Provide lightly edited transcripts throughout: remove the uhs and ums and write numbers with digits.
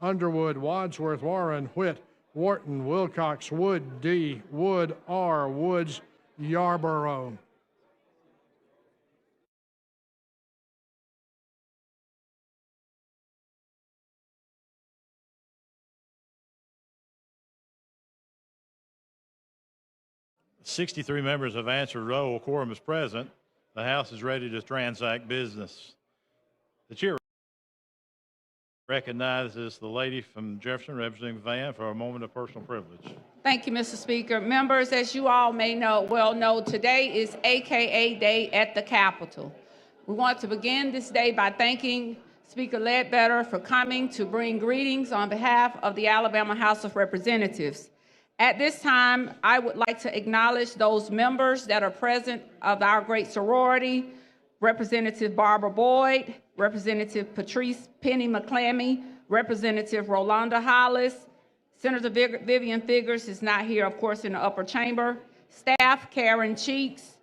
Underwood, Wadsworth, Warren, Whit, Wharton, Wilcox, Wood, D, Wood, R, Woods, Yarborough. "63 members have answered roll. Quorum is present. The House is ready to transact business." The chair recognizes the lady from Jefferson, Representative Vann, for a moment of personal privilege. Thank you, Mr. Speaker. Members, as you all may know, today is AKA Day at the Capitol. We want to begin this day by thanking Speaker Ledbetter for coming to bring greetings on behalf of the Alabama House of Representatives. At this time, I would like to acknowledge those members that are present of our great sorority: Representative Barbara Boyd, Representative Patrice Penny McClammy, Representative Rolanda Hollis. Senator Vivian Figures is not here, of course, in the upper chamber. Staff, Karen Cheeks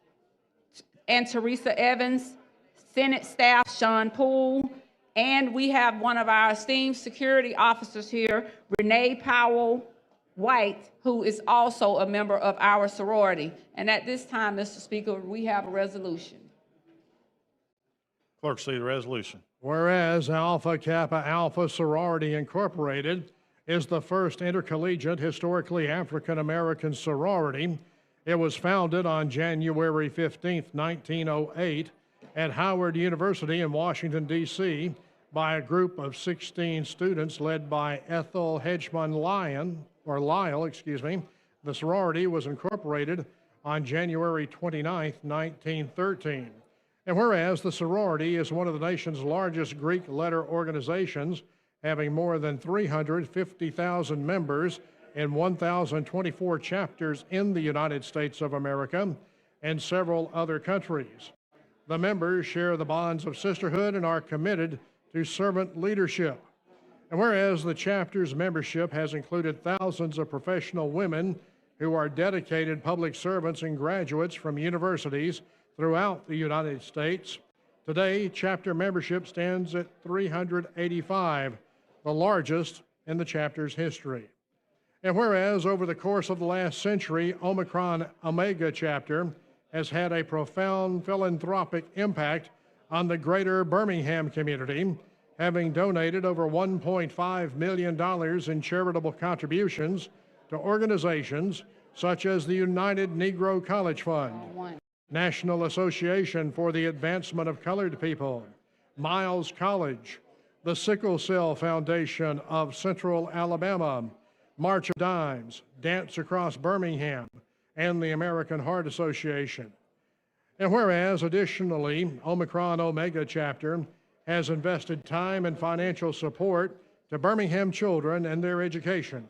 and Teresa Evans. Senate staff, Sean Poole. And we have one of our esteemed security officers here, Renee Powell White, who is also a member of our sorority. And at this time, Mr. Speaker, we have a resolution. Clerk, see the resolution. Whereas Alpha Kappa Alpha Sorority Incorporated is the first intercollegiate historically African American sorority. It was founded on January 15, 1908 at Howard University in Washington, D.C. by a group of 16 students led by Ethel Hedgemon Lyle. The sorority was incorporated on January 29, 1913. And whereas the sorority is one of the nation's largest Greek letter organizations, having more than 350,000 members in 1,024 chapters in the United States of America and several other countries. The members share the bonds of sisterhood and are committed to servant leadership. And whereas the chapter's membership has included thousands of professional women who are dedicated public servants and graduates from universities throughout the United States, today chapter membership stands at 385, the largest in the chapter's history. And whereas over the course of the last century, Omicron Omega chapter has had a profound philanthropic impact on the greater Birmingham community, having donated over $1.5 million in charitable contributions to organizations such as the United Negro College Fund, National Association for the Advancement of Colored People, Miles College, the Sickle Cell Foundation of Central Alabama, March of Dimes, Dance Across Birmingham, and the American Heart Association. And whereas, additionally, Omicron Omega chapter has invested time and financial support to Birmingham children and their education.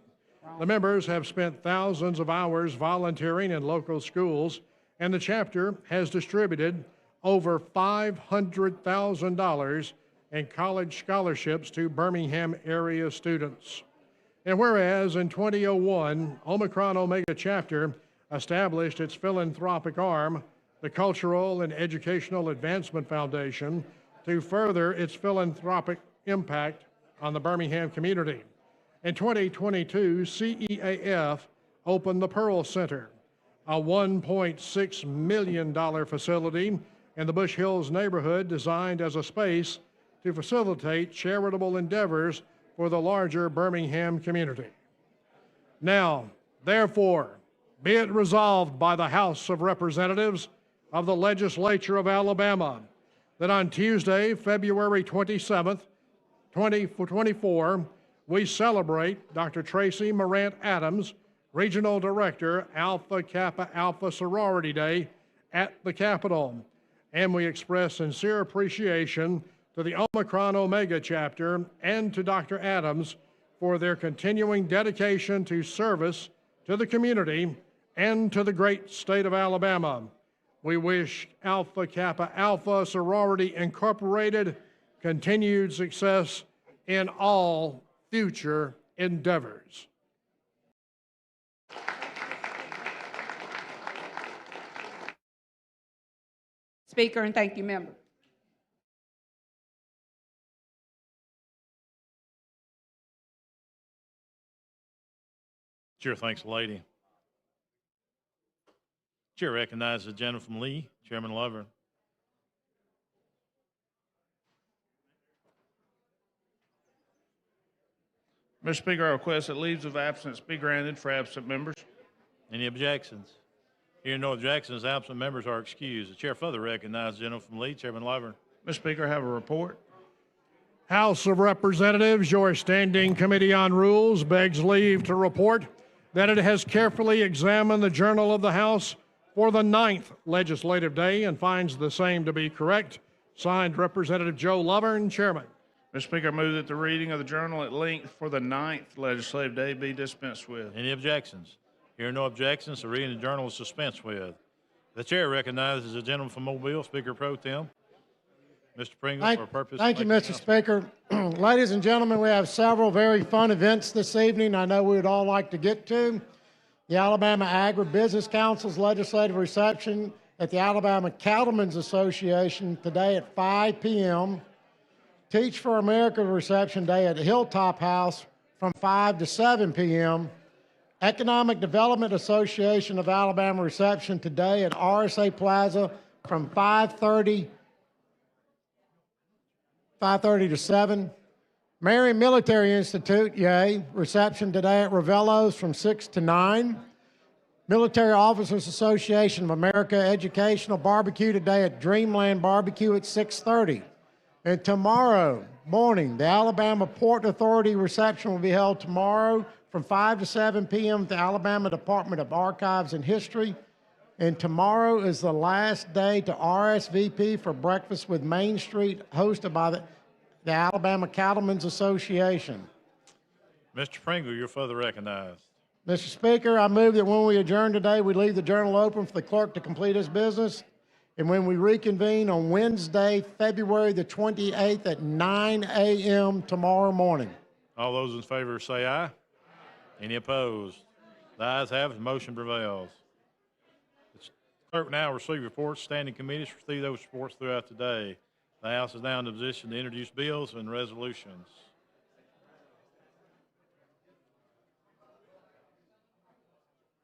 The members have spent thousands of hours volunteering in local schools, and the chapter has distributed over $500,000 in college scholarships to Birmingham area students. And whereas in 2001, Omicron Omega chapter established its philanthropic arm, the Cultural and Educational Advancement Foundation, to further its philanthropic impact on the Birmingham community. In 2022, CEAF opened the Pearl Center, a $1.6 million facility in the Bush Hills neighborhood designed as a space to facilitate charitable endeavors for the larger Birmingham community. Now, therefore, be it resolved by the House of Representatives of the Legislature of Alabama that on Tuesday, February 27th, 2024, we celebrate Dr. Tracy Morant Adams, Regional Director, Alpha Kappa Alpha Sorority Day at the Capitol. And we express sincere appreciation to the Omicron Omega chapter and to Dr. Adams for their continuing dedication to service to the community and to the great state of Alabama. We wish Alpha Kappa Alpha Sorority Incorporated continued success in all future endeavors. Speaker, and thank you, member. Chair thanks the lady. Chair recognizes the gentleman from Lee, Chairman Lovern. Mr. Speaker, I request that leaves of absence be granted for absent members. Any objections? Hearing no objections, absent members are excused. The chair further recognizes the gentleman from Lee, Chairman Lovern. Mr. Speaker, I have a report. House of Representatives, your Standing Committee on Rules begs leave to report that it has carefully examined the Journal of the House for the 9th legislative day and finds the same to be correct. Signed, Representative Joe Lovern, Chairman. Mr. Speaker, I move that the reading of the journal at length for the 9th legislative day be dispensed with. Any objections? Hearing no objections, the reading of the journal is dispensed with. The chair recognizes the gentleman from Mobile, Speaker Pro Tem. Mr. Pringle, for purpose. Thank you, Mr. Speaker. Ladies and gentlemen, we have several very fun events this evening I know we would all like to get to. The Alabama Agribusiness Council's legislative reception at the Alabama Cattlemen's Association today at 5 p.m. Teach for America reception day at Hilltop House from 5 to 7 p.m. Economic Development Association of Alabama reception today at RSA Plaza from 5:30 to 7. Marion Military Institute, yay, reception today at Ravello's from 6 to 9. Military Officers Association of America Educational Barbecue today at Dreamland Barbecue at 6:30. And tomorrow morning, the Alabama Port Authority reception will be held tomorrow from 5 to 7 p.m. at the Alabama Department of Archives and History. And tomorrow is the last day to RSVP for Breakfast with Main Street, hosted by the Alabama Cattlemen's Association. Mr. Pringle, you're further recognized. Mr. Speaker, I move that when we adjourn today, we leave the journal open for the clerk to complete his business. And when we reconvene on Wednesday, February the 28th at 9 a.m. tomorrow morning. All those in favor say aye. Any opposed? The ayes have it, the motion prevails. The clerk will now receive reports. Standing committees receive those reports throughout the day. The House is now in a position to introduce bills and resolutions.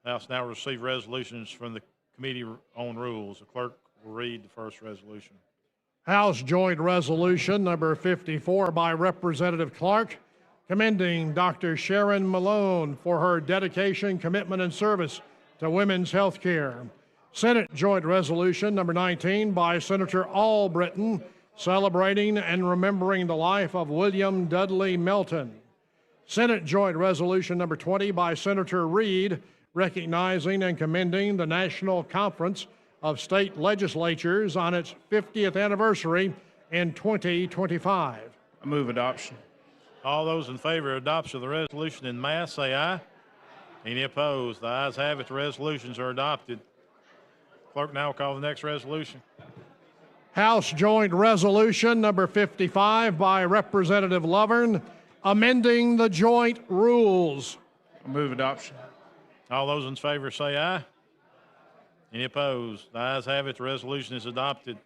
The House now receive resolutions from the Committee on Rules. The clerk will read the first resolution. House Joint Resolution number 54 by Representative Clark, commending Dr. Sharon Malone for her dedication, commitment, and service to women's health care. Senate Joint Resolution number 19 by Senator Albritton, celebrating and remembering the life of William Dudley Melton. Senate Joint Resolution number 20 by Senator Reed, recognizing and commending the National Conference of State Legislatures on its 50th anniversary in 2025. I move adoption. All those in favor of adoption of the resolution in mass say aye. Any opposed? The ayes have it. The resolutions are adopted. Clerk now will call the next resolution. House Joint Resolution number 55 by Representative Lovern, amending the joint rules. I move adoption. All those in favor say aye. Any opposed? The ayes have it. The resolution is adopted.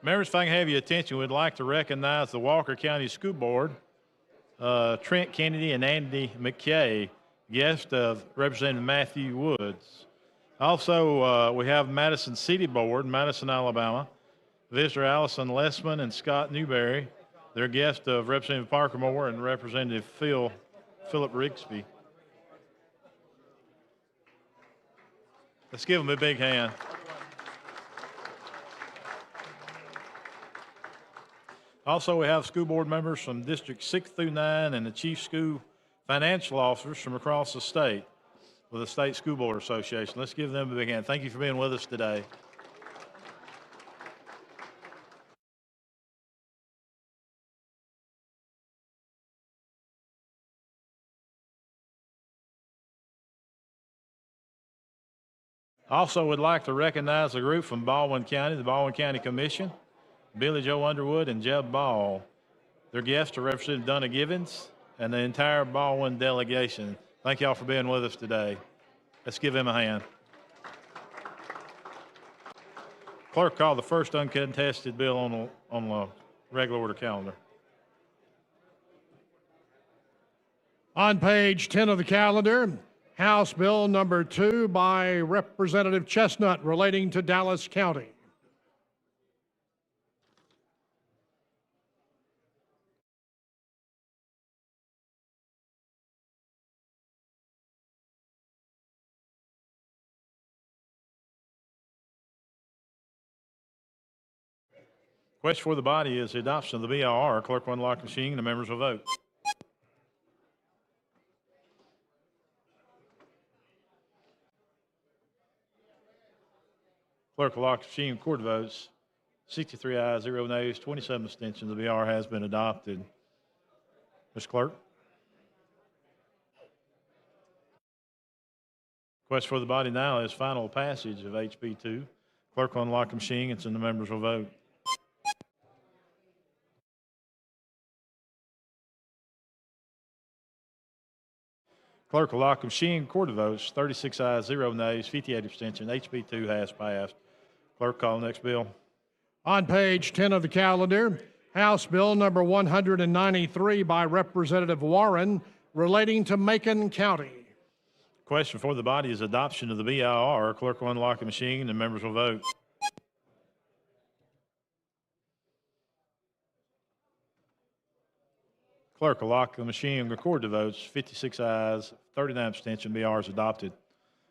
Members, if I can have your attention, we'd like to recognize the Walker County School Board, Trent Kennedy and Andy McKay, guest of Representative Matthew Woods. Also, we have Madison City Board, Madison, Alabama, Visitor Allison Lessman and Scott Newberry. They're guest of Representative Parker Moore and Representative Philip Rigsby. Let's give them a big hand. Also, we have school board members from District 6 through 9 and the chief school financial officers from across the state with the State School Board Association. Let's give them a big hand. Thank you for being with us today. Also, would like to recognize a group from Baldwin County, the Baldwin County Commission, Billy Joe Underwood and Jeb Ball. Their guests are Representative Donna Givens and the entire Baldwin delegation. Thank y'all for being with us today. Let's give him a hand. Clerk, call the first uncontested bill on the regular order calendar. On page 10 of the calendar, House Bill number 2 by Representative Chestnut relating to Dallas County. Question for the body is the adoption of the BIR. Clerk will unlock the machine and the members will vote. Clerk will lock the machine and record the votes. 63 ayes, 0 nays, 27 abstentions. The BIR has been adopted. Mr. Clerk. Question for the body now is final passage of HB 2. Clerk will unlock the machine and the members will vote. Clerk will lock the machine and record the votes. 36 ayes, 0 nays, 58 abstentions. HB 2 has passed. Clerk, call the next bill. On page 10 of the calendar, House Bill number 193 by Representative Warren relating to Macon County. Question for the body is adoption of the BIR. Clerk will unlock the machine and the members will vote. Clerk will lock the machine and record the votes. 56 ayes, 39 abstentions. BIR is adopted.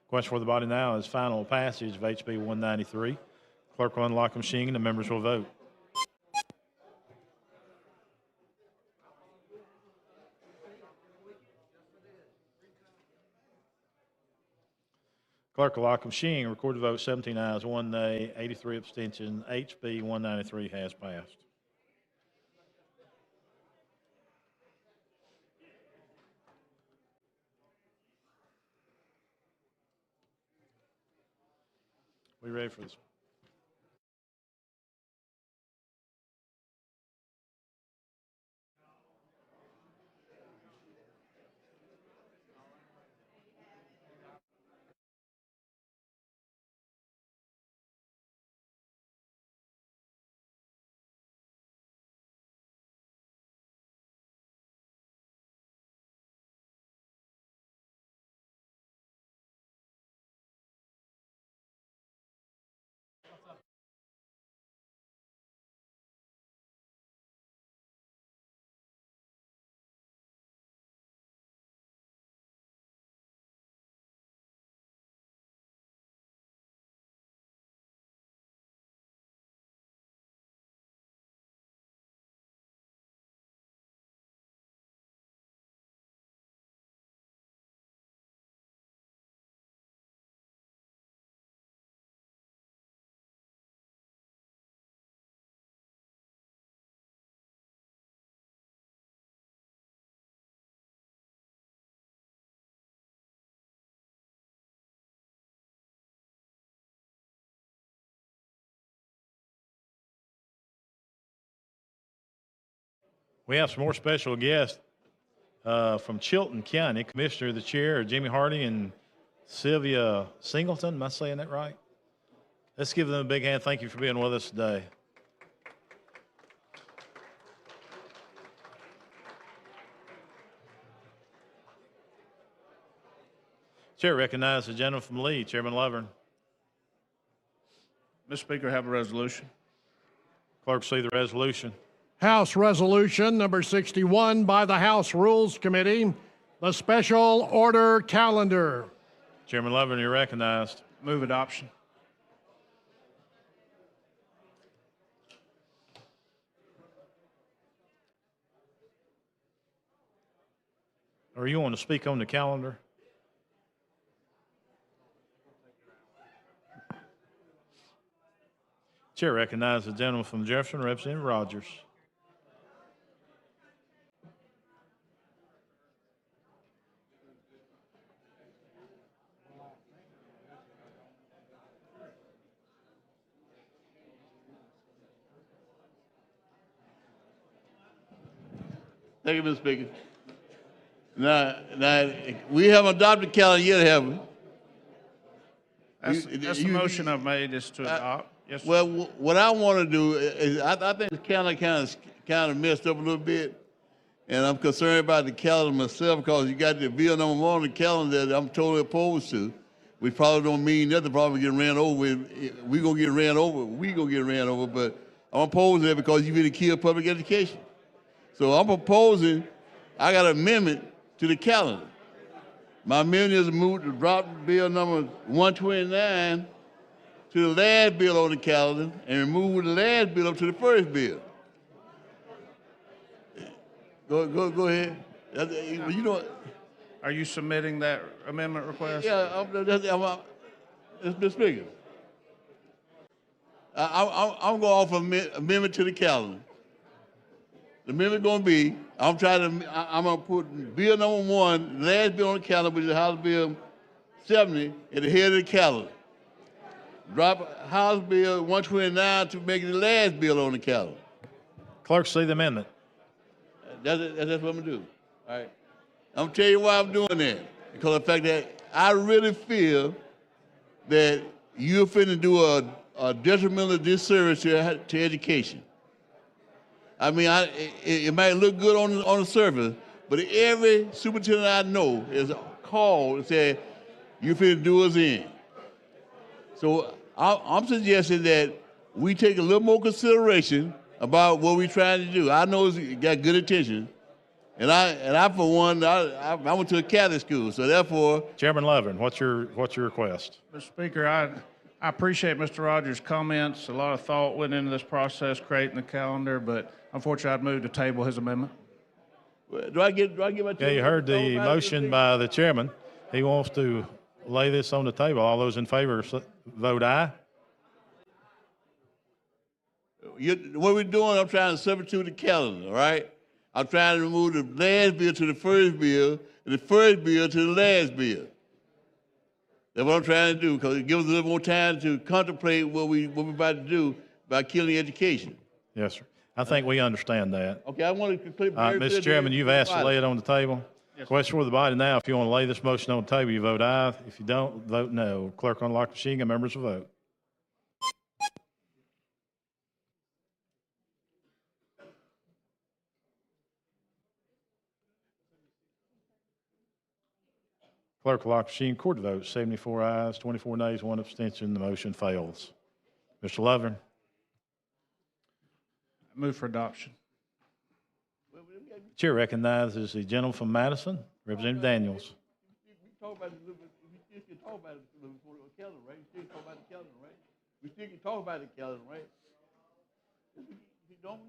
Question for the body now is final passage of HB 193. Clerk will unlock the machine and the members will vote. Clerk will lock the machine and record the vote. 17 ayes, 1 nay, 83 abstentions. HB 193 has passed. We ready for this? We have some more special guests from Chilton County. Commissioner of the Chair, Jimmy Hardy and Sylvia Singleton. Am I saying that right? Let's give them a big hand. Thank you for being with us today. Chair recognizes the gentleman from Lee, Chairman Lovern. Mr. Speaker, I have a resolution. Clerk, see the resolution. House Resolution number 61 by the House Rules Committee, the special order calendar. Chairman Lovern, you're recognized. Move adoption. Or you want to speak on the calendar? Chair recognizes the gentleman from Jefferson, Representative Rogers. Thank you, Mr. Speaker. Now, we haven't adopted calendar yet, have we? That's the motion I've made is to adopt. Yes, sir. Well, what I want to do is, I think the calendar kind of messed up a little bit, and I'm concerned about the calendar myself because you got the bill number 1 on the calendar that I'm totally opposed to, which probably don't mean nothing. Probably getting ran over. We gonna get ran over. We gonna get ran over. But I'm opposed to that because you really kill public education. So I'm proposing. I got an amendment to the calendar. My amendment is moved to drop bill number 129 to the last bill on the calendar and remove the last bill up to the first bill. Go ahead. You know, Are you submitting that amendment request? yeah, Mr. Speaker. I'm going off amendment to the calendar. The amendment going to be, I'm going to put bill number 1, the last bill on the calendar, which is House Bill 70, at the head of the calendar. Drop House Bill 129 to make it the last bill on the calendar. Clerk, see the amendment. That's what I'm going to do. All right. I'm going to tell you why I'm doing that. Because of the fact that I really feel that you're finna do a detrimental disservice to education. I mean, it might look good on the surface, but every superintendent I know is called and said, you finna do us in. So I'm suggesting that we take a little more consideration about what we're trying to do. I know it's got good intentions, and I for one, I went to a Catholic school, so therefore. Chairman Lovern, what's your request? Mr. Speaker, I appreciate Mr. Rogers' comments. A lot of thought went into this process creating the calendar, but unfortunately, I'd move to table his amendment. Do I get my? Yeah, you heard the motion by the chairman. He wants to lay this on the table. All those in favor vote aye. What we're doing, I'm trying to substitute the calendar, all right? I'm trying to remove the last bill to the first bill, and the first bill to the last bill. That's what I'm trying to do, because it gives us a little more time to contemplate what we're about to do by killing education. Yes, sir. I think we understand that. Okay, I want to complete. Mr. Chairman, you've asked to lay it on the table. Yes, Question for the body now. If you want to lay this motion on the table, you vote aye. If you don't, vote no. Clerk unlock the machine and members will vote. Clerk will lock the machine. Court vote 74 ayes, 24 nays, 1 abstention. The motion fails. Mr. Lovern. I move for adoption. Chair recognizes the gentleman from Madison, Representative Daniels. We talk about it a little bit. We still can talk about it before the calendar, right? We still can talk about the calendar, right? We still can talk about the calendar, right? We don't.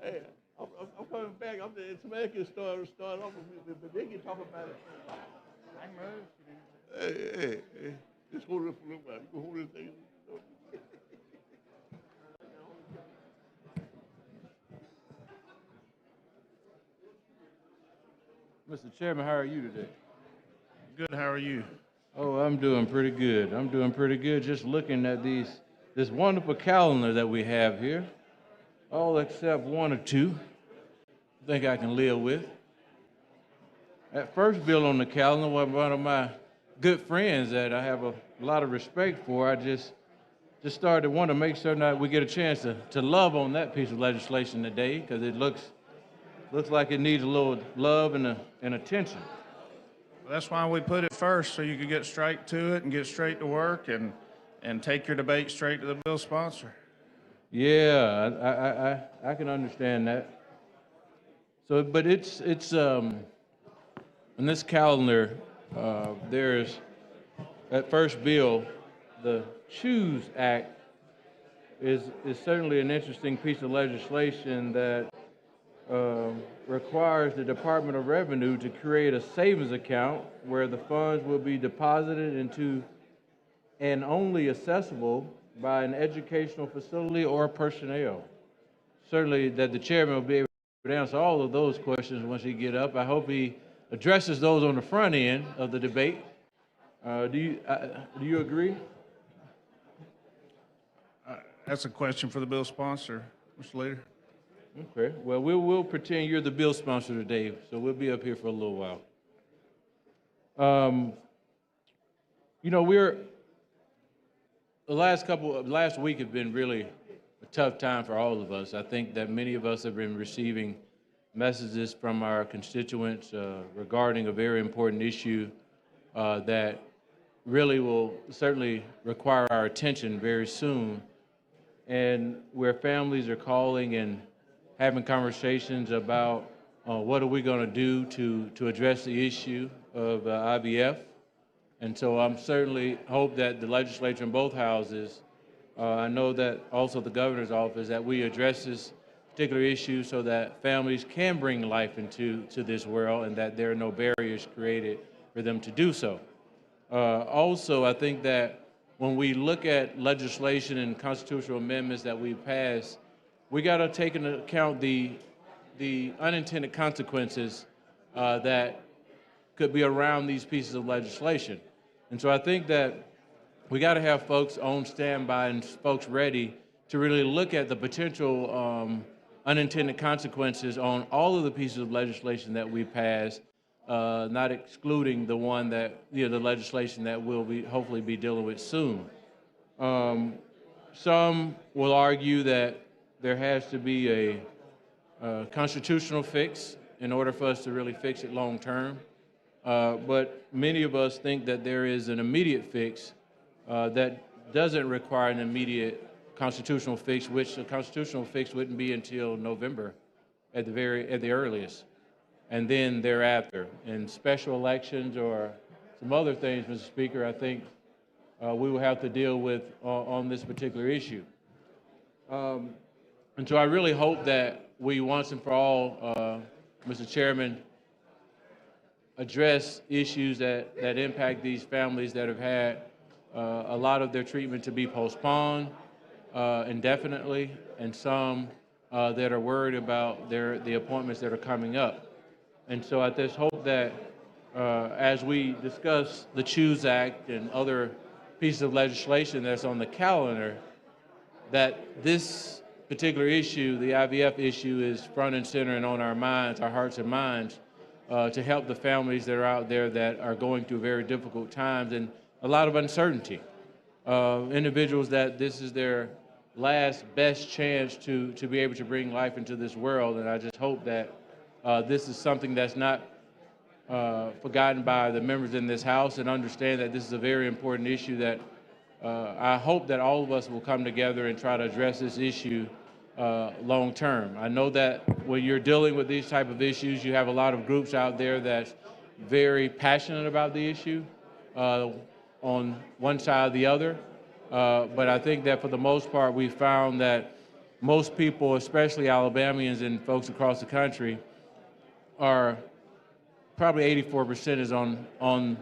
Hey, I'm coming back. Somebody can start off with me, but they can talk about it. I move. Hey. Just hold it for a little while. You hold this thing. Mr. Chairman, how are you today? Good, how are you? Oh, I'm doing pretty good. I'm doing pretty good just looking at this wonderful calendar that we have here. All except 1 or 2 I think I can live with. That first bill on the calendar was one of my good friends that I have a lot of respect for. I just started to want to make sure that we get a chance to love on that piece of legislation today, because it looks like it needs a little love and attention. Well, that's why we put it first, so you could get straight to it and get straight to work and take your debate straight to the bill sponsor. Yeah, I can understand that. So, but it's in this calendar, there's that first bill, the Choose Act, is certainly an interesting piece of legislation that requires the Department of Revenue to create a savings account where the funds will be deposited into and only accessible by an educational facility or personnel. Certainly that the chairman will be able to answer all of those questions once he get up. I hope he addresses those on the front end of the debate. Do you agree? That's a question for the bill sponsor, Mr. Leader. Okay. Well, we'll pretend you're the bill sponsor today, so we'll be up here for a little while. We're the last week has been really a tough time for all of us. I think that many of us have been receiving messages from our constituents regarding a very important issue that really will certainly require our attention very soon, and where families are calling and having conversations about what are we going to do to address the issue of IVF. And so I'm certainly hope that the legislature in both houses, I know that also the governor's office, that we address this particular issue so that families can bring life into this world and that there are no barriers created for them to do so. Also, I think that when we look at legislation and constitutional amendments that we pass, we got to take into account the unintended consequences that could be around these pieces of legislation. And so I think that we got to have folks on standby and folks ready to really look at the potential unintended consequences on all of the pieces of legislation that we pass, not excluding the one that, the legislation that we'll hopefully be dealing with soon. Some will argue that there has to be a constitutional fix in order for us to really fix it long term. But many of us think that there is an immediate fix that doesn't require an immediate constitutional fix, which the constitutional fix wouldn't be until November at the earliest, and then thereafter. And special elections or some other things, Mr. Speaker, I think we will have to deal with on this particular issue. And so I really hope that we once and for all, Mr. Chairman, address issues that impact these families that have had a lot of their treatment to be postponed indefinitely, and some that are worried about the appointments that are coming up. And so I just hope that as we discuss the CHOOSE Act and other pieces of legislation that's on the calendar, that this particular issue, the IVF issue, is front and center and on our minds, our hearts and minds, to help the families that are out there that are going through very difficult times and a lot of uncertainty. Individuals that this is their last best chance to be able to bring life into this world, and I just hope that this is something that's not forgotten by the members in this House, and understand that this is a very important issue that I hope that all of us will come together and try to address this issue long term. I know that when you're dealing with these type of issues, you have a lot of groups out there that's very passionate about the issue on one side or the other. But I think that for the most part, we found that most people, especially Alabamians and folks across the country, are probably 84% is on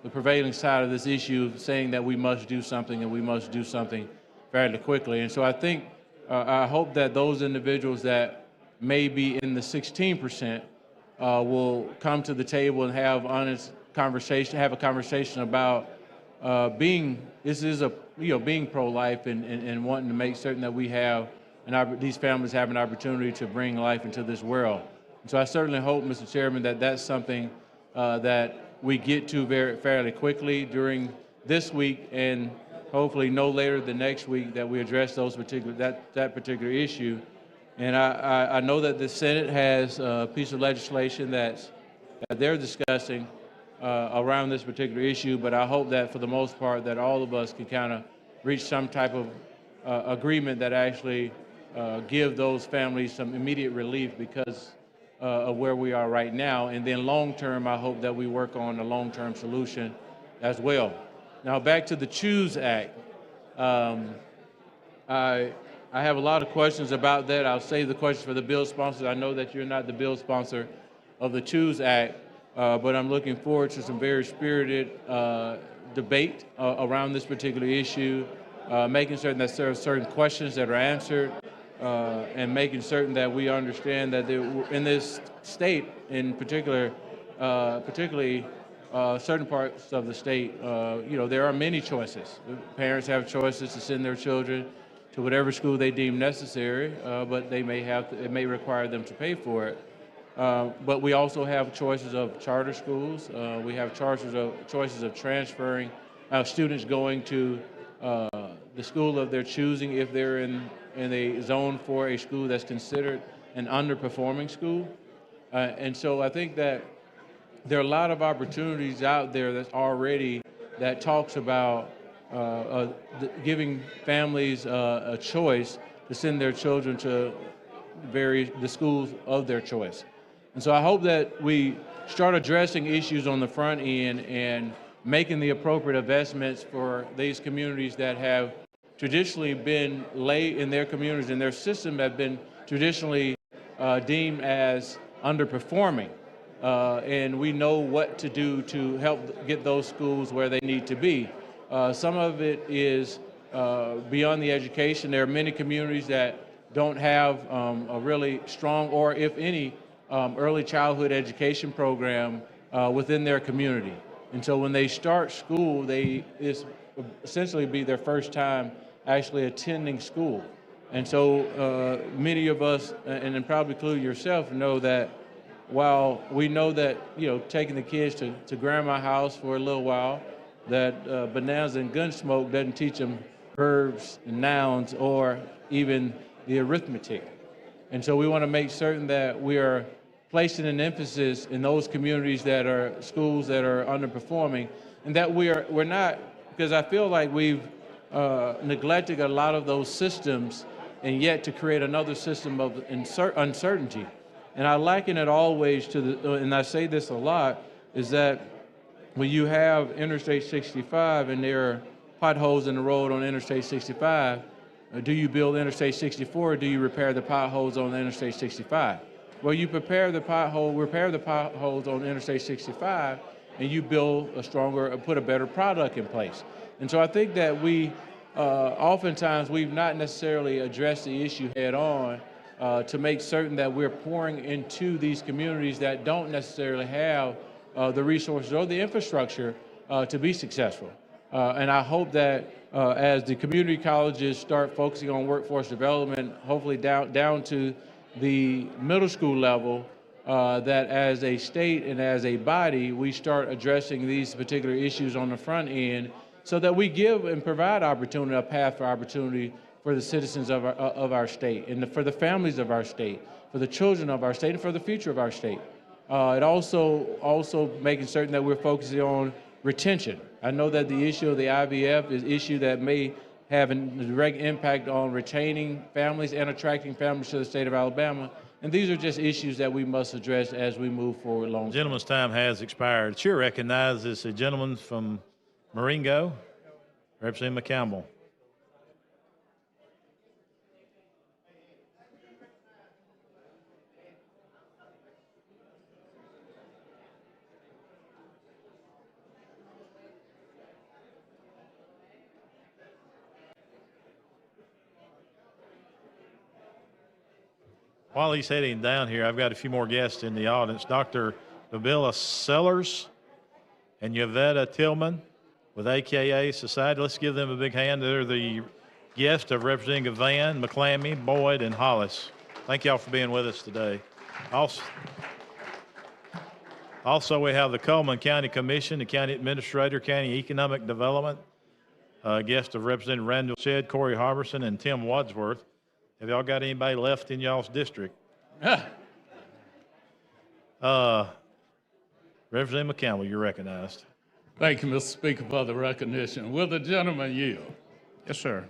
the prevailing side of this issue, saying that we must do something and we must do something fairly quickly. And so I think, I hope that those individuals that may be in the 16% will come to the table and have honest conversation, have a conversation about being pro-life and wanting to make certain that we have these families have an opportunity to bring life into this world. And so I certainly hope, Mr. Chairman, that that's something that we get to fairly quickly during this week, and hopefully no later than next week, that we address that particular issue. And I know that the Senate has a piece of legislation that they're discussing around this particular issue, but I hope that for the most part that all of us can kind of reach some type of agreement that actually give those families some immediate relief because of where we are right now. And then long term, I hope that we work on a long-term solution as well. Now back to the CHOOSE Act. I have a lot of questions about that. I'll save the questions for the bill sponsors. I know that you're not the bill sponsor of the CHOOSE Act, but I'm looking forward to some very spirited debate around this particular issue, making certain that there are certain questions that are answered, and making certain that we understand that in this state, in particular, particularly certain parts of the state, there are many choices. Parents have choices to send their children to whatever school they deem necessary, but they may have to, it may require them to pay for it. But we also have choices of charter schools. We have choices of transferring students going to the school of their choosing if they're in a zone for a school that's considered an underperforming school. And so I think that there are a lot of opportunities out there that's already that talks about giving families a choice to send their children to the schools of their choice. And so I hope that we start addressing issues on the front end and making the appropriate investments for these communities that have traditionally been laid in their communities and their system have been traditionally deemed as underperforming. And we know what to do to help get those schools where they need to be. Some of it is beyond the education. There are many communities that don't have a really strong or, if any, early childhood education program within their community. And so when they start school, it's essentially be their first time actually attending school. And so many of us, and then probably include yourself, know that while we know that, taking the kids to grandma's house for a little while, that bananas and gun smoke doesn't teach them verbs and nouns or even the arithmetic. And so we want to make certain that we are placing an emphasis in those communities that are schools that are underperforming, and that we're not, because I feel like we've neglected a lot of those systems and yet to create another system of uncertainty. And I liken it always to and I say this a lot, is that when you have Interstate 65 and there are potholes in the road on Interstate 65, do you build Interstate 64 or do you repair the potholes on Interstate 65? Well, you repair the potholes on Interstate 65, and you build put a better product in place. And so I think that oftentimes we've not necessarily addressed the issue head on to make certain that we're pouring into these communities that don't necessarily have the resources or the infrastructure to be successful. And I hope that as the community colleges start focusing on workforce development, hopefully down to the middle school level, that as a state and as a body, we start addressing these particular issues on the front end so that we give and provide opportunity, a path for opportunity for the citizens of our state and for the families of our state, for the children of our state, and for the future of our state. It also making certain that we're focusing on retention. I know that the issue of the IVF is an issue that may have a direct impact on retaining families and attracting families to the state of Alabama. And these are just issues that we must address as we move forward long term. Gentleman's time has expired. Chair recognizes the gentleman from Marengo, Representative McCampbell. While he's heading down here, I've got a few more guests in the audience. Dr. Babila Sellers and Yvette Tillman with AKA Society. Let's give them a big hand. They're the guests of Representative Van, McClammy, Boyd, and Hollis. Thank y'all for being with us today. Also, we have the Coleman County Commission, the County Administrator, County Economic Development, guest of Representative Randall Shedd, Corey Harbison, and Tim Wadsworth. Have y'all got anybody left in y'all's district? Representative McCampbell, you're recognized. Thank you, Mr. Speaker, for the recognition. Will the gentleman yield? Yes, sir.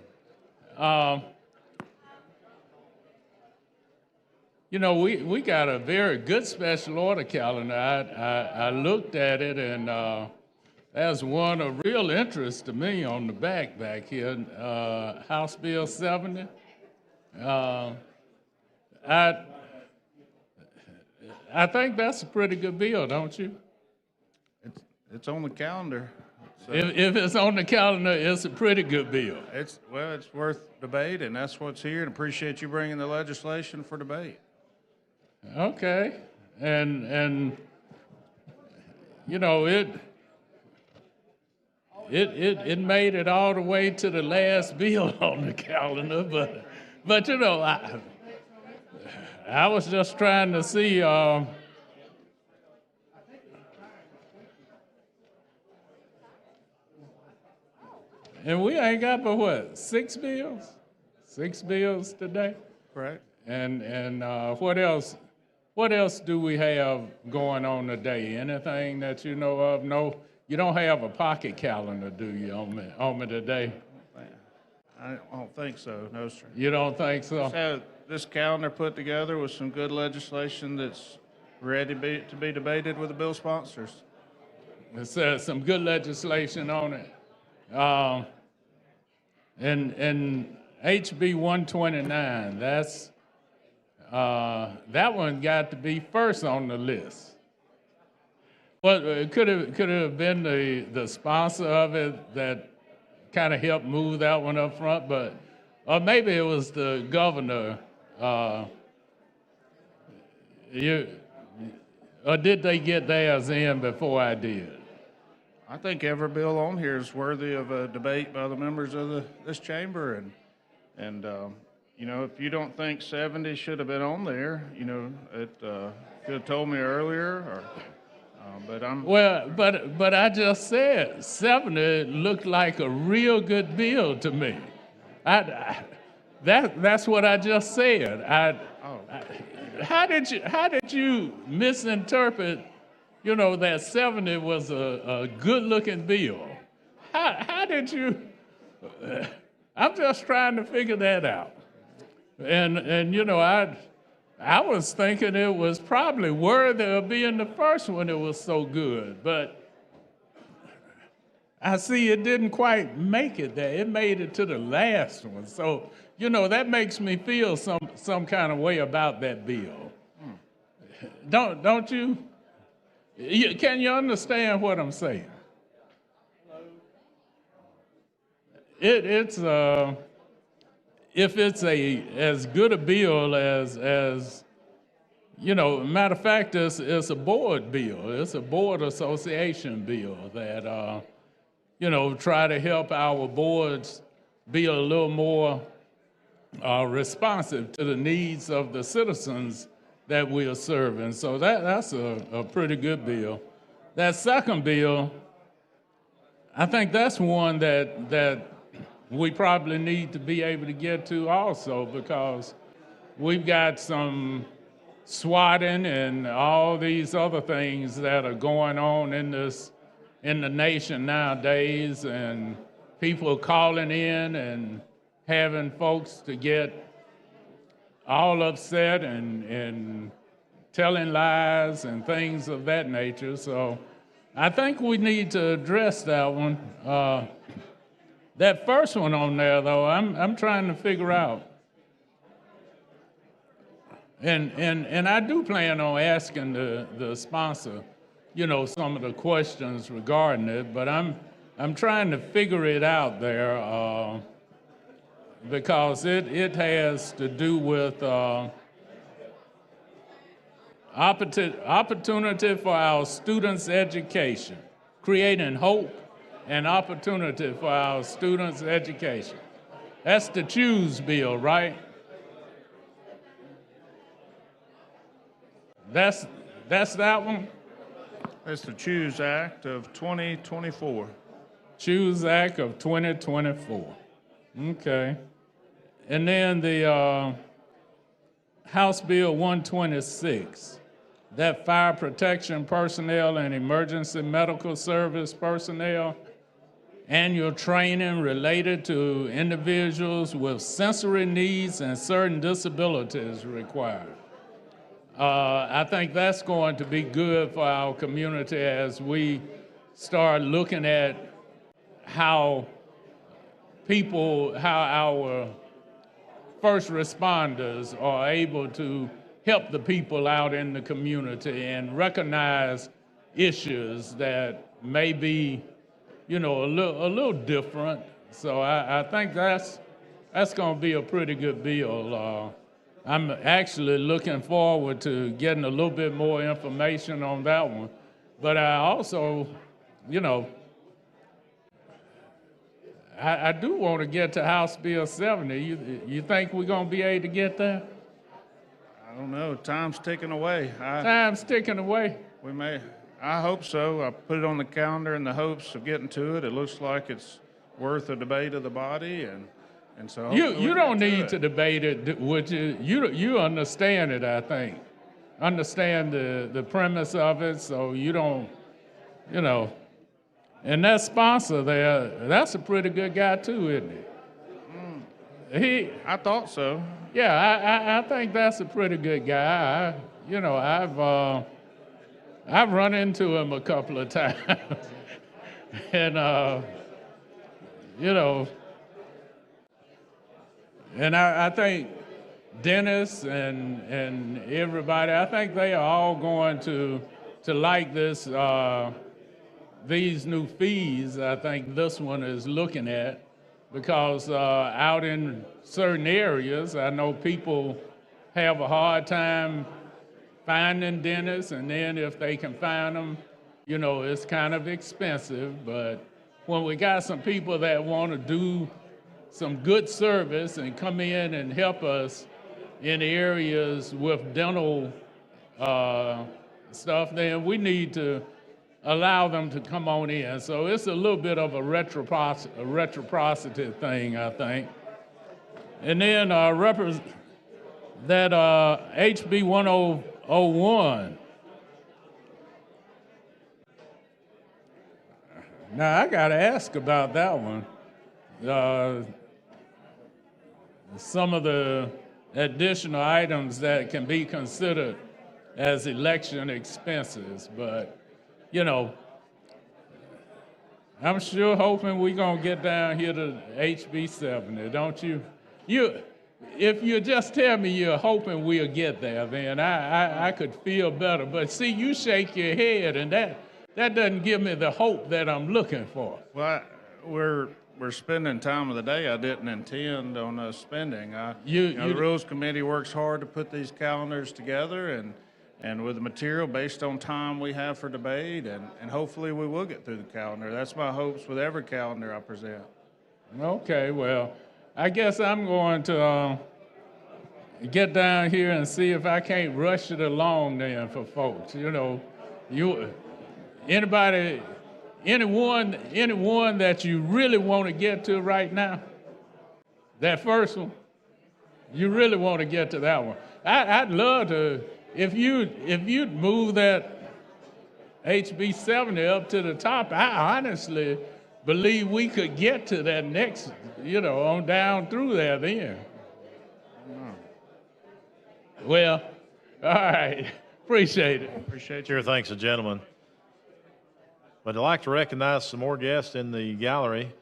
We got a very good special order calendar. I looked at it, and there's one of real interest to me on the back here, House Bill 70. I think that's a pretty good bill, don't you? It's on the calendar. So If it's on the calendar, it's a pretty good bill. it's worth debate, and that's what's here. And appreciate you bringing the legislation for debate. Okay, and it made it all the way to the last bill on the calendar, but you know, I was just trying to see. And we ain't got but what, 6 bills? 6 bills today? Correct. And what else? What else do we have going on today? Anything that you know of? No, you don't have a pocket calendar, do you, on me today? I don't think so, no, sir. You don't think so? So this calendar put together with some good legislation that's ready to be debated with the bill sponsors. It says some good legislation on it. And HB 129, that's that one got to be first on the list. Well, could it have been the sponsor of it that kind of helped move that one up front, but or maybe it was the governor. Or did they get theirs in before I did? I think every bill on here is worthy of a debate by the members of this chamber, and you know, if you don't think 70 should have been on there, you know, it could have told me earlier, or but I'm well, but I just said 70 looked like a real good bill to me. That's what I just said. How did you misinterpret? You know, that 70 was a good-looking bill. How did you? I'm just trying to figure that out. And you know, I was thinking it was probably worthy of being the first one. It was so good, but I see it didn't quite make it there. It made it to the last one. So you know, that makes me feel some kind of way about that bill. Don't you? Can you understand what I'm saying? It's if it's as good a bill as you know, matter of fact, it's a board bill. It's a board association bill that you know, try to help our boards be a little more responsive to the needs of the citizens that we are serving. So that's a pretty good bill. That second bill, I think that's one that we probably need to be able to get to also, because we've got some swatting and all these other things that are going on in the nation nowadays, and people calling in and having folks to get all upset and telling lies and things of that nature. So I think we need to address that one. That first one on there, though, I'm trying to figure out. And I do plan on asking the sponsor, you know, some of the questions regarding it, but I'm trying to figure it out there. Because it has to do with opportunity for our students' education, creating hope and opportunity for our students' education. That's the CHOOSE bill, right? That's that one? That's the CHOOSE Act of 2024. CHOOSE Act of 2024. Okay. And then the House Bill 126, that fire protection personnel and emergency medical service personnel, annual training related to individuals with sensory needs and certain disabilities required. I think that's going to be good for our community as we start looking at how our first responders are able to help the people out in the community and recognize issues that may be, you know, a little different. So I think that's going to be a pretty good bill. I'm actually looking forward to getting a little bit more information on that one. But I also, you know, I do want to get to House Bill 70. You think we're going to be able to get there? I don't know. Time's ticking away. Time's ticking away. We may. I hope so. I put it on the calendar in the hopes of getting to it. It looks like it's worth a debate of the body, and so You don't need to it. debate it, would you? You understand it, I think. Understand the premise of it, so you don't, you know. And that sponsor there, that's a pretty good guy too, isn't he? I thought so. Yeah, I think that's a pretty good guy. I've run into him a couple of times, and and I think Dennis and everybody, I think they are all going to like this. These new fees, I think this one is looking at, because out in certain areas, I know people have a hard time finding dentists, and then if they can find them, it's kind of expensive. But when we got some people that want to do some good service and come in and help us in areas with dental stuff, then we need to allow them to come on in. So it's a little bit of a reciprocity thing, I think. And then that HB 1001. Now, I got to ask about that one. Some of the additional items that can be considered as election expenses, but I'm sure hoping we're going to get down here to HB 70, don't you? If you just tell me you're hoping we'll get there, then I could feel better. But see, you shake your head, and that doesn't give me the hope that I'm looking for. Well, we're spending time of the day I didn't intend on us spending. The Rules Committee works hard to put these calendars together, and with the material based on time we have for debate, and hopefully we will get through the calendar. That's my hopes with every calendar I present. Okay, well, I guess I'm going to get down here and see if I can't rush it along then for folks. Anyone that you really want to get to right now, that first one, you really want to get to that one. I'd love to. If you'd move that HB 70 up to the top, I honestly believe we could get to that next, on down through there then. Well, all right. Appreciate it. Appreciate you. Chair thanks the gentleman. But I'd like to recognize some more guests in the gallery.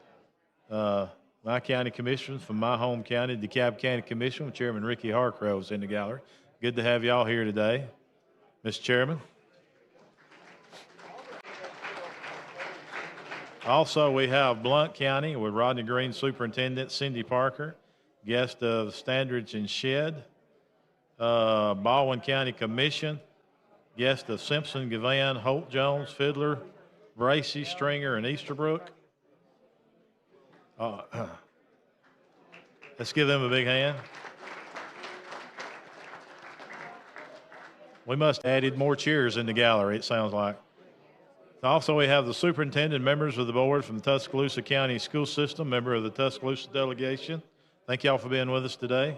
My county commissioners from my home county, DeKalb County Commission, Chairman Ricky Harcrow is in the gallery. Good to have y'all here today. Mr. Chairman. Also, we have Blount County with Rodney Green Superintendent, Cindy Parker, guest of Standridge and Shedd. Baldwin County Commission, guest of Simpson, Gavan, Holt, Jones, Fiddler, Bracy, Stringer, and Easterbrook. Let's give them a big hand. We must have added more chairs in the gallery, it sounds like. Also, we have the superintendent, members of the board from the Tuscaloosa County School System, member of the Tuscaloosa delegation. Thank y'all for being with us today.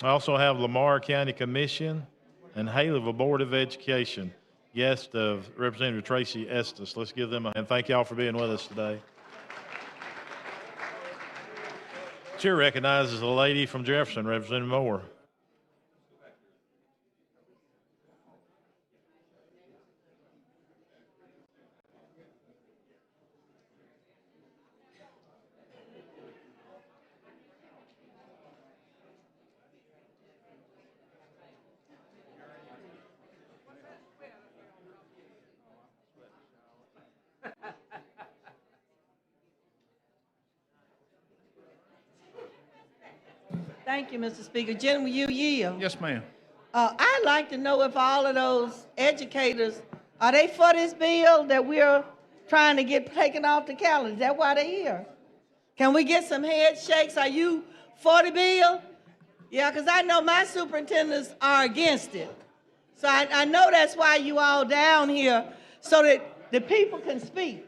I also have Lamar County Commission and Haleyville Board of Education, guest of Representative Tracy Estes. Let's give them a hand. Thank y'all for being with us today. Chair recognizes a lady from Jefferson, Representative Moore. Thank you, Mr. Speaker. Gentleman, you yield. Yes, ma'am. I'd like to know if all of those educators Are they for this bill that we're trying to get taken off the calendar? Is that why they're here? Can we get some head shakes? Are you for the bill? Yeah, because I know my superintendents are against it. So I know that's why you all down here, so that the people can speak.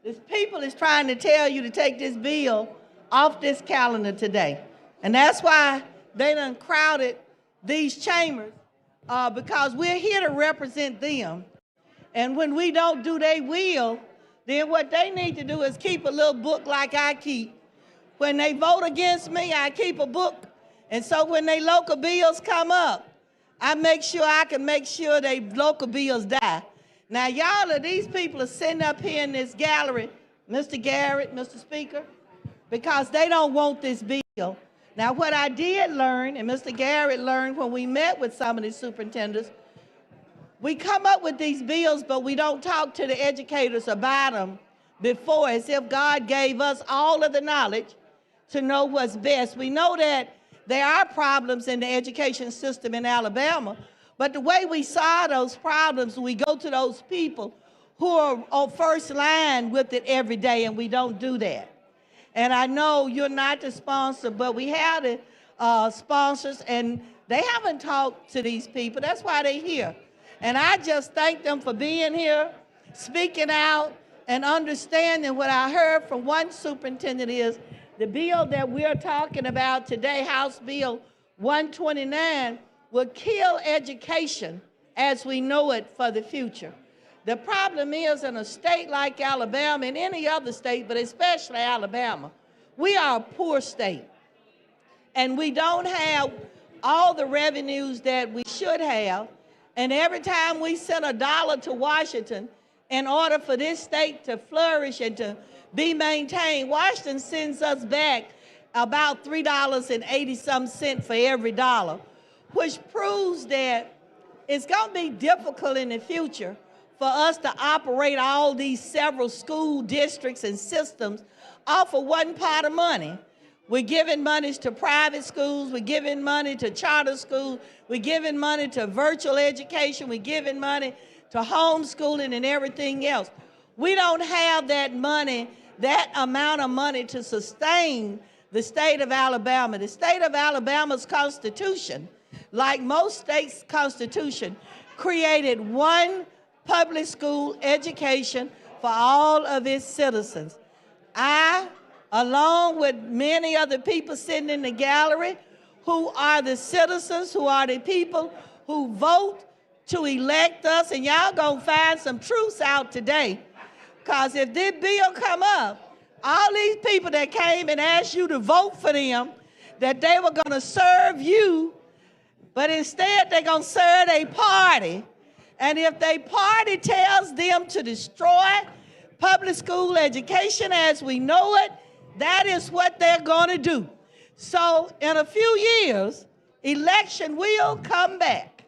This people is trying to tell you to take this bill off this calendar today. And that's why they done crowded these chambers, because we're here to represent them. And when we don't do their will, then what they need to do is keep a little book like I keep. When they vote against me, I keep a book. And so when they local bills come up, I make sure I can make sure they local bills die. Now, y'all, these people are sitting up here in this gallery, Mr. Garrett, Mr. Speaker, because they don't want this bill. Now, what I did learn, and Mr. Garrett learned when we met with some of the superintendents, we come up with these bills, but we don't talk to the educators about them before, as if God gave us all of the knowledge to know what's best. We know that there are problems in the education system in Alabama, but the way we solve those problems, we go to those people who are on first line with it every day, and we don't do that. And I know you're not the sponsor, but we have the sponsors, and they haven't talked to these people. That's why they're here. And I just thank them for being here, speaking out, and understanding what I heard from one superintendent is the bill that we're talking about today, House Bill 129, will kill education as we know it for the future. The problem is in a state like Alabama, and any other state, but especially Alabama, we are a poor state. And we don't have all the revenues that we should have. And every time we send $1 to Washington, in order for this state to flourish and to be maintained, Washington sends us back about $3.80 for every dollar, which proves that it's going to be difficult in the future for us to operate all these several school districts and systems off of one pot of money. We're giving monies to private schools, we're giving money to charter schools, we're giving money to virtual education, we're giving money to homeschooling and everything else. We don't have that money, that amount of money to sustain the state of Alabama. The state of Alabama's constitution, like most states' constitution, created one public school education for all of its citizens. I, along with many other people sitting in the gallery, who are the citizens, who are the people who vote to elect us, and y'all gonna find some truths out today, because if this bill come up, all these people that came and asked you to vote for them, that they were gonna serve you, but instead they're gonna serve a party, and if their party tells them to destroy public school education as we know it, that is what they're going to do. So in a few years, election will come back.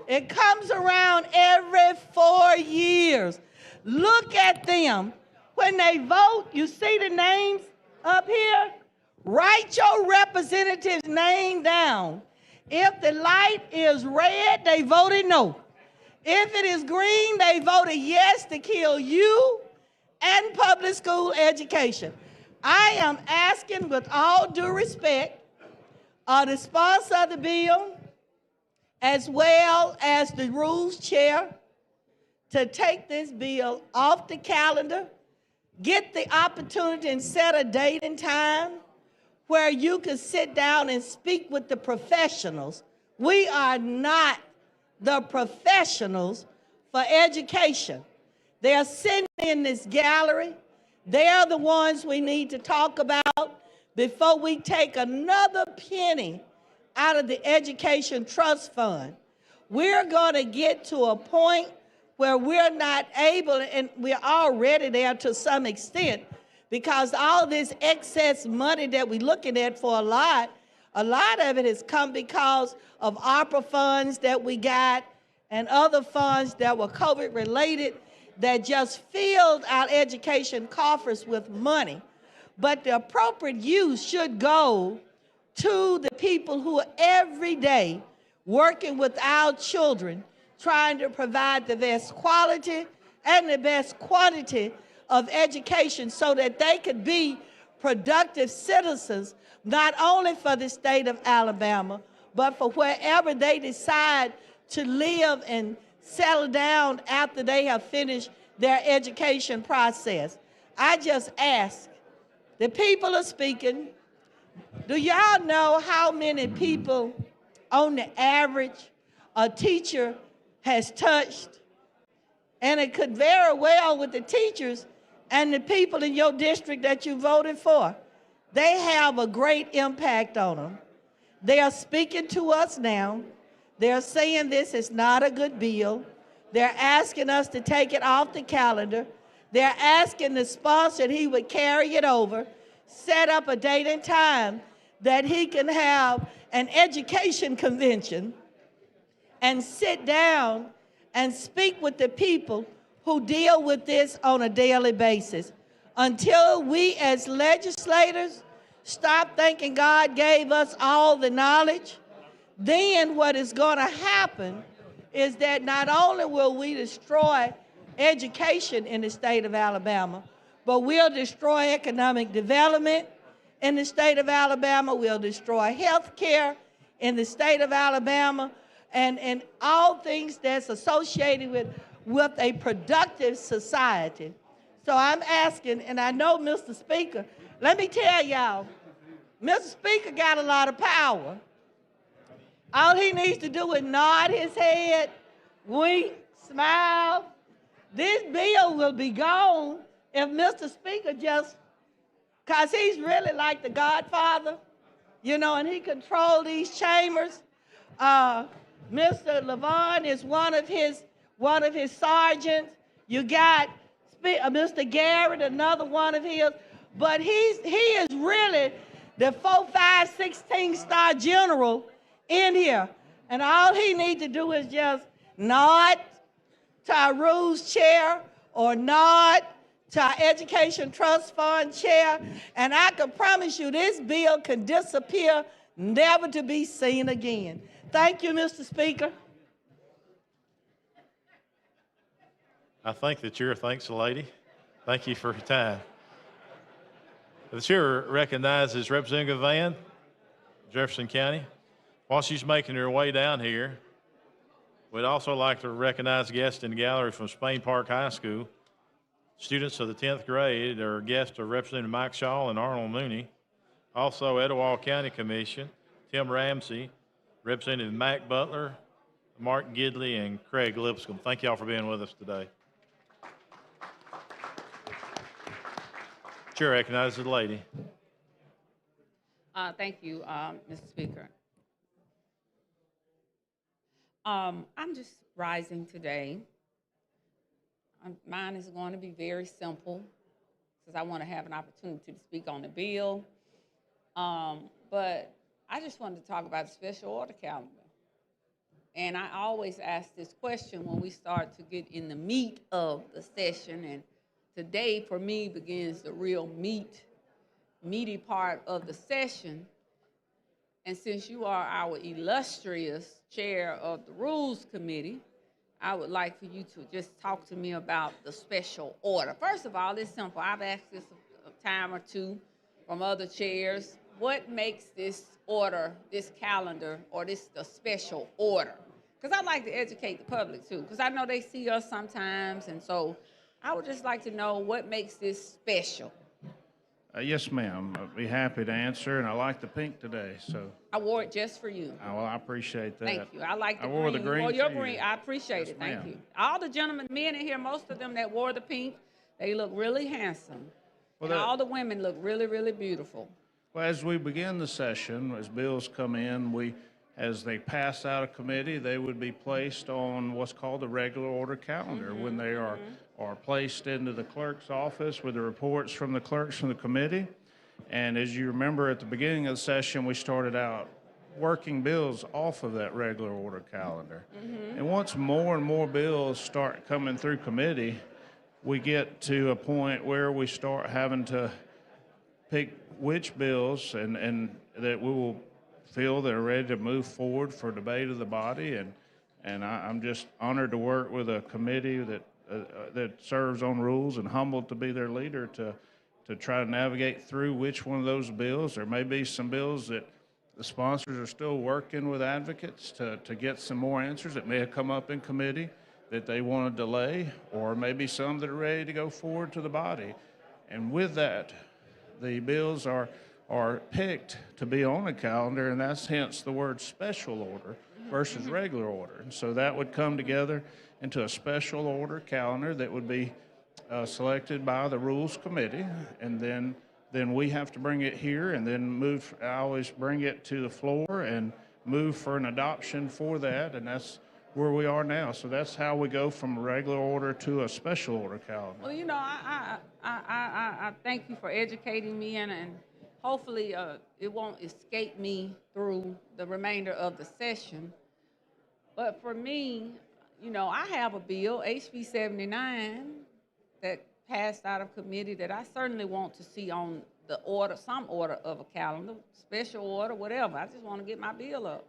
It comes around every 4 years. Look at them. When they vote, you see the names up here? Write your representative's name down. If the light is red, they voted no. If it is green, they voted yes to kill you and public school education. I am asking, with all due respect, the sponsor of the bill, as well as the Rules Chair, to take this bill off the calendar, get the opportunity and set a date and time where you can sit down and speak with the professionals. We are not the professionals for education. They are sitting in this gallery. They are the ones we need to talk about before we take another penny out of the Education Trust Fund. We're going to get to a point where we're not able, and we're already there to some extent, because all this excess money that we're looking at for a lot of it has come because of ARPA funds that we got and other funds that were COVID related that just filled our education coffers with money. But the appropriate use should go to the people who are every day working with our children trying to provide the best quality and the best quantity of education so that they could be productive citizens, not only for the state of Alabama, but for wherever they decide to live and settle down after they have finished their education process. I just ask, the people are speaking. Do y'all know how many people on the average a teacher has touched? And it could very well with the teachers and the people in your district that you voted for. They have a great impact on them. They are speaking to us now. They're saying this is not a good bill. They're asking us to take it off the calendar. They're asking the sponsor that he would carry it over, set up a date and time that he can have an education convention and sit down and speak with the people who deal with this on a daily basis. Until we as legislators stop thinking God gave us all the knowledge, then what is going to happen is that not only will we destroy education in the state of Alabama, but we'll destroy economic development in the state of Alabama, we'll destroy health care in the state of Alabama, and all things that's associated with a productive society. So I'm asking, and I know Mr. Speaker, let me tell y'all, Mr. Speaker got a lot of power. All he needs to do is nod his head, wink, smile. This bill will be gone if Mr. Speaker just, because he's really like the Godfather, you know, and he controls these chambers. Mr. Levon is one of his sergeants. You got Mr. Garrett, another one of his. But he is really the 4, 5, 16-star general in here. And all he needs to do is just nod to our rules chair or nod to our Education Trust Fund chair. And I can promise you this bill can disappear, never to be seen again. Thank you, Mr. Speaker. I thank the chair. Thanks, the lady. Thank you for your time. The chair recognizes Representative Vann, Jefferson County. While she's making her way down here, we'd also like to recognize guests in the gallery from Spain Park High School. Students of the 10th grade are guests of Representative Mike Shaw and Arnold Mooney. Also, Etowah County Commission, Tim Ramsey, Representative Mac Butler, Mark Gidley, and Craig Lipscomb. Thank you all for being with us today. Chair recognizes the lady. Thank you, Mr. Speaker. I'm just rising today. Mine is going to be very simple because I want to have an opportunity to speak on the bill. But I just wanted to talk about the special order calendar. And I always ask this question when we start to get in the meat of the session. And today, for me, begins the real meaty part of the session. And since you are our illustrious chair of the Rules Committee, I would like for you to just talk to me about the special order. First of all, it's simple. I've asked this a time or two from other chairs. What makes this order, this calendar, or the special order? Because I'd like to educate the public too, because I know they see us sometimes, and so I would just like to know what makes this special. Yes, ma'am. I'd be happy to answer, and I like the pink today, so. I wore it just for you. Well, I appreciate that. Thank you. I like the green. I wore the green Well, your for you. green. I appreciate it. Thank ma'am. you. All the gentlemen, men in here, most of them that wore the pink, they look really handsome. Well, and all the women look really, really beautiful. Well, as we begin the session, as bills come in, as they pass out of committee, they would be placed on what's called the regular order calendar. When they are placed into the clerk's office with the reports from the clerks from the committee. And as you remember at the beginning of the session, we started out working bills off of that regular order calendar. And once more and more bills start coming through committee, we get to a point where we start having to pick which bills and that we will feel that are ready to move forward for debate of the body. And I'm just honored to work with a committee that serves on rules, and humbled to be their leader to try to navigate through which one of those bills. There may be some bills that the sponsors are still working with advocates to get some more answers that may have come up in committee that they want to delay, or maybe some that are ready to go forward to the body. And with that, the bills are picked to be on the calendar, and that's hence the word special order versus regular order. And so that would come together into a special order calendar that would be selected by the Rules Committee, and then we have to bring it here and then move. I always bring it to the floor and move for an adoption for that, and that's where we are now. So that's how we go from regular order to a special order calendar. Well, you know, I thank you for educating me, and hopefully it won't escape me through the remainder of the session. But for me, you know, I have a bill, HB 79, that passed out of committee that I certainly want to see on the order, some order of a calendar, special order, whatever. I just want to get my bill up.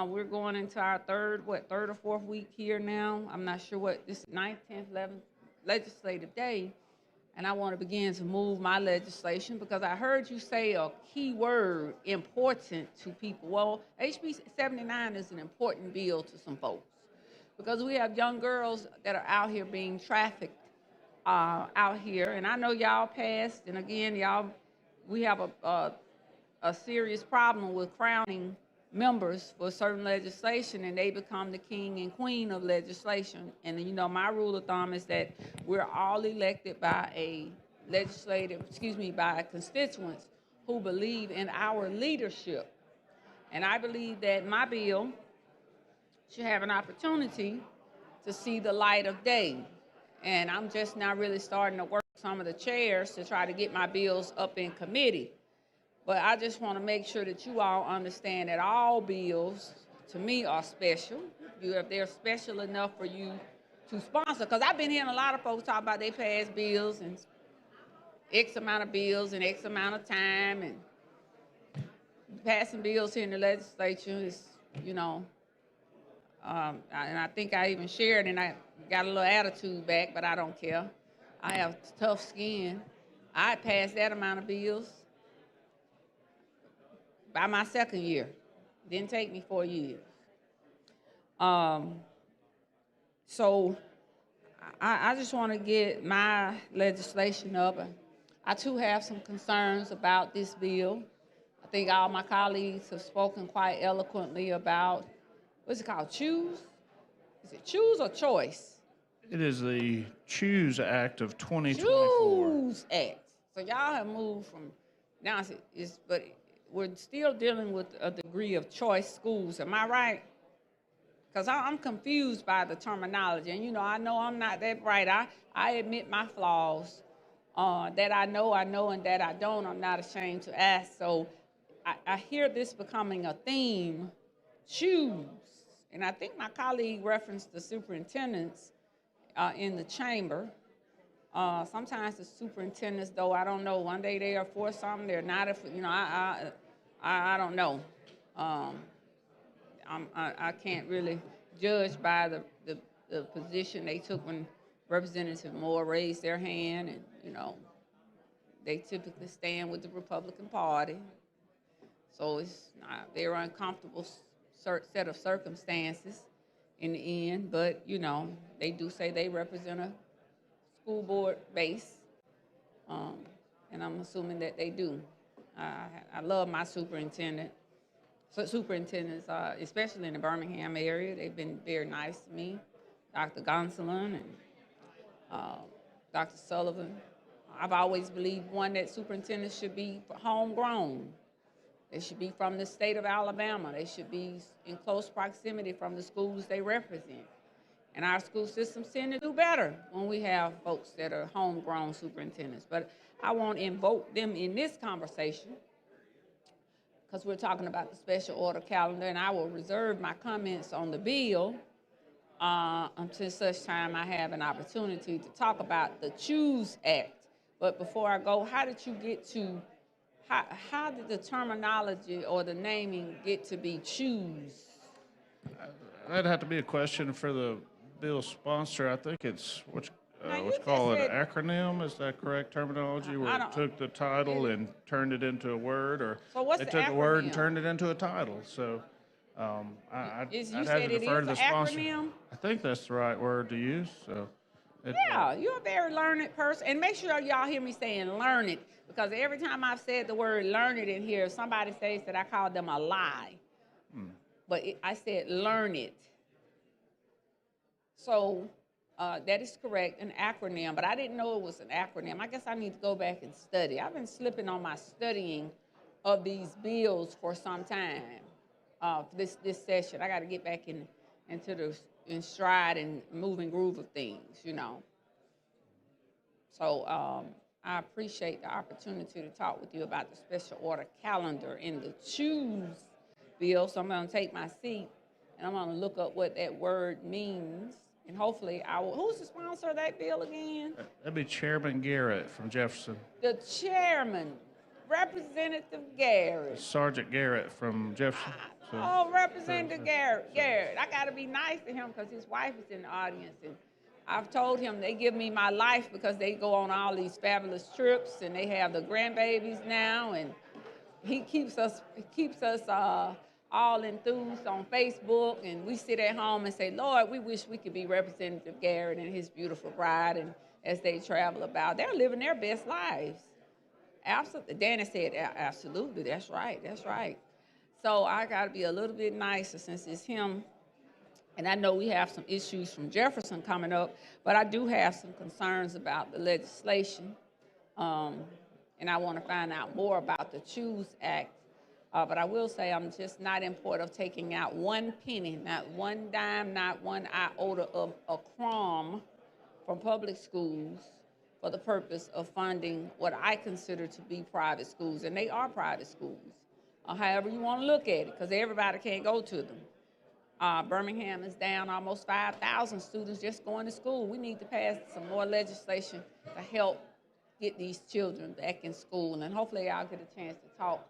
We're going into our third or fourth week here now. I'm not sure what this 9th, 10th, 11th legislative day. And I want to begin to move my legislation because I heard you say a key word, important to people. Well, HB 79 is an important bill to some folks because we have young girls that are out here being trafficked out here. And I know y'all passed, and again, we have a serious problem with crowning members for certain legislation, and they become the king and queen of legislation. And you know, my rule of thumb is that we're all elected by by constituents who believe in our leadership. And I believe that my bill should have an opportunity to see the light of day. And I'm just now really starting to work some of the chairs to try to get my bills up in committee. But I just want to make sure that you all understand that all bills, to me, are special. If they're special enough for you to sponsor, because I've been hearing a lot of folks talk about they pass bills and X amount of bills in X amount of time, and passing bills here in the legislature is, you know, and I think I even shared, and I got a little attitude back, but I don't care. I have tough skin. I passed that amount of bills by my second year. Didn't take me 4 years. So I just want to get my legislation up. I too have some concerns about this bill. I think all my colleagues have spoken quite eloquently about, what's it called, choose? Is it choose or choice? It is the Choose Act of 2024. Choose Act. So y'all have moved from, now but we're still dealing with a degree of choice schools. Am I right? Because I'm confused by the terminology. And, you know I'm not that bright. I admit my flaws. That I know, and that I don't, I'm not ashamed to ask. So I hear this becoming a theme, choose. And I think my colleague referenced the superintendents in the chamber. Sometimes the superintendents, though, I don't know, one day they are for something, they're not, I don't know. I can't really judge by the position they took when Representative Moore raised their hand, and, you know, they typically stand with the Republican Party. So it's not a very uncomfortable set of circumstances in the end, but, you know, they do say they represent a school board base, and I'm assuming that they do. I love my superintendents, especially in the Birmingham area. They've been very nice to me. Dr. Gonsolin and Dr. Sullivan. I've always believed, that superintendents should be homegrown. They should be from the state of Alabama. They should be in close proximity from the schools they represent. And our school systems tend to do better when we have folks that are homegrown superintendents. But I won't invoke them in this conversation because we're talking about the special order calendar, and I will reserve my comments on the bill until such time I have an opportunity to talk about the Choose Act. But before I go, how did you get to, how did the terminology or the naming get to be choose? that'd have to be a question for the bill sponsor. I think it's Now, you what's just called an said- acronym. Is that correct terminology? Where I it don't- took the title and turned it into a word, or So what's they the took a word and acronym? turned it into a title. So I'd You have said to it defer is to the an sponsor. acronym? I think that's the right word to use. So Yeah, you're a very learned person. And make sure y'all hear me saying learned, because every time I've said the word learned in here, somebody says that I called them a lie. But I said learned. So that is correct, an acronym, but I didn't know it was an acronym. I guess I need to go back and study. I've been slipping on my studying of these bills for some time. This session, I got to get back into the stride and moving groove of things, you know. So I appreciate the opportunity to talk with you about the special order calendar in the choose bill. So I'm going to take my seat and I'm going to look up what that word means. And hopefully who's the sponsor of that bill again? that'd be Chairman Garrett from Jefferson. The chairman, Representative Garrett. Sergeant Garrett from Jefferson. So, Oh, Representative Garrett. I got to be nice to him because his wife is in the audience. And I've told him they give me my life because they go on all these fabulous trips and they have the grandbabies now. And he keeps us all enthused on Facebook. And we sit at home and say, Lord, we wish we could be Representative Garrett and his beautiful bride. And as they travel about, they're living their best lives. Absolutely. Danny said, absolutely. That's right. That's right. So I got to be a little bit nicer since it's him. And I know we have some issues from Jefferson coming up, but I do have some concerns about the legislation. And I want to find out more about the Choose Act. But I will say I'm just not in support of taking out one penny, not one dime, not one iota of a crumb from public schools for the purpose of funding what I consider to be private schools. And they are private schools. However you want to look at it, because everybody can't go to them. Birmingham is down almost 5,000 students just going to school. We need to pass some more legislation to help get these children back in school. And hopefully I'll get a chance to talk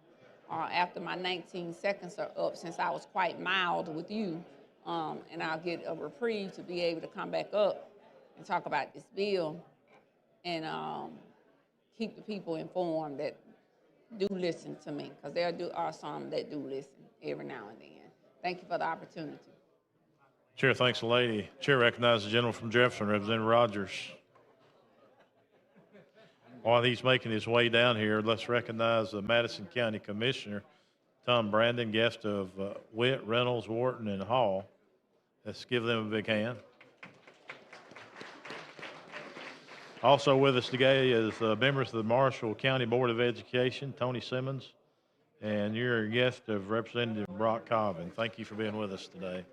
after my 19 seconds are up, since I was quite mild with you. And I'll get a reprieve to be able to come back up and talk about this bill and keep the people informed that do listen to me, because there are some that do listen every now and then. Thank you for the opportunity. Chair thanks the lady. Chair recognizes the gentleman from Jefferson, Representative Rogers. While he's making his way down here, let's recognize the Madison County Commissioner, Tom Brandon, guest of Witt, Reynolds, Wharton, and Hall. Let's give them a big hand. Also with us today is members of the Marshall County Board of Education, Tony Simmons, and you're a guest of Representative Brock Cobbin. Thank you for being with us today.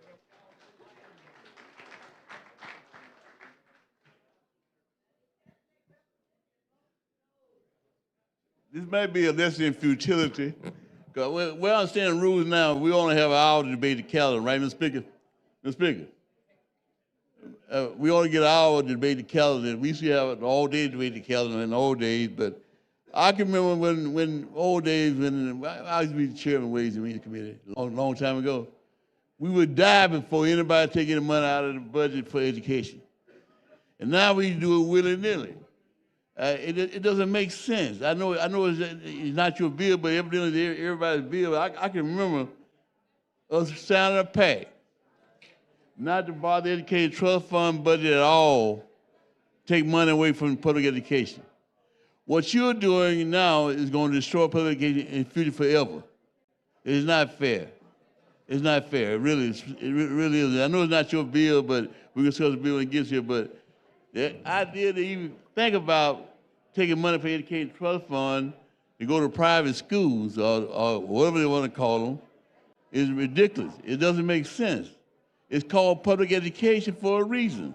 This may be a lesson in futility, because we understand the rules now. We only have an hour to debate the calendar, right, Mr. Speaker? Mr. Speaker, we only get an hour to debate the calendar. We used to have an all-day debate the calendar in the old days, but I can remember when old days, when I used to be the chairman of Ways and Means Committee a long time ago, we would die before anybody take any money out of the budget for education. And now we do it willy-nilly. It doesn't make sense. I know it's not your bill, but evidently it's everybody's bill. I can remember us signing a pact not to bother the education trust fund budget at all, take money away from public education. What you're doing now is going to destroy public education in the future forever. It's not fair. It's not fair. It really is. I know it's not your bill, but we can discuss the bill when it gets here. But the idea to even think about taking money from the education trust fund to go to private schools or whatever they want to call them is ridiculous. It doesn't make sense. It's called public education for a reason.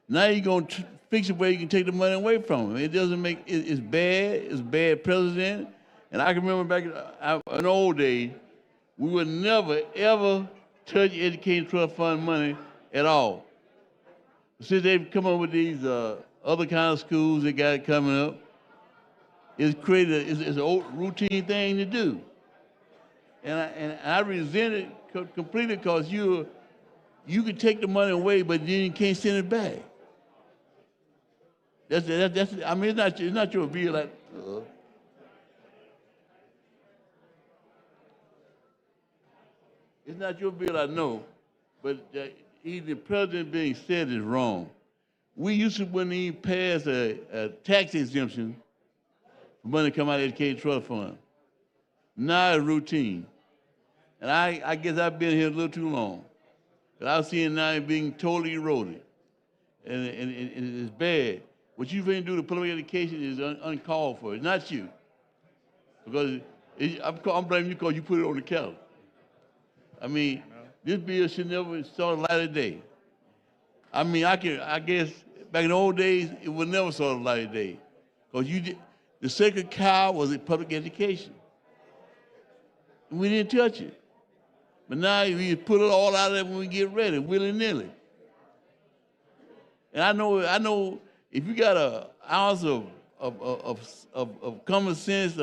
Now you're going to fix it where you can take the money away from them. It doesn't make, it's bad precedent. And I can remember back in the old days, we would never, ever touch education trust fund money at all. Since they've come up with these other kind of schools that got it coming up, it's a routine thing to do. And I resent it completely, because you're you can take the money away, but then you can't send it back. I mean, it's not your bill. Like, it's not your bill, I know, but the president being said is wrong. We used to, when he passed a tax exemption, money come out of the education trust fund. Now it's routine. And I guess I've been here a little too long. But I've seen now it being totally eroded. And it's bad. What you're going to do to public education is uncalled for. It's not you. Because I'm blaming you because you put it on the calendar. I mean, this bill should never saw the light of day. I mean, I guess back in the old days, it would never saw the light of day. Because the sacred cow was public education. And we didn't touch it. But now we put it all out there when we get ready, willy-nilly. And I know if you got an ounce of common sense,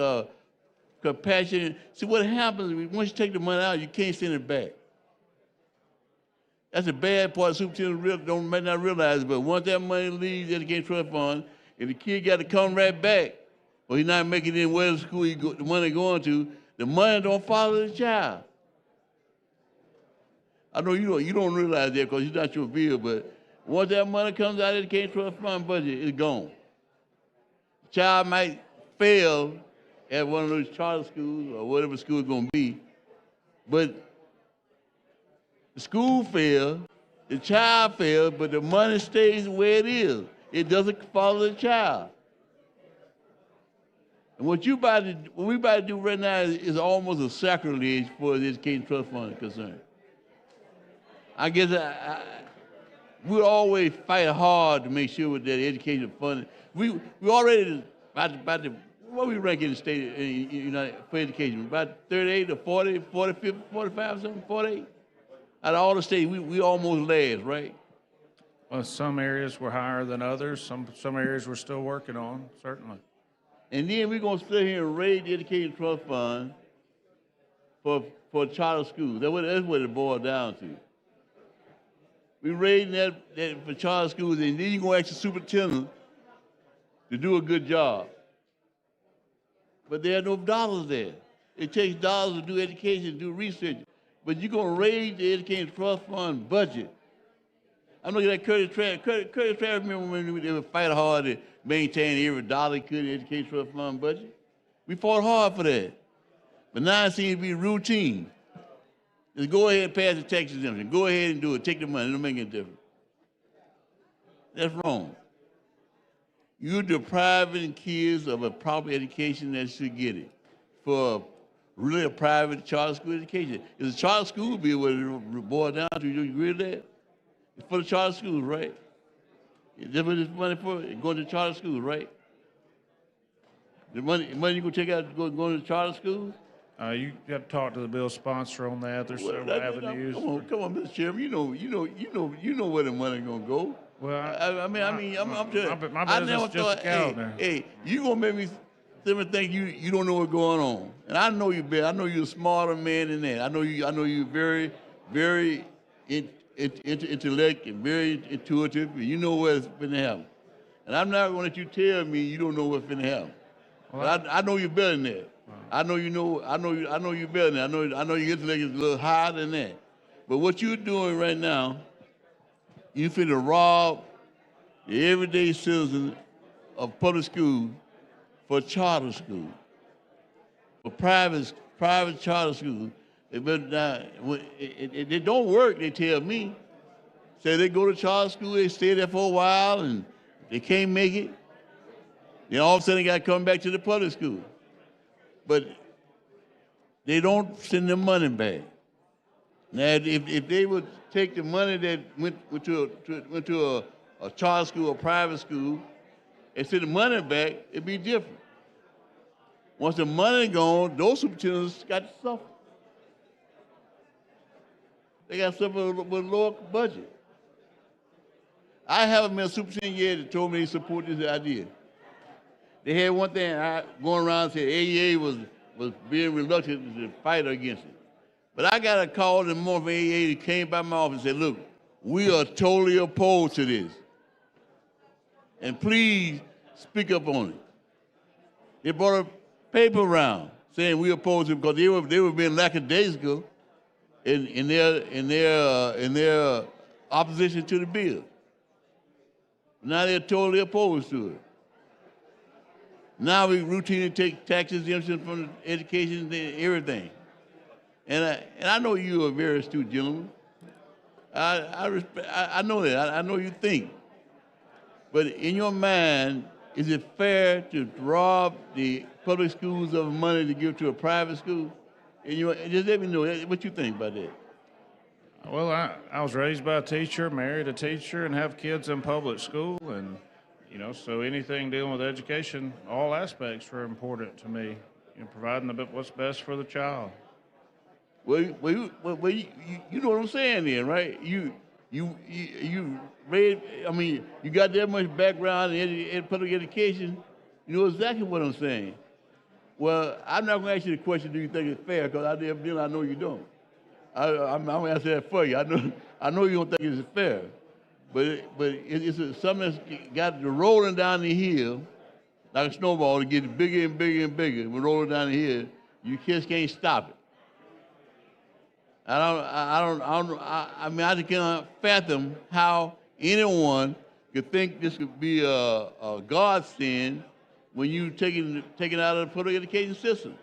compassion, see what happens once you take the money out, you can't send it back. That's the bad part. Superintendent may not realize it, but once that money leaves the education trust fund, if the kid got to come right back, or he's not making it in whatever school the money going to, the money don't follow the child. I know you don't realize that because it's not your bill, but once that money comes out of the education trust fund budget, it's gone. The child might fail at one of those charter schools or whatever school it's going to be, but the school failed, the child failed, but the money stays where it is. It doesn't follow the child. And what we about to do right now is almost a sacrilege for the education trust fund is concerned. I guess we'll always fight hard to make sure that education fund. We already about the what we rank in the state United for education about 38 or 40, 45, 45 something, 48. Out of all the states, we almost last, right? Well, some areas were higher than others. Some areas we're still working on, certainly. And then we're going to sit here and raise the education trust fund for charter schools. That's what it boils down to. We're raising that for charter schools, and then you're going to ask the superintendent to do a good job. But there are no dollars there. It takes dollars to do education, do research. But you're going to raise the education trust fund budget. I'm looking at Curtis Travis. Curtis Travis, remember when they would fight hard to maintain every dollar he could in the education trust fund budget? We fought hard for that. But now it seems to be routine. Just go ahead and pass the tax exemption. Go ahead and do it. Take the money. It don't make any difference. That's wrong. You're depriving kids of a proper education that should get it for really a private charter school education. It's a charter school bill what it boils down to. You agree with that? It's for the charter schools, right? That's what this money for? It's going to charter schools, right? The money you're going to take out going to charter schools? You got to talk to the bill sponsor on that. There's several avenues. Come on, Mr. Chairman. You know where the money's going to go. Well, I'm just. my I business never is just thought. a calendar. Hey, you gonna make me think you don't know what's going on. And I know you, Bill. I know you're a smarter man than that. I know you're very, very intellect and very intuitive, and you know what's going to happen. And I'm not going to let you tell me you don't know what's going to happen. Well, I know you're better than that. I know you know. I know you're better than that. I know your intellect is a little higher than that. But what you're doing right now, you finna rob the everyday citizen of public school for charter school, for private charter school. But it don't work, they tell me. Say they go to charter school, they stay there for a while, and they can't make it. Then all of a sudden they got to come back to the public school. But they don't send their money back. Now, if they would take the money that went to a charter school or private school and send the money back, it'd be different. Once the money gone, those superintendents got to suffer. They got to suffer with a lower budget. I haven't met a superintendent yet that told me he supported this idea. They had one thing going around and said AEA was being reluctant to fight against it. But I got a call in the morning from AEA that came by my office and said, look, We are totally opposed to this. And please speak up on it. They brought a paper around saying we oppose it because they were being lackadaisical in their opposition to the bill. Now they're totally opposed to it. Now we routinely take tax exemption from education and everything. And I know you're a very astute gentleman. I know that. I know you think. But in your mind, is it fair to rob the public schools of money to give to a private school? And just let me know what you think about that. Well, I was raised by a teacher, married a teacher, and have kids in public school, and so anything dealing with education, all aspects are important to me. Providing what's best for the child. Well, you know what I'm saying then, right? You read. I mean, you got that much background in public education. You know exactly what I'm saying. Well, I'm not going to ask you the question, do you think it's fair? Because I know you don't. I'm going to answer that for you. I know you don't think it's fair. But it's something that's got the rolling down the hill like a snowball to get bigger and bigger and bigger. When rolling down the hill, you just can't stop it. I just cannot fathom how anyone could think this could be a godsend when you taking out of the public education system.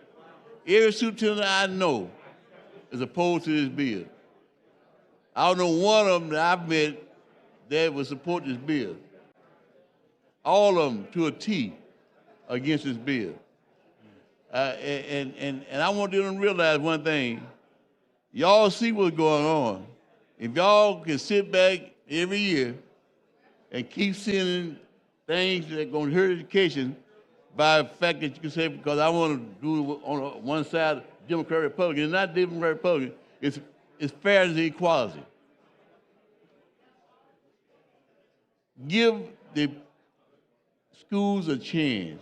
Every superintendent I know is opposed to this bill. I don't know one of them that I've met that would support this bill. All of them to a T against this bill. And I want them to realize one thing. Y'all see what's going on. If y'all can sit back every year and keep sending things that are going to hurt education by the fact that you can say, because I want to do it on one side, Democrat, Republican. It's not Democrat, Republican. It's fairness and equality. Give the schools a chance.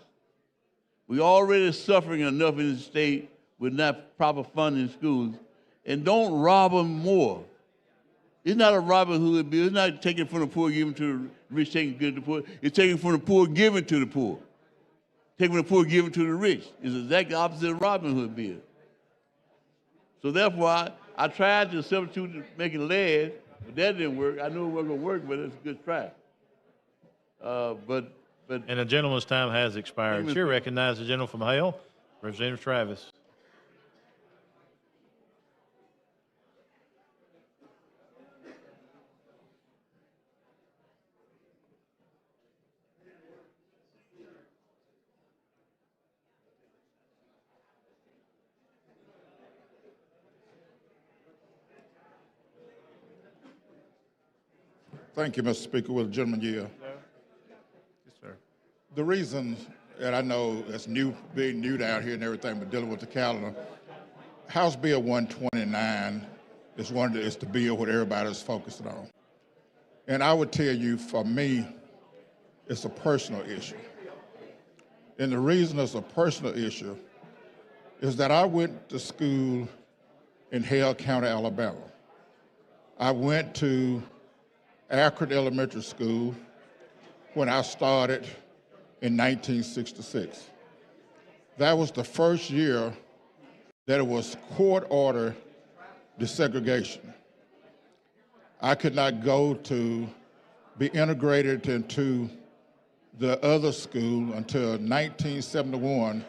We're already suffering enough in the state with not proper funding schools. And don't rob them more. It's not a Robin Hood bill. It's not taking from the poor, giving to the rich, taking good to the poor. It's taking from the poor, giving to the poor. Taking from the poor, giving to the rich. It's exactly the opposite of Robin Hood bill. So therefore, I tried to substitute to make it lead, but that didn't work. I knew it wasn't going to work, but it's a good try. And the gentleman's time has expired. Chair recognizes the gentleman from Hale, Representative Travis. Thank you, Mr. Speaker. Will the gentleman yield? Yes, sir. The reason that I know it's being new down here and everything, but dealing with the calendar, House Bill 129 is the bill what everybody's focusing on. And I would tell you, for me, it's a personal issue. And the reason it's a personal issue is that I went to school in Hale County, Alabama. I went to Akron Elementary School when I started in 1966. That was the first year that it was court-ordered desegregation. I could not go to be integrated into the other school until 1971,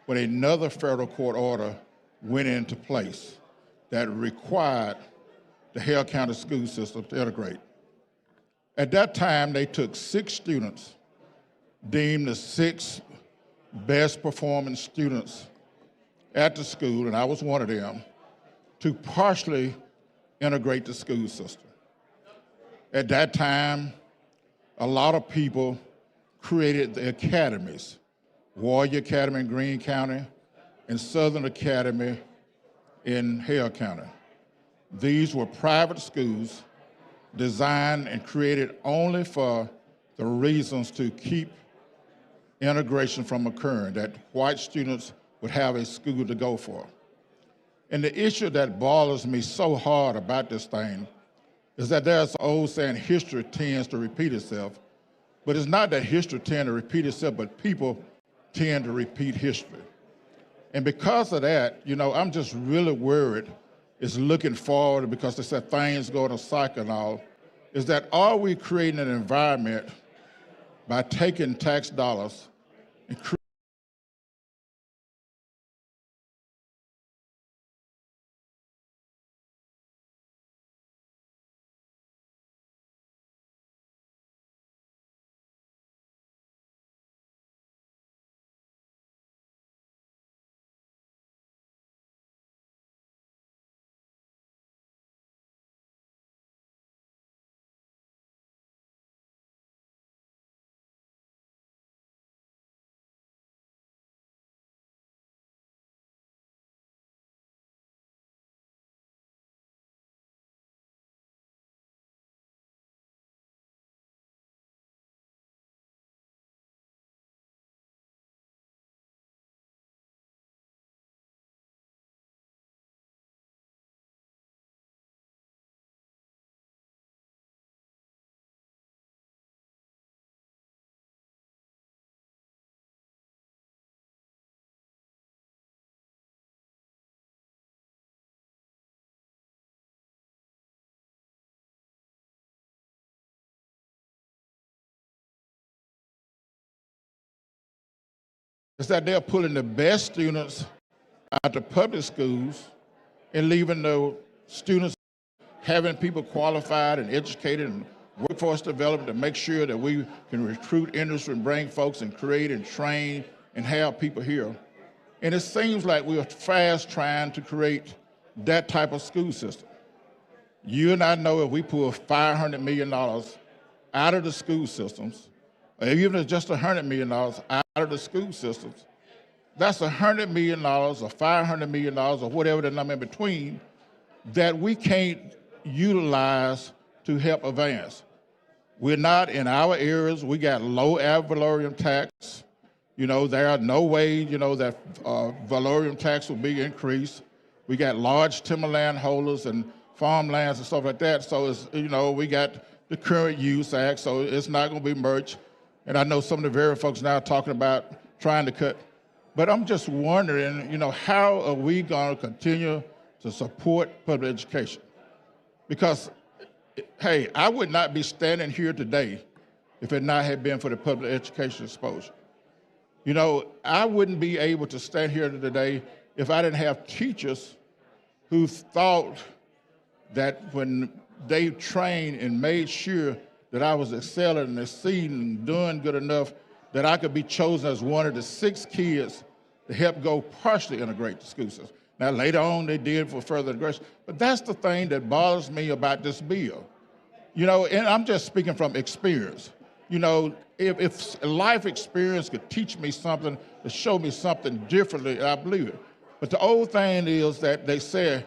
when another federal court order went into place that required the Hale County school system to integrate. At that time, they took 6 students, deemed the 6 best performing students at the school, and I was one of them, to partially integrate the school system. At that time, a lot of people created the academies, Warrior Academy in Greene County and Southern Academy in Hale County. These were private schools designed and created only for the reasons to keep integration from occurring, that white students would have a school to go for. And the issue that bothers me so hard about this thing is that there's an old saying, history tends to repeat itself. But it's not that history tends to repeat itself, but people tend to repeat history. And because of that, you know, I'm just really worried, is looking forward, because they said things go in a cycle and all, is that are we creating an environment by taking tax dollars and is that they're pulling the best students out of public schools and leaving the students, having people qualified and educated and workforce development to make sure that we can recruit industry and bring folks and create and train and have people here. And it seems like we're fast trying to create that type of school system. You and I know if we pull $500 million out of the school systems, or even if it's just $100 million out of the school systems, that's $100 million or $500 million or whatever the number in between that we can't utilize to help advance. We're not in our areas. We got low ad valorem tax. You know, there are no way, you know, that valorem tax will be increased. We got large timberland holders and farmlands and stuff like that. So it's, you know, we got the Current Use Act, so it's not going to be merged. And I know some of the very folks now talking about trying to cut. But I'm just wondering, you know, how are we going to continue to support public education? Because, hey, I would not be standing here today if it not had been for the public education exposure. You know, I wouldn't be able to stand here today if I didn't have teachers who thought that when they trained and made sure that I was excelling and exceeding and doing good enough that I could be chosen as one of the 6 kids to help go partially integrate the school system. Now, later on, they did for further integration, but that's the thing that bothers me about this bill. You know, and I'm just speaking from experience. You know, if life experience could teach me something, to show me something differently, I believe it. But the old thing is that they say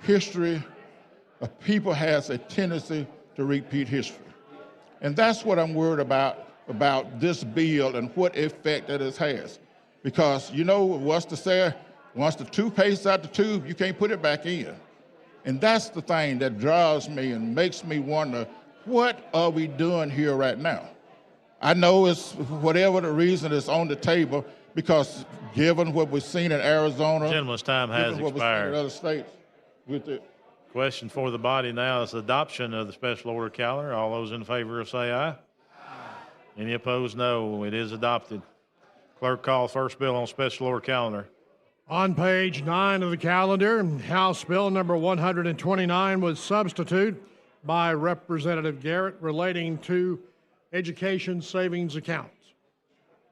history of people has a tendency to repeat history. And that's what I'm worried about this bill and what effect that it has. Because, you know, what's the say? Once the toothpaste's out the tube, you can't put it back in. And that's the thing that drives me and makes me wonder, what are we doing here right now? I know it's whatever the reason it's on the table, because given what we've seen in Arizona, Gentleman's time has given what we've seen expired. in other states, with it. Question for the body now is adoption of the special order calendar. All those in favor say aye. Any opposed, no. It is adopted. Clerk, call first bill on special order calendar. On page 9 of the calendar, House Bill number 129 was substituted by Representative Garrett relating to education savings accounts.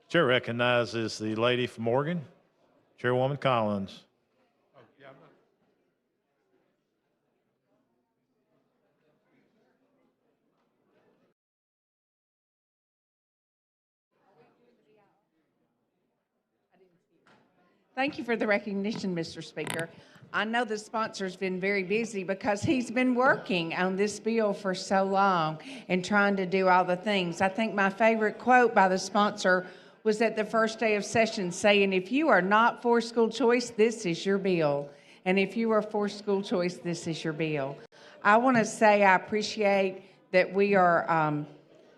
Chair recognizes the lady from Morgan, Chairwoman Collins. Thank you for the recognition, Mr. Speaker. I know the sponsor's been very busy because he's been working on this bill for so long and trying to do all the things. I think my favorite quote by the sponsor was at the first day of session saying, if you are not for school choice, this is your bill. And if you are for school choice, this is your bill. I want to say I appreciate that we are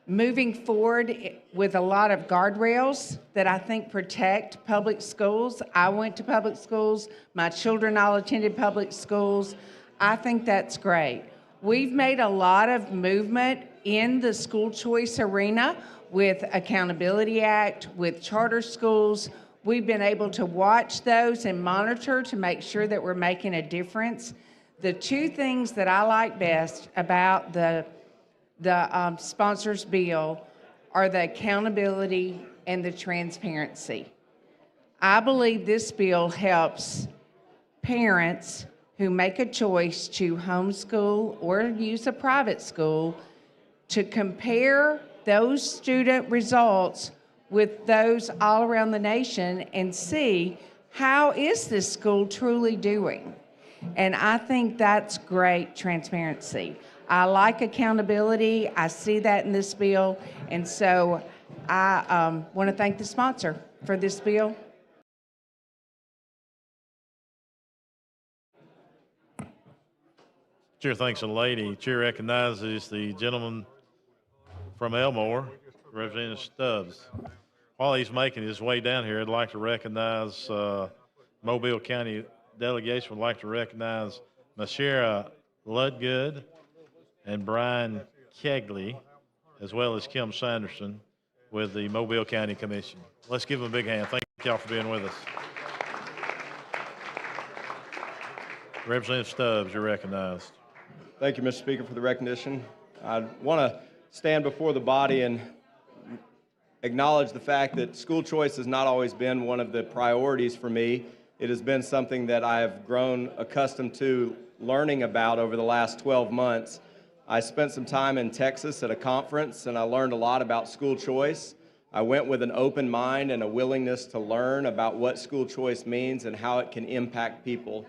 moving forward with a lot of guardrails that I think protect public schools. I went to public schools. My children all attended public schools. I think that's great. We've made a lot of movement in the school choice arena with Accountability Act, with charter schools. We've been able to watch those and monitor to make sure that we're making a difference. The two things that I like best about the sponsors bill are the accountability and the transparency. I believe this bill helps parents who make a choice to homeschool or use a private school to compare those student results with those all around the nation and see how is this school truly doing. And I think that's great transparency. I like accountability. I see that in this bill. And so I want to thank the sponsor for this bill. Chair thanks the lady. Chair recognizes the gentleman from Elmore, Representative Stubbs. While he's making his way down here, I'd like to recognize Mobile County delegation would like to recognize Mashera Ludgood and Brian Kegley, as well as Kim Sanderson with the Mobile County Commission. Let's give them a big hand. Thank y'all for being with us. Representative Stubbs, you're recognized. Thank you, Mr. Speaker, for the recognition. I want to stand before the body and acknowledge the fact that school choice has not always been one of the priorities for me. It has been something that I have grown accustomed to learning about over the last 12 months. I spent some time in Texas at a conference, and I learned a lot about school choice. I went with an open mind and a willingness to learn about what school choice means and how it can impact people.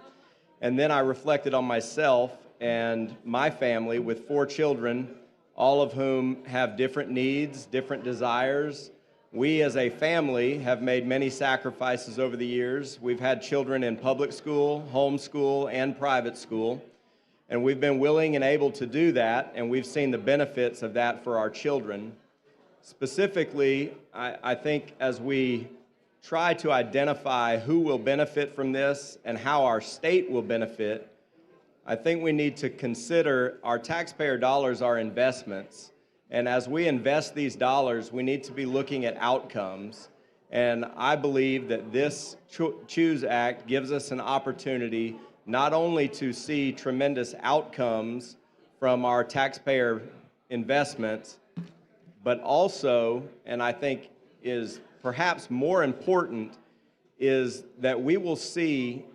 And then I reflected on myself and my family with 4 children, all of whom have different needs, different desires. We as a family have made many sacrifices over the years. We've had children in public school, homeschool, and private school. And we've been willing and able to do that, and we've seen the benefits of that for our children. Specifically, I think as we try to identify who will benefit from this and how our state will benefit, I think we need to consider our taxpayer dollars are investments. And as we invest these dollars, we need to be looking at outcomes. And I believe that this CHOOSE Act gives us an opportunity not only to see tremendous outcomes from our taxpayer investments, but also, and I think is perhaps more important, is that we will see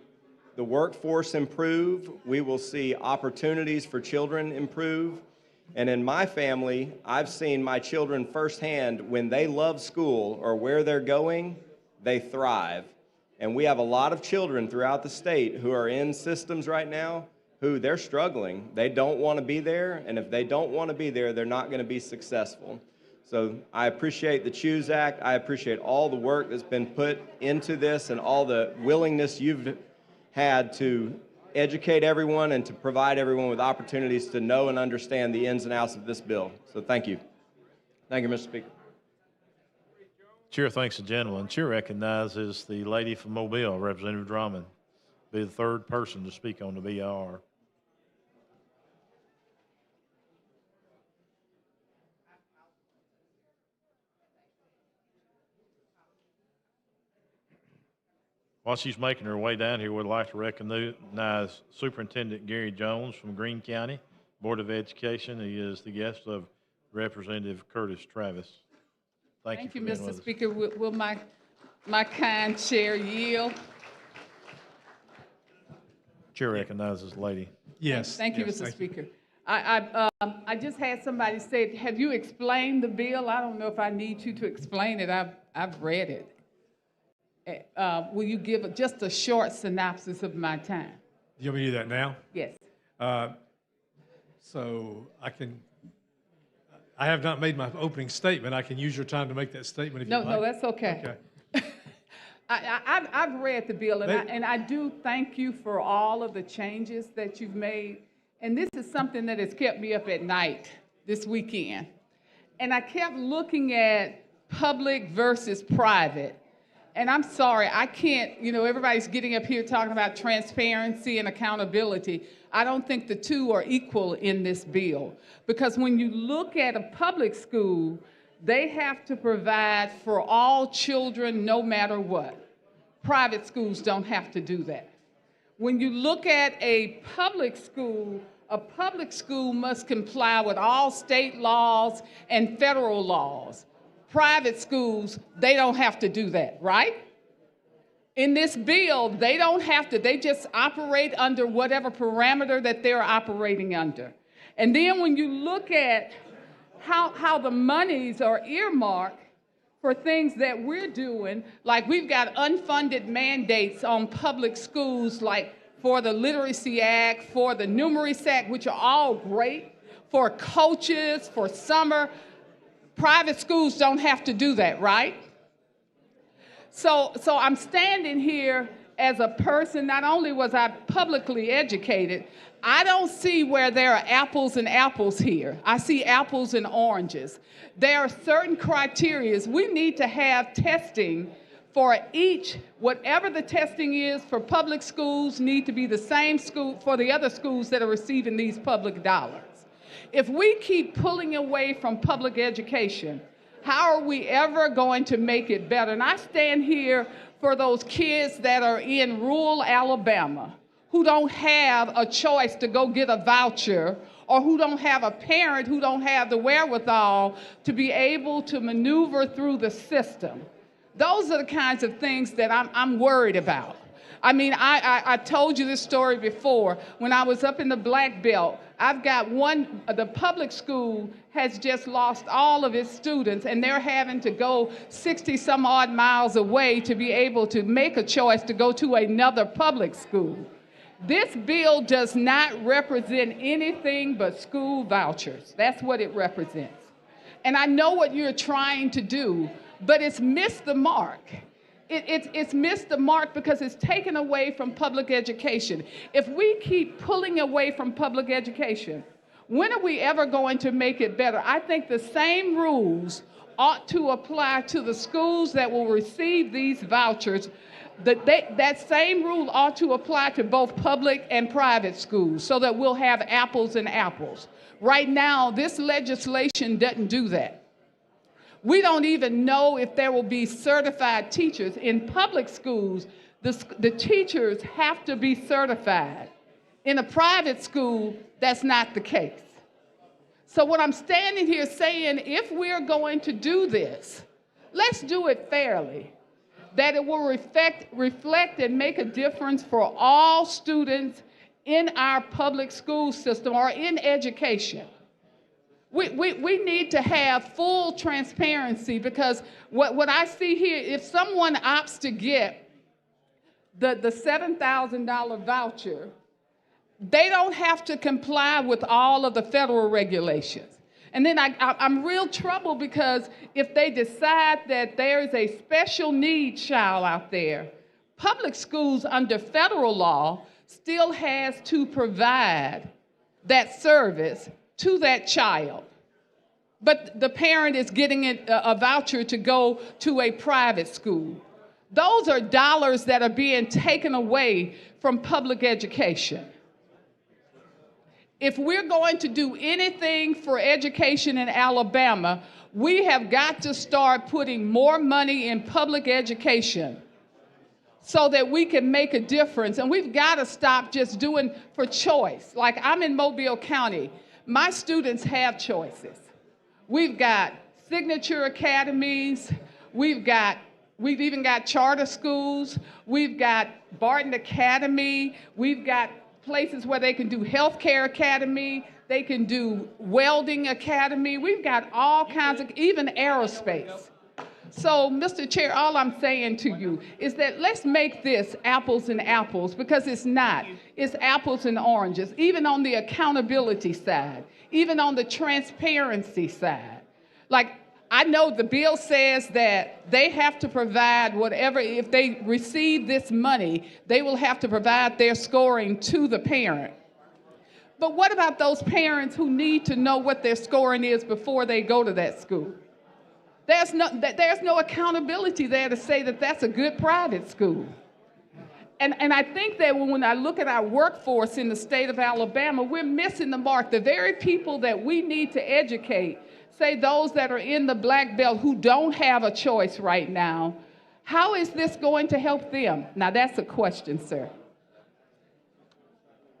the workforce improve, we will see opportunities for children improve. And in my family, I've seen my children firsthand, when they love school or where they're going, they thrive. And we have a lot of children throughout the state who are in systems right now who they're struggling. They don't want to be there, and if they don't want to be there, they're not going to be successful. So I appreciate the CHOOSE Act. I appreciate all the work that's been put into this and all the willingness you've had to educate everyone and to provide everyone with opportunities to know and understand the ins and outs of this bill. So thank you. Thank you, Mr. Speaker. Chair thanks the gentleman. Chair recognizes the lady from Mobile, Representative Drummond, be the third person to speak on the BR. While she's making her way down here, we'd like to recognize Superintendent Gary Jones from Greene County Board of Education. He is the guest of Representative Curtis Travis. Thank you, Mr. Speaker. Will my kind chair yield? Chair recognizes the lady. Yes. Thank you, Mr. Speaker. I just had somebody say, have you explained the bill? I don't know if I need you to explain it. I've read it. Will you give just a short synopsis of my time? You want me to do that now? Yes. So I have not made my opening statement. I can use your time to make that statement if you like. No, that's okay. Okay. I've read the bill, and I do thank you for all of the changes that you've made. And this is something that has kept me up at night this weekend. And I kept looking at public versus private. And I'm sorry, I can't, everybody's getting up here talking about transparency and accountability. I don't think the two are equal in this bill. Because when you look at a public school, they have to provide for all children no matter what. Private schools don't have to do that. When you look at a public school must comply with all state laws and federal laws. Private schools, they don't have to do that, right? In this bill, they don't have to. They just operate under whatever parameter that they're operating under. And then when you look at how the monies are earmarked for things that we're doing, like we've got unfunded mandates on public schools, like for the Literacy Act, for the Numeracy Act, which are all great, for coaches, for summer. Private schools don't have to do that, right? So I'm standing here as a person, not only was I publicly educated, I don't see where there are apples and apples here. I see apples and oranges. There are certain criteria. We need to have testing for each, whatever the testing is for public schools need to be the same school for the other schools that are receiving these public dollars. If we keep pulling away from public education, how are we ever going to make it better? And I stand here for those kids that are in rural Alabama who don't have a choice to go get a voucher, or who don't have a parent who don't have the wherewithal to be able to maneuver through the system. Those are the kinds of things that I'm worried about. I mean, I told you this story before. When I was up in the Black Belt, I've got the public school has just lost all of its students, and they're having to go 60 some odd miles away to be able to make a choice to go to another public school. This bill does not represent anything but school vouchers. That's what it represents. And I know what you're trying to do, but it's missed the mark. It's missed the mark because it's taken away from public education. If we keep pulling away from public education, when are we ever going to make it better? I think the same rules ought to apply to the schools that will receive these vouchers. That same rule ought to apply to both public and private schools so that we'll have apples and apples. Right now, this legislation doesn't do that. We don't even know if there will be certified teachers. In public schools, the teachers have to be certified. In a private school, that's not the case. So what I'm standing here saying, if we're going to do this, let's do it fairly, that it will reflect and make a difference for all students in our public school system or in education. We need to have full transparency, because what I see here, if someone opts to get the $7,000 voucher, they don't have to comply with all of the federal regulations. And then I'm real troubled because if they decide that there is a special needs child out there, public schools under federal law still has to provide that service to that child. But the parent is getting a voucher to go to a private school. Those are dollars that are being taken away from public education. If we're going to do anything for education in Alabama, we have got to start putting more money in public education so that we can make a difference. And we've got to stop just doing for choice. Like, I'm in Mobile County. My students have choices. We've got signature academies. We've even got charter schools. We've got Barton Academy. We've got places where they can do healthcare academy. They can do welding academy. We've got all kinds of, even aerospace. So, Mr. Chair, all I'm saying to you is that let's make this apples and apples, because it's not. It's apples and oranges, even on the accountability side, even on the transparency side. Like, I know the bill says that they have to provide whatever, if they receive this money, they will have to provide their scoring to the parent. But what about those parents who need to know what their scoring is before they go to that school? There's no accountability there to say that that's a good private school. And I think that when I look at our workforce in the state of Alabama, we're missing the mark. The very people that we need to educate, say those that are in the black belt who don't have a choice right now, how is this going to help them? Now that's a question, sir.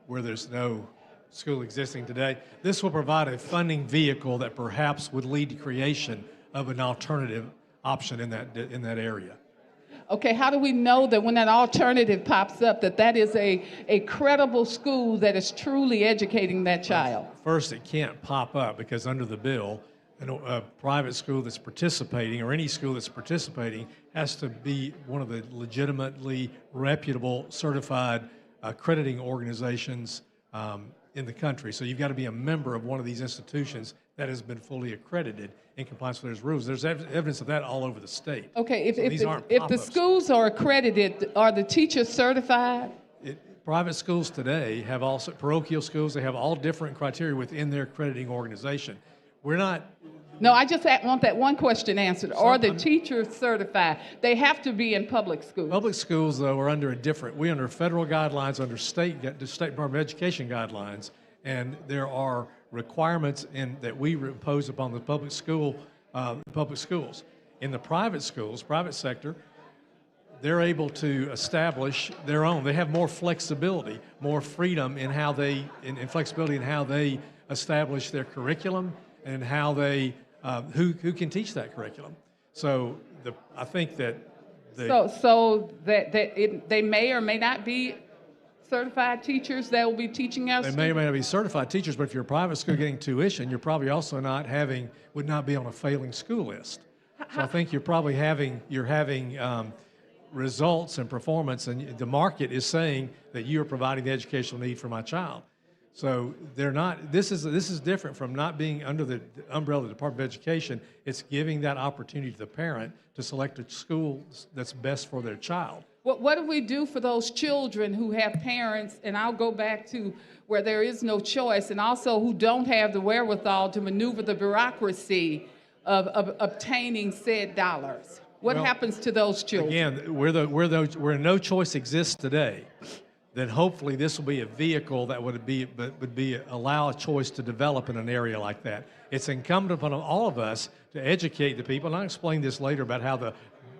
Where there's no school existing today, this will provide a funding vehicle that perhaps would lead to creation of an alternative option in that area. Okay, how do we know that when that alternative pops up, that is a credible school that is truly educating that child? First, it can't pop up because under the bill, a private school that's participating or any school that's participating has to be one of the legitimately reputable, certified accrediting organizations in the country. So you've got to be a member of one of these institutions that has been fully accredited in compliance with those rules. There's evidence of that all over the state. Okay, So if the schools are accredited, are the teachers certified? Private schools today have also, parochial schools, they have all different criteria within their accrediting organization. We're not. No, I just want that one question answered. Are the teachers certified? They have to be in public schools. Public schools, though, are under under federal guidelines, under the State Department of Education guidelines, and there are requirements that we impose upon the public schools. In the private schools, private sector, they're able to establish their own. They have more flexibility, more freedom in how they, and flexibility in how they establish their curriculum and how they, who can teach that curriculum. So I think that they may or may not be certified teachers that will be teaching us. They may or may not be certified teachers, but if you're a private school getting tuition, you're probably also would not be on a failing school list. So I think you're probably having results and performance, and the market is saying that you are providing the educational need for my child. So they're not. This is different from not being under the umbrella of the Department of Education. It's giving that opportunity to the parent to select a school that's best for their child. What do we do for those children who have parents, and I'll go back to where there is no choice, and also who don't have the wherewithal to maneuver the bureaucracy of obtaining said dollars? What happens to those children? Again, where no choice exists today, then hopefully this will be a vehicle that would allow a choice to develop in an area like that. It's incumbent upon all of us to educate the people, and I'll explain this later about how the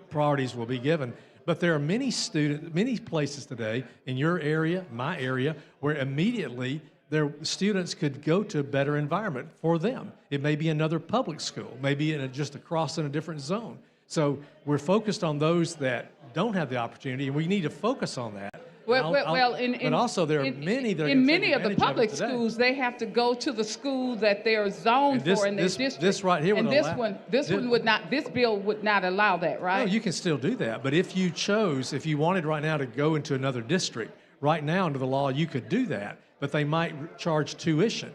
priorities will be given. But there are many places today in your area, my area, where immediately their students could go to a better environment for them. It may be another public school, maybe just across in a different zone. So we're focused on those that don't have the opportunity, and we need to focus on that. But also there are many that are in many of the public schools, they have to go to the school that they're zoned for in their district. This right here, and this bill would not allow that, right? No, you can still do that. But if you wanted right now to go into another district, right now under the law you could do that. But they might charge tuition,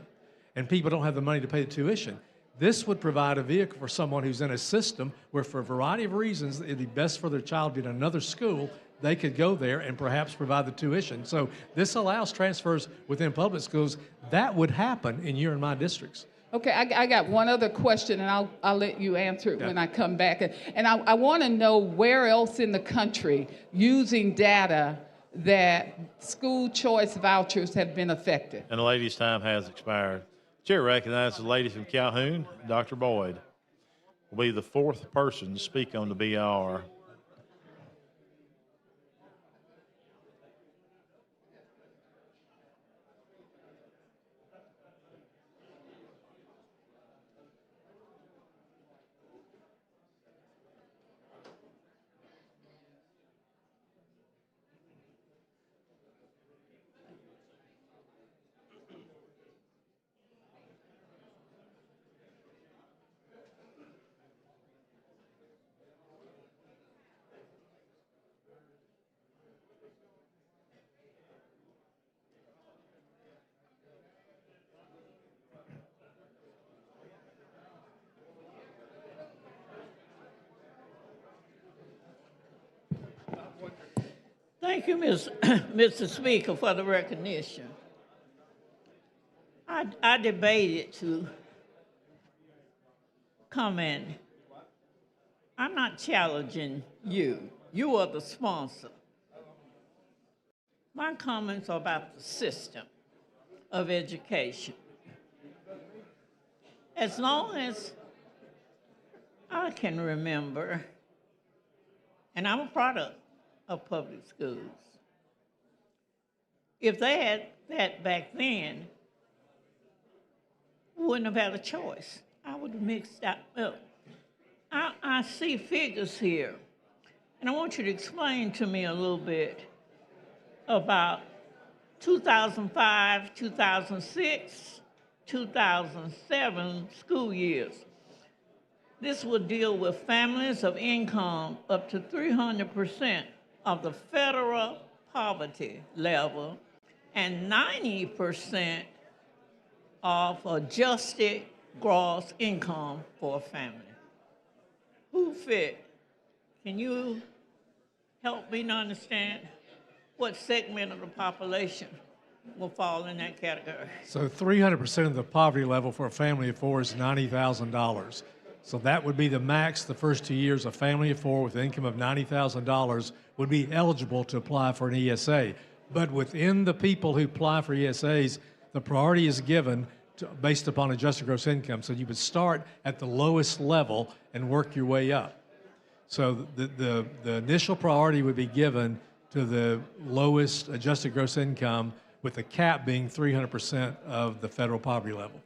and people don't have the money to pay the tuition. This would provide a vehicle for someone who's in a system where, for a variety of reasons, it'd be best for their child to be in another school. They could go there and perhaps provide the tuition. So this allows transfers within public schools. That would happen in your and my districts. Okay, I got one other question, and I'll let you answer it when I come back. And I want to know where else in the country, using data, that school choice vouchers have been affected. And the lady's time has expired. Chair recognizes the lady from Calhoun, Dr. Boyd, will be the fourth person to speak on the BR. Thank you, Mr. Speaker, for the recognition. I debated to come in. I'm not challenging you. You are the sponsor. My comments are about the system of education. As long as I can remember, and I'm a product of public schools, if they had that back then, we wouldn't have had a choice. I would have mixed that up. I see figures here, and I want you to explain to me a little bit about 2005, 2006, 2007 school years. This will deal with families of income up to 300% of the federal poverty level and 90% of adjusted gross income for a family. Who fit? Can you help me to understand what segment of the population will fall in that category? So 300% of the poverty level for a family of four is $90,000. So that would be the max the first 2 years. A family of four with an income of $90,000 would be eligible to apply for an ESA. But within the people who apply for ESAs, the priority is given based upon adjusted gross income. So you would start at the lowest level and work your way up. So the initial priority would be given to the lowest adjusted gross income, with the cap being 300% of the federal poverty level.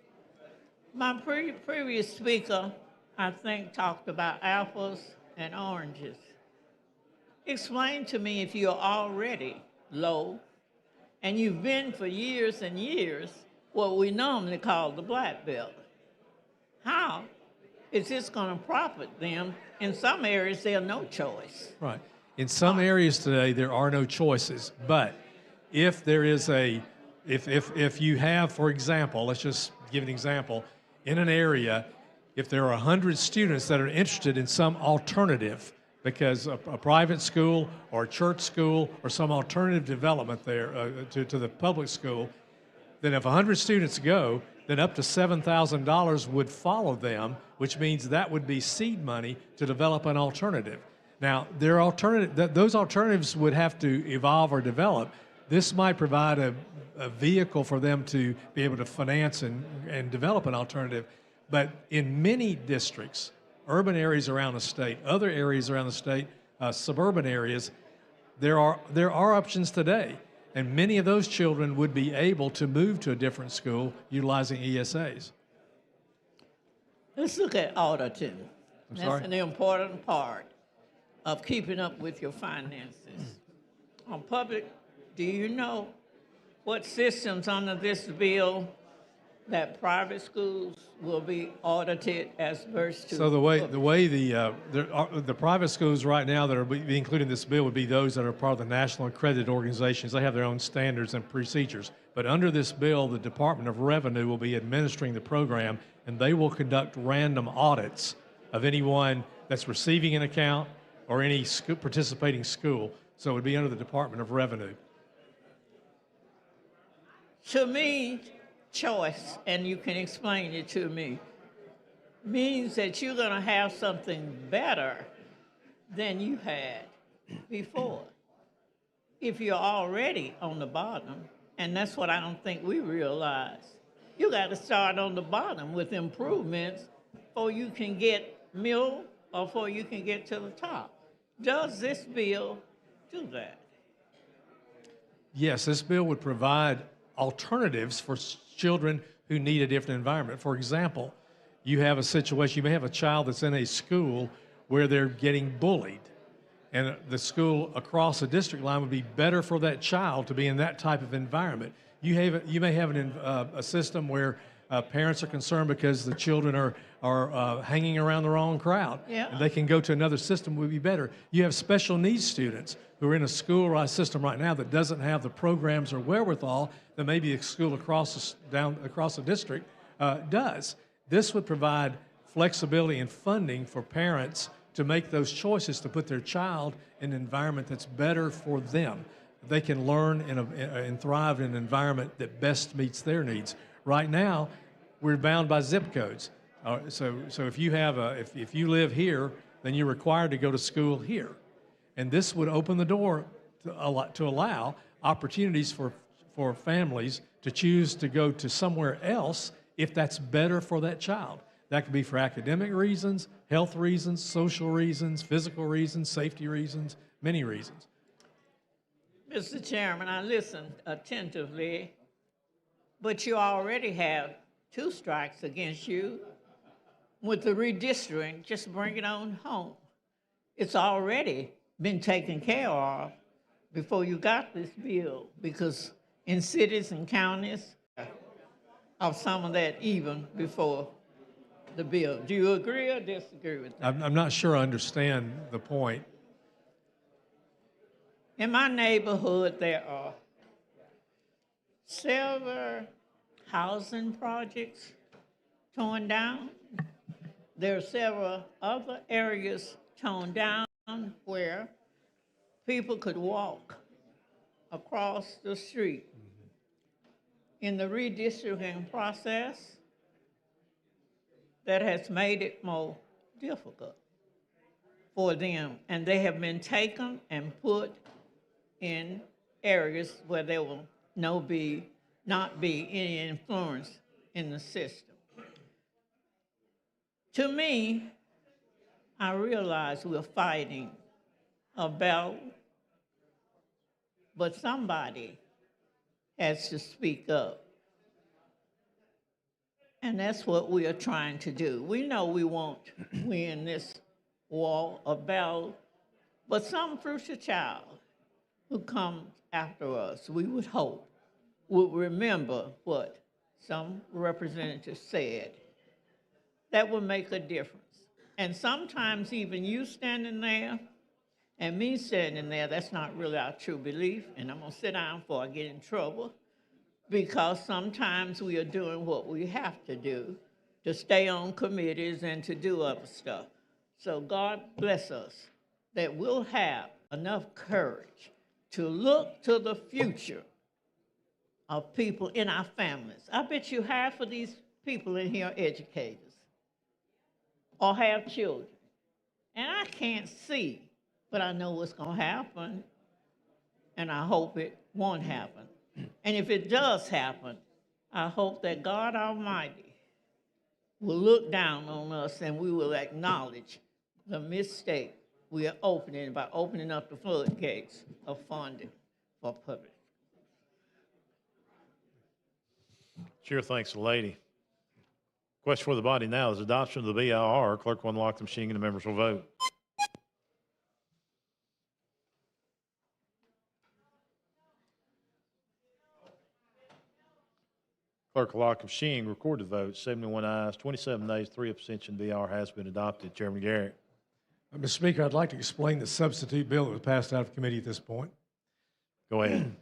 My previous speaker, I think, talked about apples and oranges. Explain to me, if you're already low and you've been for years and years what we normally call the black belt, how is this going to profit them? In some areas, they have no choice. Right. In some areas today, there are no choices. But if there is if you have, for example, let's just give an example, in an area, if there are 100 students that are interested in some alternative, because a private school or a church school or some alternative development there to the public school, then if 100 students go, then up to $7,000 would follow them, which means that would be seed money to develop an alternative. Now, those alternatives would have to evolve or develop. This might provide a vehicle for them to be able to finance and develop an alternative. But in many districts, urban areas around the state, other areas around the state, suburban areas, there are options today. And many of those children would be able to move to a different school utilizing ESAs. Let's look at auditing. That's an important part of keeping up with your finances. On public, do you know what systems under this bill that private schools will be audited as versus to? So the way the private schools right now that are being included in this bill would be those that are part of the national accredited organizations. They have their own standards and procedures. But under this bill, the Department of Revenue will be administering the program, and they will conduct random audits of anyone that's receiving an account or any participating school. So it would be under the Department of Revenue. To me, choice, and you can explain it to me, means that you're going to have something better than you had before. If you're already on the bottom, and that's what I don't think we realize, you got to start on the bottom with improvements before you can get middle or before you can get to the top. Does this bill do that? Yes, this bill would provide alternatives for children who need a different environment. For example, you have a situation, you may have a child that's in a school where they're getting bullied, and the school across the district line would be better for that child to be in that type of environment. You may have a system where parents are concerned because the children are hanging around the wrong crowd. Yeah. And they can go to another system would be better. You have special needs students who are in a school system right now that doesn't have the programs or wherewithal that maybe a school across the district does. This would provide flexibility and funding for parents to make those choices to put their child in an environment that's better for them. They can learn and thrive in an environment that best meets their needs. Right now, we're bound by zip codes. So if you have if you live here, then you're required to go to school here. And this would open the door to allow opportunities for families to choose to go to somewhere else if that's better for that child. That could be for academic reasons, health reasons, social reasons, physical reasons, safety reasons, many reasons. Mr. Chairman, I listened attentively, but you already have 2 strikes against you with the redistricting. Just bring it on home. It's already been taken care of before you got this bill, because in cities and counties, of some of that even before the bill. Do you agree or disagree with that? I'm not sure I understand the point. In my neighborhood, there are several housing projects torn down. There are several other areas torn down where people could walk across the street. In the redistricting process, that has made it more difficult for them. And they have been taken and put in areas where there will not be any influence in the system. To me, I realize we're fighting a battle, but somebody has to speak up. And that's what we are trying to do. We know we won't win this war or battle, but some future child who comes after us, we would hope, would remember what some representative said. That would make a difference. And sometimes even you standing there and me standing there, that's not really our true belief. And I'm gonna sit down before I get in trouble, because sometimes we are doing what we have to do to stay on committees and to do other stuff. So God bless us that we'll have enough courage to look to the future of people in our families. I bet you half of these people in here are educators or have children. And I can't see, but I know what's going to happen, and I hope it won't happen. And if it does happen, I hope that God Almighty will look down on us and we will acknowledge the mistake we are opening by opening up the floodgates of funding for public. Chair thanks the lady. Question for the body now is adoption of the BIR. Clerk will unlock the machine and the members will vote. Clerk will lock the machine, record the vote. 71 ayes, 27 nays, 3 abstentions. BIR has been adopted. Chairman Garrett. Mr. Speaker, I'd like to explain the substitute bill that was passed out of committee at this point. Go ahead.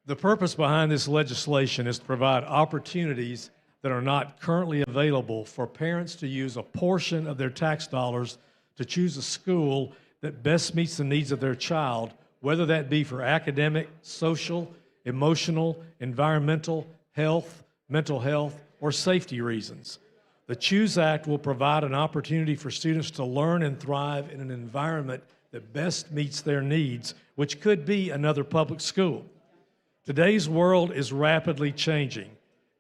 The purpose behind this legislation is to provide opportunities that are not currently available for parents to use a portion of their tax dollars to choose a school that best meets the needs of their child, whether that be for academic, social, emotional, environmental, health, mental health, or safety reasons. The CHOOSE Act will provide an opportunity for students to learn and thrive in an environment that best meets their needs, which could be another public school. Today's world is rapidly changing.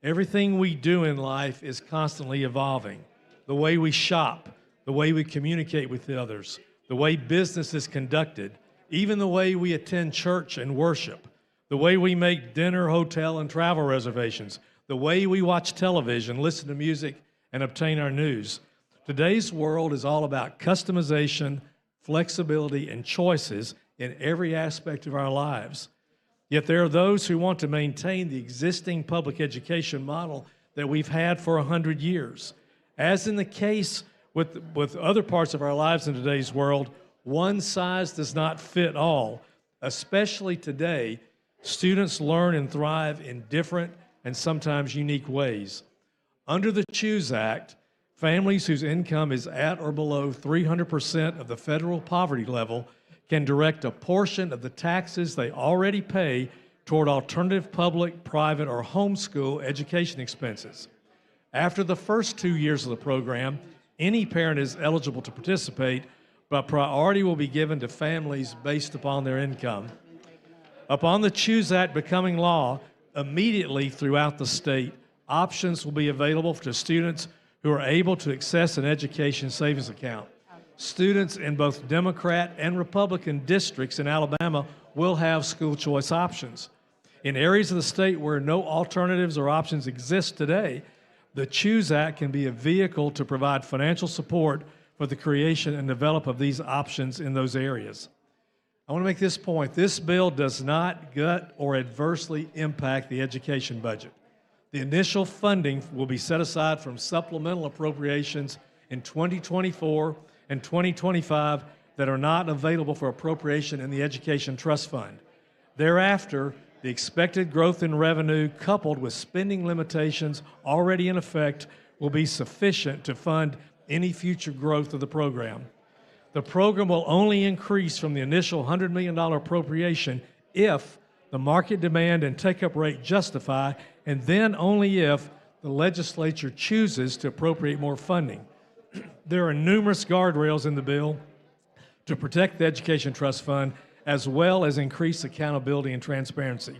Everything we do in life is constantly evolving. The way we shop, the way we communicate with others, the way business is conducted, even the way we attend church and worship, the way we make dinner, hotel, and travel reservations, the way we watch television, listen to music, and obtain our news. Today's world is all about customization, flexibility, and choices in every aspect of our lives. Yet there are those who want to maintain the existing public education model that we've had for 100 years. As in the case with other parts of our lives in today's world, one size does not fit all. Especially today, students learn and thrive in different and sometimes unique ways. Under the CHOOSE Act, families whose income is at or below 300% of the federal poverty level can direct a portion of the taxes they already pay toward alternative public, private, or homeschool education expenses. After the first 2 years of the program, any parent is eligible to participate, but priority will be given to families based upon their income. Upon the CHOOSE Act becoming law, immediately throughout the state, options will be available to students who are able to access an education savings account. Students in both Democrat and Republican districts in Alabama will have school choice options. In areas of the state where no alternatives or options exist today, the CHOOSE Act can be a vehicle to provide financial support for the creation and develop of these options in those areas. I want to make this point. This bill does not gut or adversely impact the education budget. The initial funding will be set aside from supplemental appropriations in 2024 and 2025 that are not available for appropriation in the Education Trust Fund. Thereafter, the expected growth in revenue coupled with spending limitations already in effect will be sufficient to fund any future growth of the program. The program will only increase from the initial $100 million appropriation if the market demand and take-up rate justify, and then only if the legislature chooses to appropriate more funding. There are numerous guardrails in the bill to protect the Education Trust Fund, as well as increase accountability and transparency.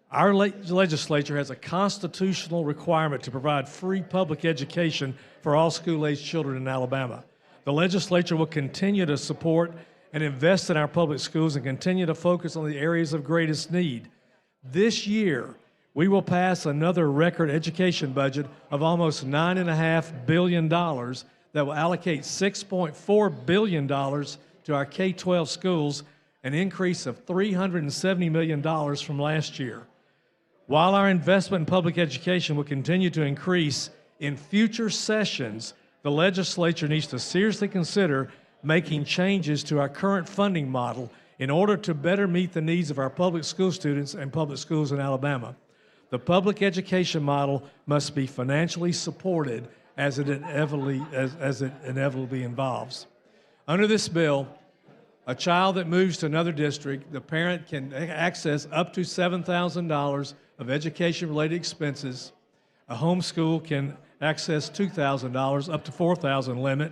Our legislature has a constitutional requirement to provide free public education for all school-aged children in Alabama. The legislature will continue to support and invest in our public schools and continue to focus on the areas of greatest need. This year, we will pass another record education budget of almost $9.5 billion that will allocate $6.4 billion to our K-12 schools, an increase of $370 million from last year. While our investment in public education will continue to increase, in future sessions, the legislature needs to seriously consider making changes to our current funding model in order to better meet the needs of our public school students and public schools in Alabama. The public education model must be financially supported as it inevitably involves. Under this bill, a child that moves to another district, the parent can access up to $7,000 of education-related expenses. A homeschool can access $2,000, up to $4,000 limit.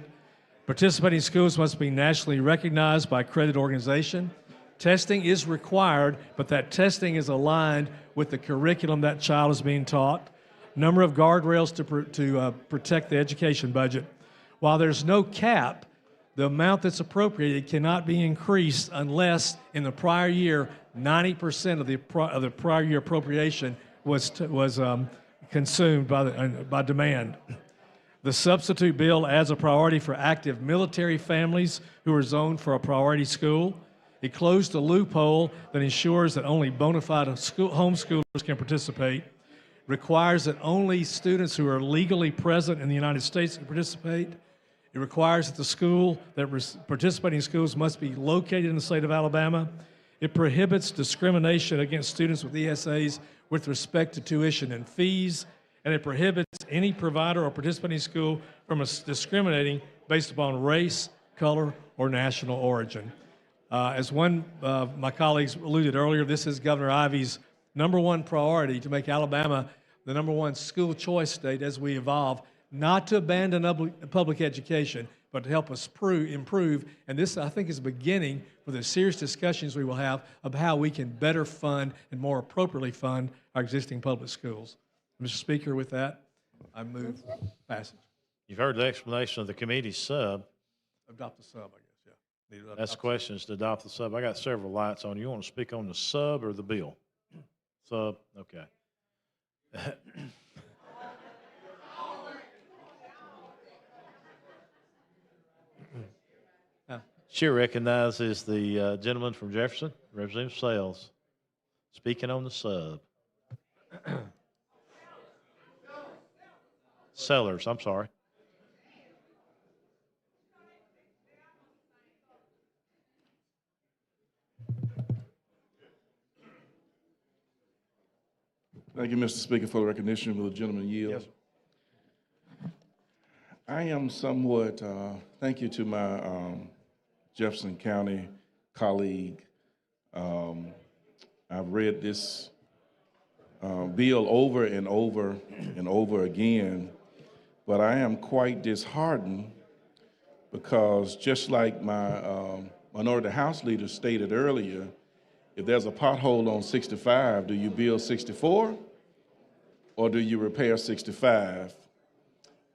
Participating schools must be nationally recognized by accredited organization. Testing is required, but that testing is aligned with the curriculum that child is being taught. Number of guardrails to protect the education budget. While there's no cap, the amount that's appropriated cannot be increased unless in the prior year 90% of the prior year appropriation was consumed by demand. The substitute bill adds a priority for active military families who are zoned for a priority school. It closed a loophole that ensures that only bona fide homeschoolers can participate, requires that only students who are legally present in the United States can participate. It requires that participating schools must be located in the state of Alabama. It prohibits discrimination against students with ESAs with respect to tuition and fees, and it prohibits any provider or participating school from discriminating based upon race, color, or national origin. As one of my colleagues alluded earlier, this is Governor Ivey's #1 priority to make Alabama the #1 school choice state as we evolve, not to abandon public education, but to help us improve. And this, I think, is beginning for the serious discussions we will have of how we can better fund and more appropriately fund our existing public schools. Mr. Speaker, with that, I move passage. You've heard the explanation of the committee sub. Adopt the sub, I guess, yeah. That's questions to adopt the sub. I got several lights on. You want to speak on the sub or the bill? Sub, okay. Chair recognizes the gentleman from Jefferson, Representative Sales, speaking on the sub. Sellers, I'm sorry. Thank you, Mr. Speaker, for the recognition. Will the gentleman yield? Yes. I am somewhat, thank you to my Jefferson County colleague. I've read this bill over and over and over again, but I am quite disheartened because just like my Minority House leader stated earlier, if there's a pothole on 65, do you build 64 or do you repair 65?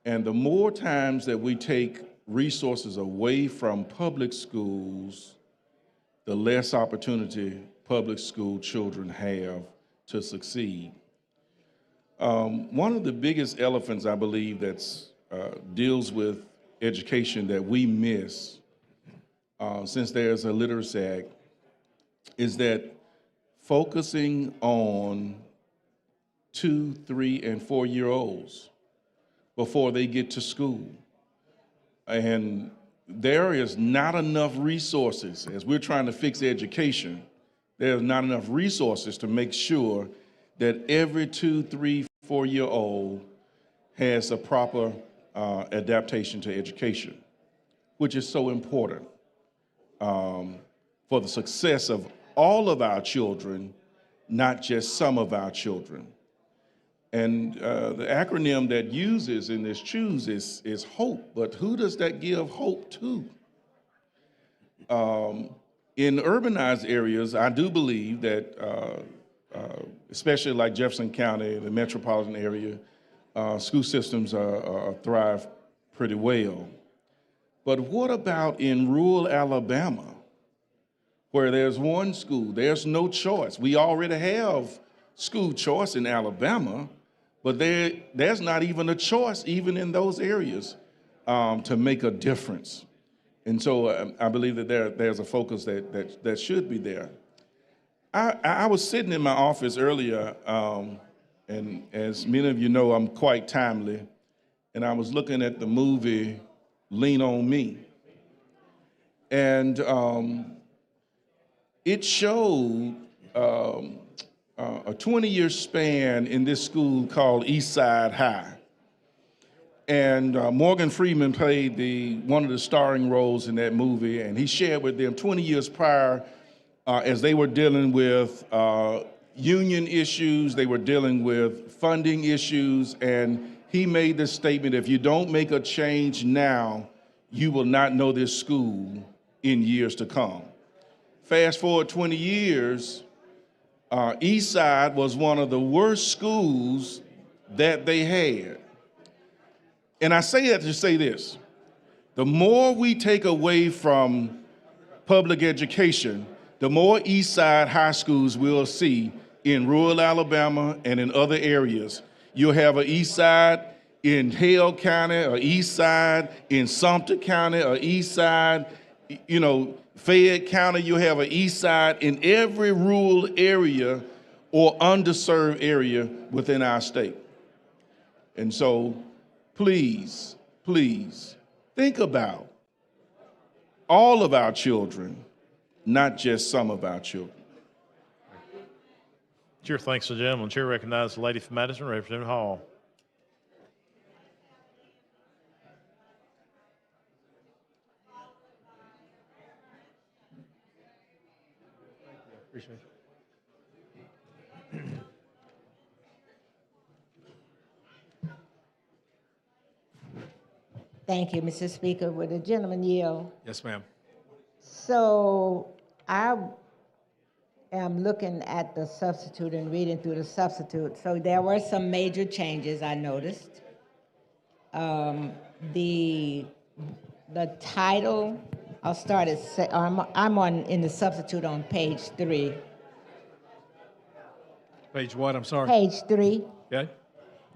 And the more times that we take resources away from public schools, the less opportunity public school children have to succeed. One of the biggest elephants, I believe, that's deals with education that we miss since there's a Literacy Act is that focusing on 2, 3, and 4-year-olds before they get to school. And there is not enough resources, as we're trying to fix education, there's not enough resources to make sure that every 2, 3, 4-year-old has a proper adaptation to education, which is so important for the success of all of our children, not just some of our children. And the acronym that uses in this CHOOSE is HOPE, but who does that give hope to? In urbanized areas, I do believe that, especially like Jefferson County, the metropolitan area, school systems thrive pretty well. But what about in rural Alabama, where there's one school, there's no choice? We already have school choice in Alabama, but there's not even a choice even in those areas to make a difference. And so I believe that there's a focus that should be there. I was sitting in my office earlier, and as many of you know, I'm quite timely, and I was looking at the movie Lean on Me. And it showed a 20-year span in this school called Eastside High. And Morgan Freeman played one of the starring roles in that movie, and he shared with them 20 years prior, as they were dealing with union issues, they were dealing with funding issues, and he made this statement: if you don't make a change now, you will not know this school in years to come. Fast forward 20 years, Eastside was one of the worst schools that they had. And I say that to say this: the more we take away from public education, the more Eastside high schools we'll see in rural Alabama and in other areas. You'll have an Eastside in Hale County, or Eastside in Sumter County, or Eastside, Fayette County. You'll have an Eastside in every rural area or underserved area within our state. And so, please, please think about all of our children, not just some of our children. Chair thanks the gentleman. Chair recognizes the lady from Madison, Representative Hall. Appreciate it. Thank you, Mr. Speaker. Would the gentleman yield? Yes, ma'am. So I am looking at the substitute and reading through the substitute. So there were some major changes I noticed. The title, I'll start at, I'm in the substitute on page 3. Page what, I'm sorry? Page 3. Okay.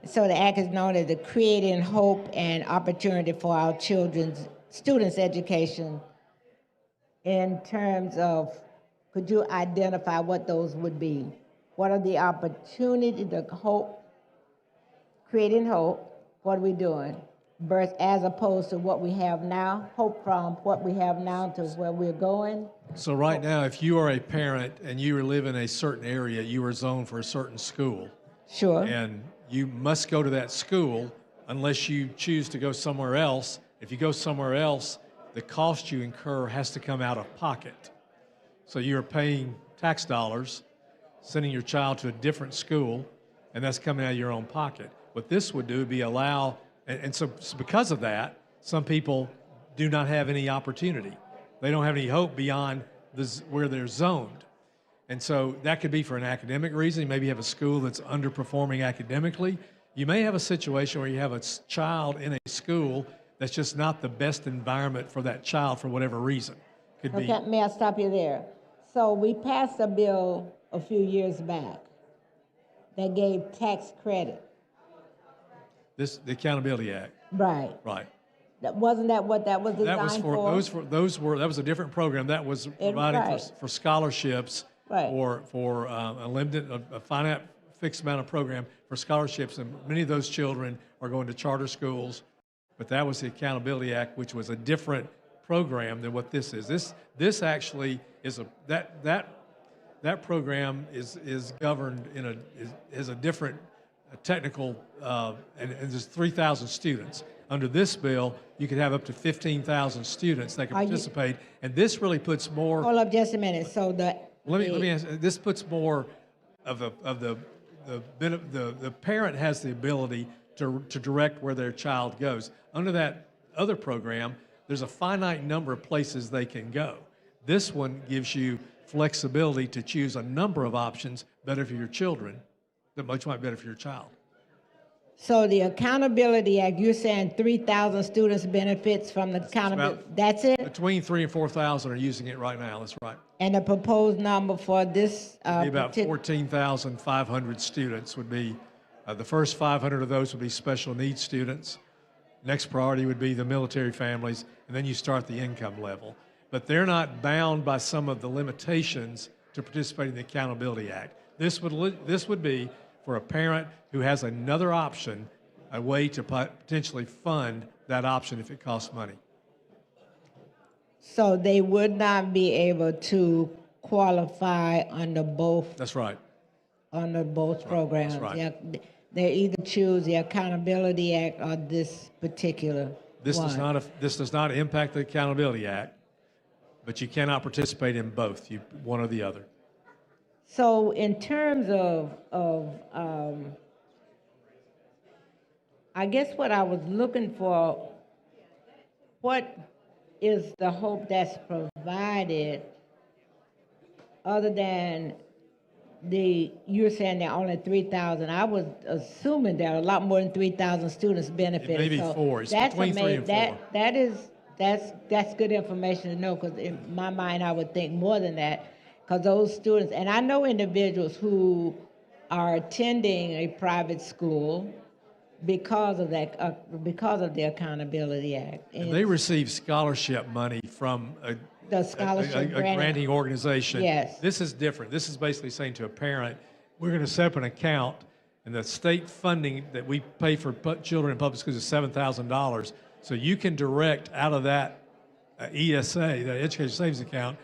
So the act is known as the Creating Hope and Opportunity for Our Students' Education. In terms of, could you identify what those would be? What are the opportunity, the hope, creating hope, what are we doing? As opposed to what we have now, hope from what we have now to where we're going? So right now, if you are a parent and you live in a certain area, you are zoned for a certain school. Sure. And you must go to that school unless you choose to go somewhere else. If you go somewhere else, the cost you incur has to come out of pocket. So you're paying tax dollars sending your child to a different school, and that's coming out of your own pocket. What this would do would be allow, and so because of that, some people do not have any opportunity. They don't have any hope beyond where they're zoned. And so that could be for an academic reason. You maybe have a school that's underperforming academically. You may have a situation where you have a child in a school that's just not the best environment for that child for whatever reason. Could be. Okay, may I stop you there? So we passed a bill a few years back that gave tax credit. The Accountability Act. Right. Right. Wasn't that what that was designed that was a different program that was providing right. for scholarships Right. for a finite fixed amount of program for scholarships, and many of those children are going to charter schools. But that was the Accountability Act, which was a different program than what this is. This actually is that program is governed is a different technical and there's 3,000 students. Under this bill, you could have up to 15,000 students that can participate, and this really puts more. Hold up just a minute. So Let me ask. This puts more of the parent has the ability to direct where their child goes. Under that other program, there's a finite number of places they can go. This one gives you flexibility to choose a number of options better for your children, that much might be better for your child. So the Accountability Act, you're saying 3,000 students benefits from the accountability. That's it? Between 3,000 and 4,000 are using it right now. That's right. And the proposed number for this Be about 14,500 students would be, the first 500 of those would be special needs students. Next priority would be the military families, and then you start the income level. But they're not bound by some of the limitations to participate in the Accountability Act. This would be for a parent who has another option, a way to potentially fund that option if it costs money. So they would not be able to qualify under both. That's right. Under both programs. That's right. Yeah, they either choose the Accountability Act or this particular This one. this does not impact the Accountability Act, but you cannot participate in both. One or the other. So in terms of I guess what I was looking for, what is the hope that's provided other than you're saying there are only 3,000. I was assuming there are a lot more than 3,000 students benefited. Maybe so four. It's that's between 3 and 4. That's good information to know, because in my mind I would think more than that, because those students, and I know individuals who are attending a private school because of that, because of the Accountability Act. And they receive scholarship money from the scholarship a granting organization. Yes. This is different. This is basically saying to a parent, we're going to set up an account, and the state funding that we pay for children in public schools is $7,000. So you can direct out of that ESA, the Education Savings Account,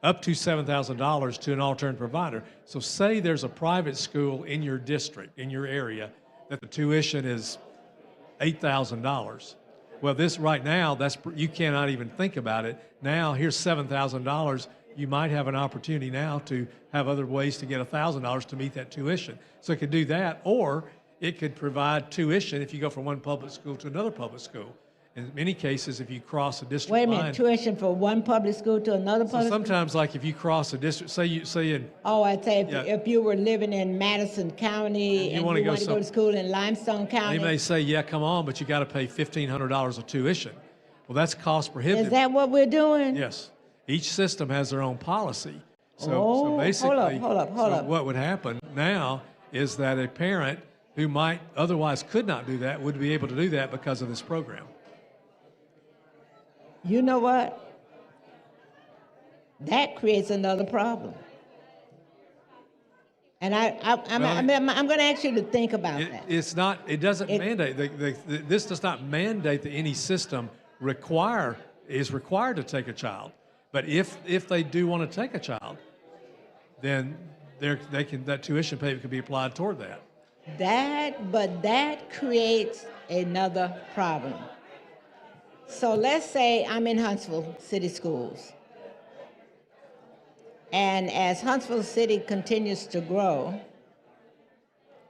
up to $7,000 to an alternative provider. So say there's a private school in your district, in your area, that the tuition is $8,000. Well, this right now, you cannot even think about it. Now, here's $7,000. You might have an opportunity now to have other ways to get $1,000 to meet that tuition. So it could do that, or it could provide tuition if you go from one public school to another public school. In many cases, if you cross a district line. Wait a minute, tuition from one public school to another public school? Sometimes, like if you cross a district, say in. Oh, I'd say if you were living in Madison County and you want to go to school in Limestone County. They may say, yeah, come on, but you got to pay $1,500 of tuition. Well, that's cost prohibitive. Is that what we're doing? Yes. Each system has their own policy. So basically, hold up. What would happen now is that a parent who might otherwise could not do that would be able to do that because of this program. You know what? That creates another problem. And I'm going to ask you to think about that. It's not. It doesn't mandate. This does not mandate that any system is required to take a child. But if they do want to take a child, then that tuition payment can be applied toward that. That creates another problem. So let's say I'm in Huntsville City Schools. And as Huntsville City continues to grow,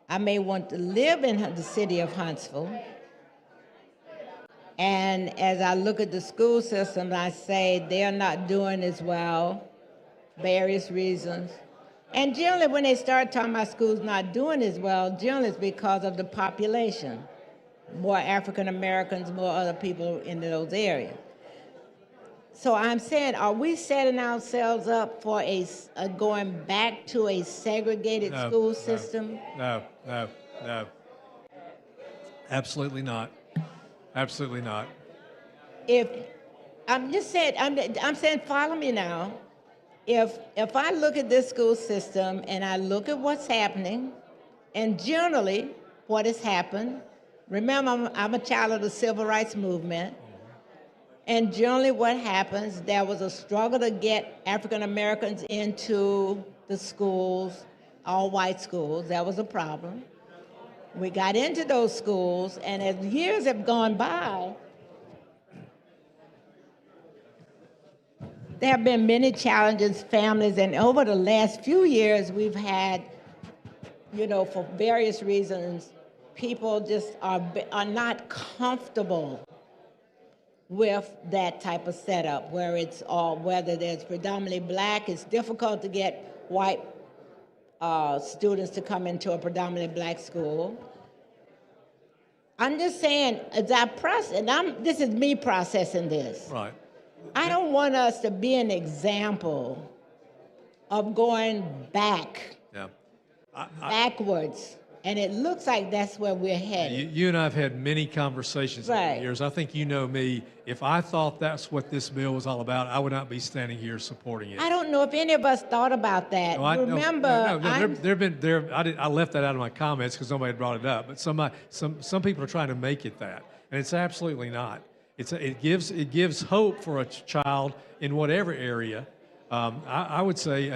I may want to live in the city of Huntsville. And as I look at the school system, I say they're not doing as well, various reasons. And generally, when they start talking about schools not doing as well, generally it's because of the population. More African Americans, more other people in those areas. So I'm saying, are we setting ourselves up for going back to a segregated school system? No. Absolutely not. Absolutely not. I'm saying, follow me now. If I look at this school system and I look at what's happening, and generally what has happened, remember I'm a child of the civil rights movement, and generally what happens, there was a struggle to get African Americans into the schools, all white schools. That was a problem. We got into those schools, and as years have gone by, there have been many challenges, families, and over the last few years, we've had, for various reasons, people just are not comfortable with that type of setup, whether there's predominantly black. It's difficult to get white students to come into a predominantly black school. I'm just saying, as I process, this is me processing this. Right. I don't want us to be an example of going backwards. And it looks like that's where we're headed. You and I have had many conversations over Right. the years. I think you know me. If I thought that's what this bill was all about, I would not be standing here supporting it. I don't know if any of us thought about that. No, I left that out of my comments because nobody had brought it up. But some people are trying to make it that, and it's absolutely not. It gives hope for a child in whatever area. I would say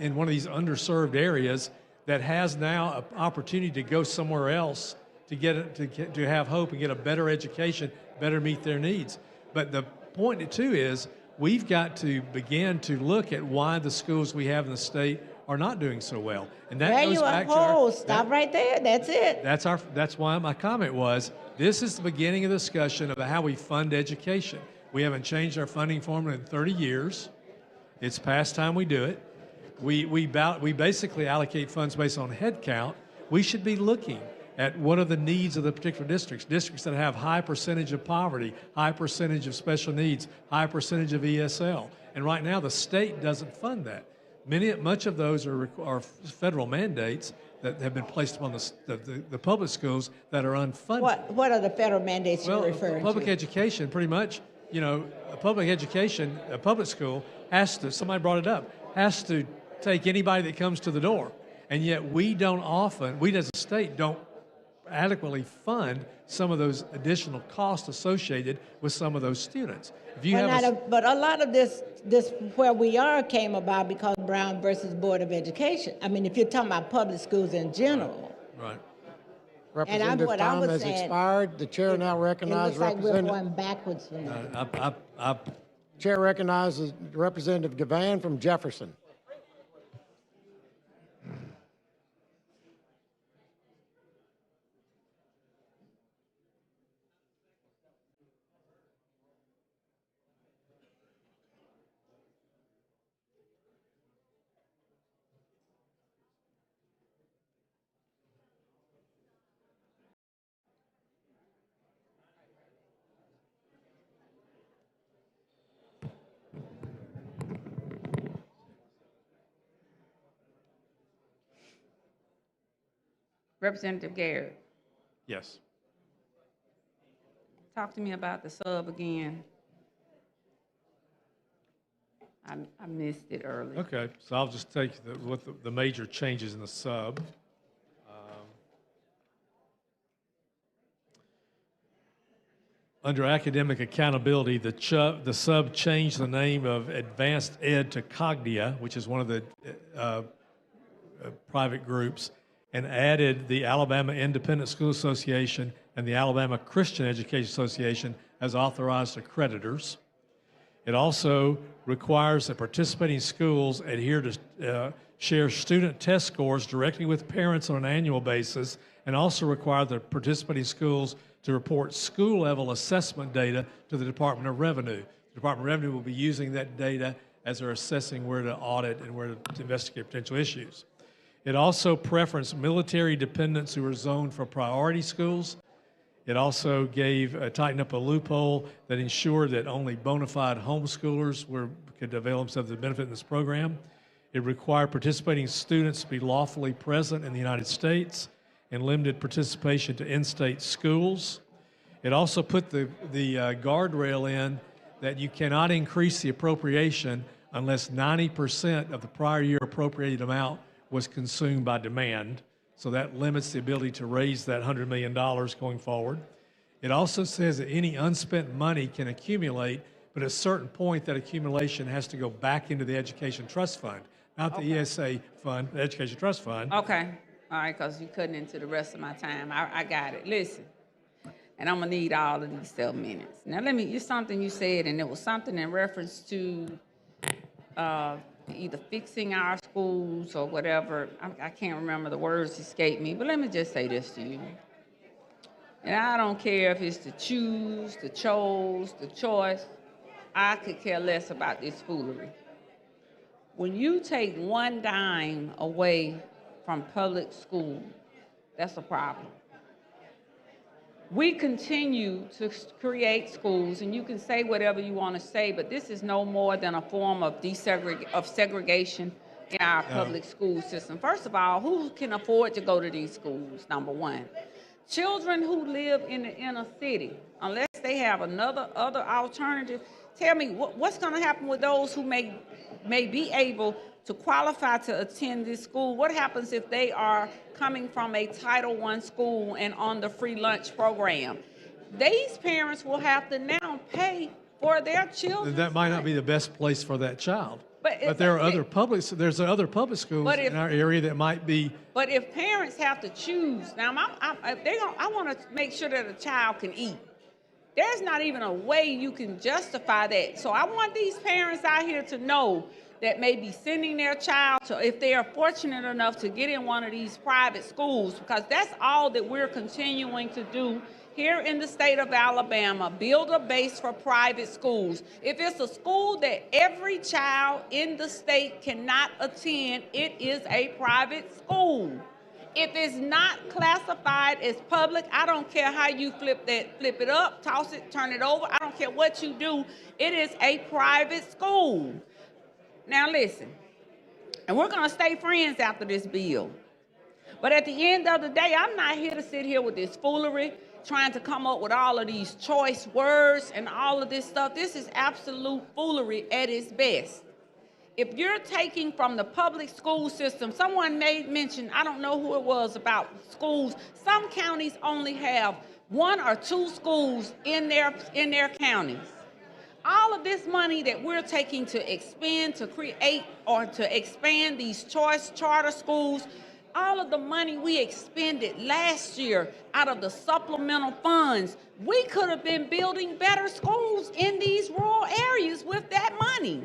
in one of these underserved areas that has now an opportunity to go somewhere else to have hope and get a better education, better meet their needs. But the point too is we've got to begin to look at why the schools we have in the state are not doing so well. And that goes back to stop right there. That's it. That's why my comment was this is the beginning of the discussion about how we fund education. We haven't changed our funding formula in 30 years. It's past time we do it. We basically allocate funds based on head count. We should be looking at what are the needs of the particular districts that have high percentage of poverty, high percentage of special needs, high percentage of ESL. And right now the state doesn't fund that. Much of those are federal mandates that have been placed upon the public schools that are unfunded. What are the federal mandates you're referring to? Public education, pretty much, a public education, a public school has to, somebody brought it up, has to take anybody that comes to the door. And yet we as a state don't adequately fund some of those additional costs associated with some of those students. But a lot of this where we are came about because Brown versus Board of Education. I mean, if you're talking about public schools in general. Right. Representative time has expired. The chair now recognizes it looks like we're going backwards from that. Chair recognizes Representative Gavan from Jefferson. Representative Garrett, Yes. talk to me about the sub again. I missed it earlier. Okay, so I'll just take the major changes in the sub. Under academic accountability, the sub changed the name of Advanced Ed to Cognia, which is one of the private groups, and added the Alabama Independent School Association and the Alabama Christian Education Association as authorized accreditors. It also requires that participating schools adhere to share student test scores directly with parents on an annual basis, and also require the participating schools to report school-level assessment data to the Department of Revenue. The Department of Revenue will be using that data as they're assessing where to audit and where to investigate potential issues. It also preferenced military dependents who were zoned for priority schools. It also tightened up a loophole that ensured that only bona fide homeschoolers could avail themselves of the benefit in this program. It required participating students to be lawfully present in the United States and limited participation to in-state schools. It also put the guardrail in that you cannot increase the appropriation unless 90% of the prior year appropriated amount was consumed by demand. So that limits the ability to raise that $100 million going forward. It also says that any unspent money can accumulate, but at a certain point that accumulation has to go back into the Education Trust Fund, not the ESA fund, the Education Trust Fund. Okay, all right, because you're cutting into the rest of my time. I got it. Listen, and I'm gonna need all of these 7 minutes. Now it's something you said, and it was something in reference to either fixing our schools or whatever. I can't remember, the words escape me, but let me just say this to you. And I don't care if it's the choose, the chose, the choice. I could care less about this foolery. When you take one dime away from public school, that's a problem. We continue to create schools, and you can say whatever you want to say, but this is no more than a form of segregation in our public school system. First of all, who can afford to go to these schools, number one? Children who live in the inner city, unless they have other alternative, tell me what's going to happen with those who may be able to qualify to attend this school. What happens if they are coming from a Title I school and on the free lunch program? These parents will have to now pay for their children. That might not be the best place for that child. But there are other there's other public schools in our area that might be. But if parents have to choose, now I want to make sure that a child can eat. There's not even a way you can justify that. So I want these parents out here to know that may be sending their child to, if they are fortunate enough to get in one of these private schools, because that's all that we're continuing to do here in the state of Alabama, build a base for private schools. If it's a school that every child in the state cannot attend, it is a private school. If it's not classified as public, I don't care how you flip it up, toss it, turn it over, I don't care what you do, it is a private school. Now listen, and we're gonna stay friends after this bill. But at the end of the day, I'm not here to sit here with this foolery, trying to come up with all of these choice words and all of this stuff. This is absolute foolery at its best. If you're taking from the public school system, someone made mention, I don't know who it was, about schools. Some counties only have 1 or 2 schools in their counties. All of this money that we're taking to expend, to create, or to expand these choice charter schools, all of the money we expended last year out of the supplemental funds, we could have been building better schools in these rural areas with that money.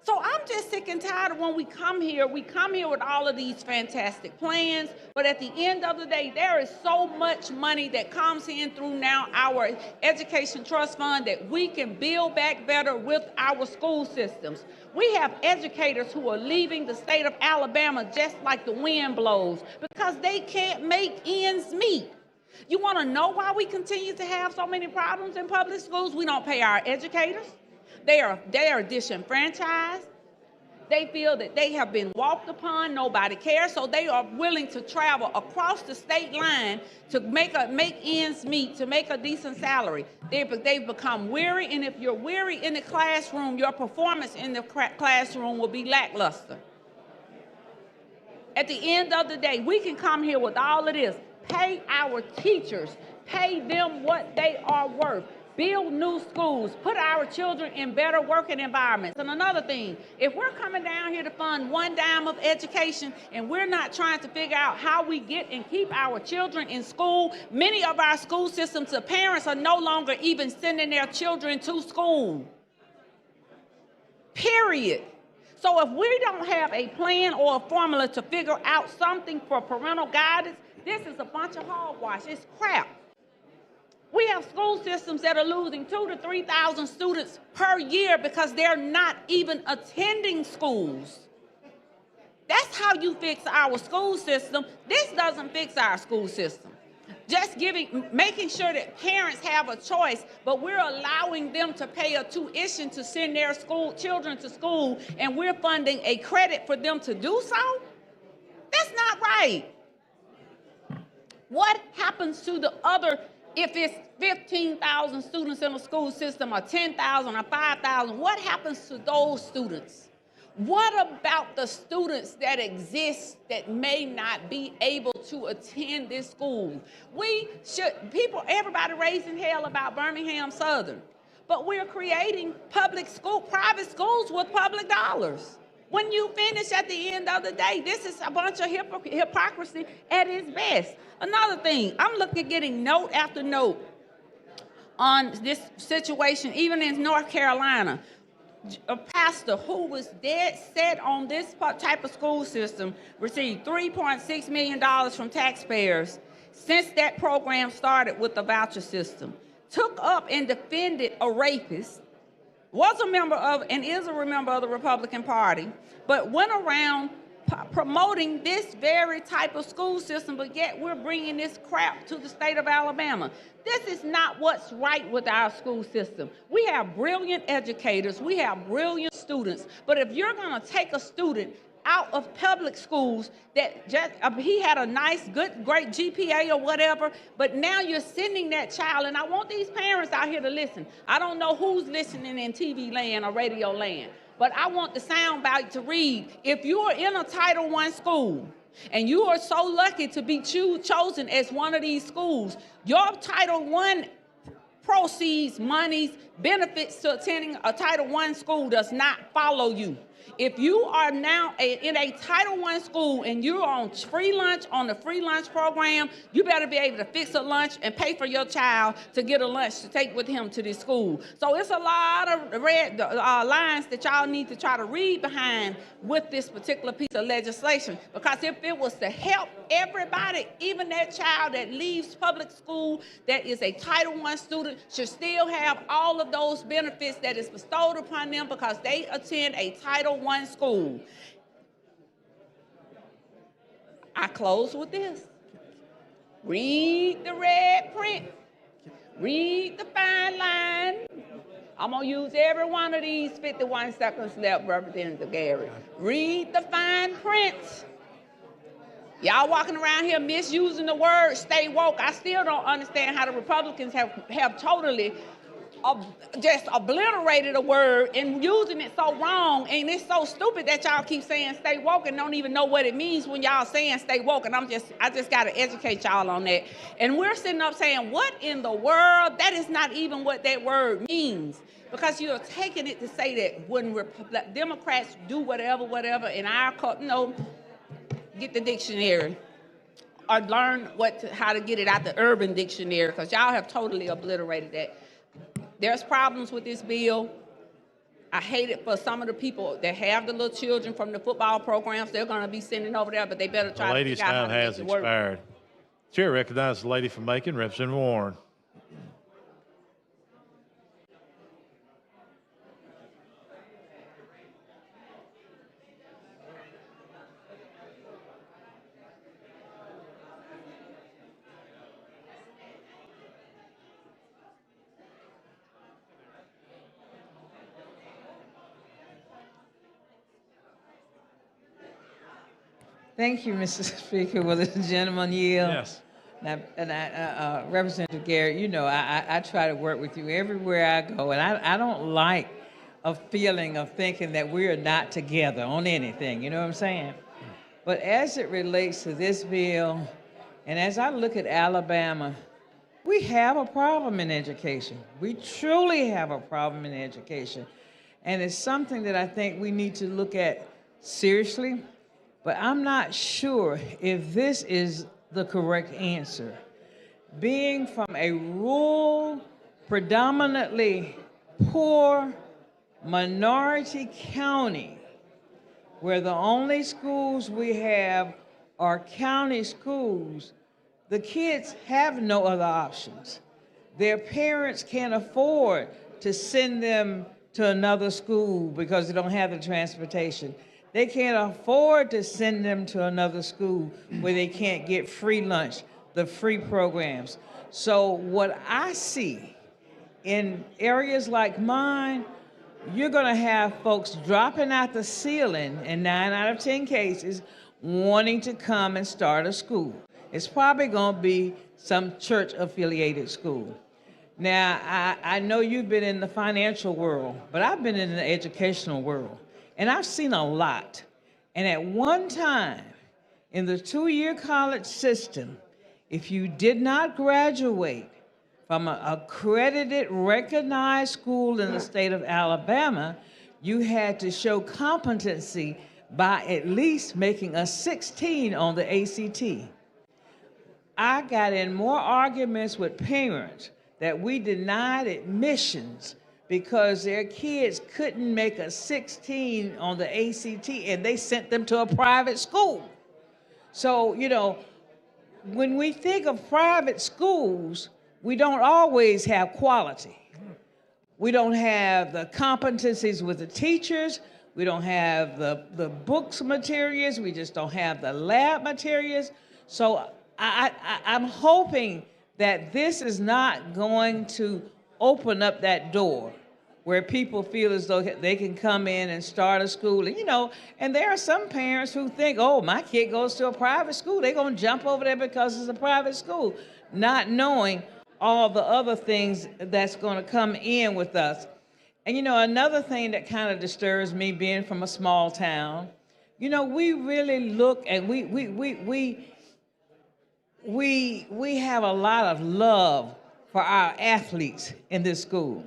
So I'm just sick and tired of when we come here with all of these fantastic plans, but at the end of the day, there is so much money that comes in through now our Education Trust Fund that we can build back better with our school systems. We have educators who are leaving the state of Alabama just like the wind blows because they can't make ends meet. You want to know why we continue to have so many problems in public schools? We don't pay our educators. They are disenfranchised. They feel that they have been walked upon, nobody cares, so they are willing to travel across the state line to make ends meet, to make a decent salary. They've become weary, and if you're weary in the classroom, your performance in the classroom will be lackluster. At the end of the day, we can come here with all of this, pay our teachers, pay them what they are worth. Build new schools, put our children in better working environments. And another thing, if we're coming down here to fund 1 dime of education and we're not trying to figure out how we get and keep our children in school, many of our school systems, the parents are no longer even sending their children to school. period. So if we don't have a plan or a formula to figure out something for parental guidance, this is a bunch of hogwash. It's crap. We have school systems that are losing 2,000 to 3,000 students per year because they're not even attending schools. That's how you fix our school system. This doesn't fix our school system. Just making sure that parents have a choice, but we're allowing them to pay a tuition to send their children to school, and we're funding a credit for them to do so? That's not right. What happens to the other, if it's 15,000 students in a school system or 10,000 or 5,000, what happens to those students? What about the students that exist that may not be able to attend this school? Everybody raising hell about Birmingham Southern, but we're creating private schools with public dollars. When you finish at the end of the day, this is a bunch of hypocrisy at its best. Another thing, I'm looking at getting note after note on this situation, even in North Carolina. A pastor who was dead set on this type of school system received $3.6 million from taxpayers since that program started with the voucher system. Took up and defended a rapist, was a member of and is a member of the Republican Party, but went around promoting this very type of school system, but yet we're bringing this crap to the state of Alabama. This is not what's right with our school system. We have brilliant educators, we have brilliant students, but if you're gonna take a student out of public schools that he had a nice, great GPA or whatever, but now you're sending that child, and I want these parents out here to listen. I don't know who's listening in TV land or radio land, but I want the soundbite to read. If you are in a Title I school and you are so lucky to be chosen as one of these schools, your Title I proceeds, monies, benefits to attending a Title I school does not follow you. If you are now in a Title I school and you're on free lunch on the free lunch program, you better be able to fix a lunch and pay for your child to get a lunch to take with him to this school. So it's a lot of red lines that y'all need to try to read behind with this particular piece of legislation. Because if it was to help everybody, even that child that leaves public school that is a Title I student should still have all of those benefits that is bestowed upon them because they attend a Title I school. I close with this. Read the red print. Read the fine line. I'm going to use every one of these 51 seconds left, Representative Gary. Read the fine print. Y'all walking around here misusing the word stay woke. I still don't understand how the Republicans have totally just obliterated a word and using it so wrong, and it's so stupid that y'all keep saying stay woke and don't even know what it means when y'all saying stay woke, and I just got to educate y'all on that. And we're sitting up saying, what in the world? That is not even what that word means, because you're taking it to say that when Democrats do whatever, in our, get the dictionary or learn how to get it out the Urban Dictionary, because y'all have totally obliterated that. There's problems with this bill. I hate it for some of the people that have the little children from the football programs. They're going to be sending over there, but they better try to figure out how to make it work. The lady's time has expired. Chair recognizes the lady from Macon, Representative Warren. Thank you, Mr. Speaker. Will the gentleman yield? Yes. Representative Garrett, you know, I try to work with you everywhere I go, and I don't like a feeling of thinking that we are not together on anything, you know what I'm saying? But as it relates to this bill, and as I look at Alabama, we have a problem in education. We truly have a problem in education. And it's something that I think we need to look at seriously. But I'm not sure if this is the correct answer. Being from a rural, predominantly poor minority county, where the only schools we have are county schools, the kids have no other options. Their parents can't afford to send them to another school because they don't have the transportation. They can't afford to send them to another school where they can't get free lunch, the free programs. So what I see in areas like mine, you're going to have folks dropping out the ceiling in 9 out of 10 cases wanting to come and start a school. It's probably going to be some church-affiliated school. Now, I know you've been in the financial world, but I've been in the educational world, and I've seen a lot. And at one time, in the 2-year college system, if you did not graduate from an accredited, recognized school in the state of Alabama, you had to show competency by at least making a 16 on the ACT. I got in more arguments with parents that we denied admissions because their kids couldn't make a 16 on the ACT and they sent them to a private school. So, you know, when we think of private schools, we don't always have quality. We don't have the competencies with the teachers. We don't have the books materials. We just don't have the lab materials. So I'm hoping that this is not going to open up that door where people feel as though they can come in and start a school. And, you know, and there are some parents who think, oh, my kid goes to a private school. They're going to jump over there because it's a private school, not knowing all the other things that's going to come in with us. And, you know, another thing that kind of disturbs me being from a small town, you know, we really look and we have a lot of love for our athletes in this school.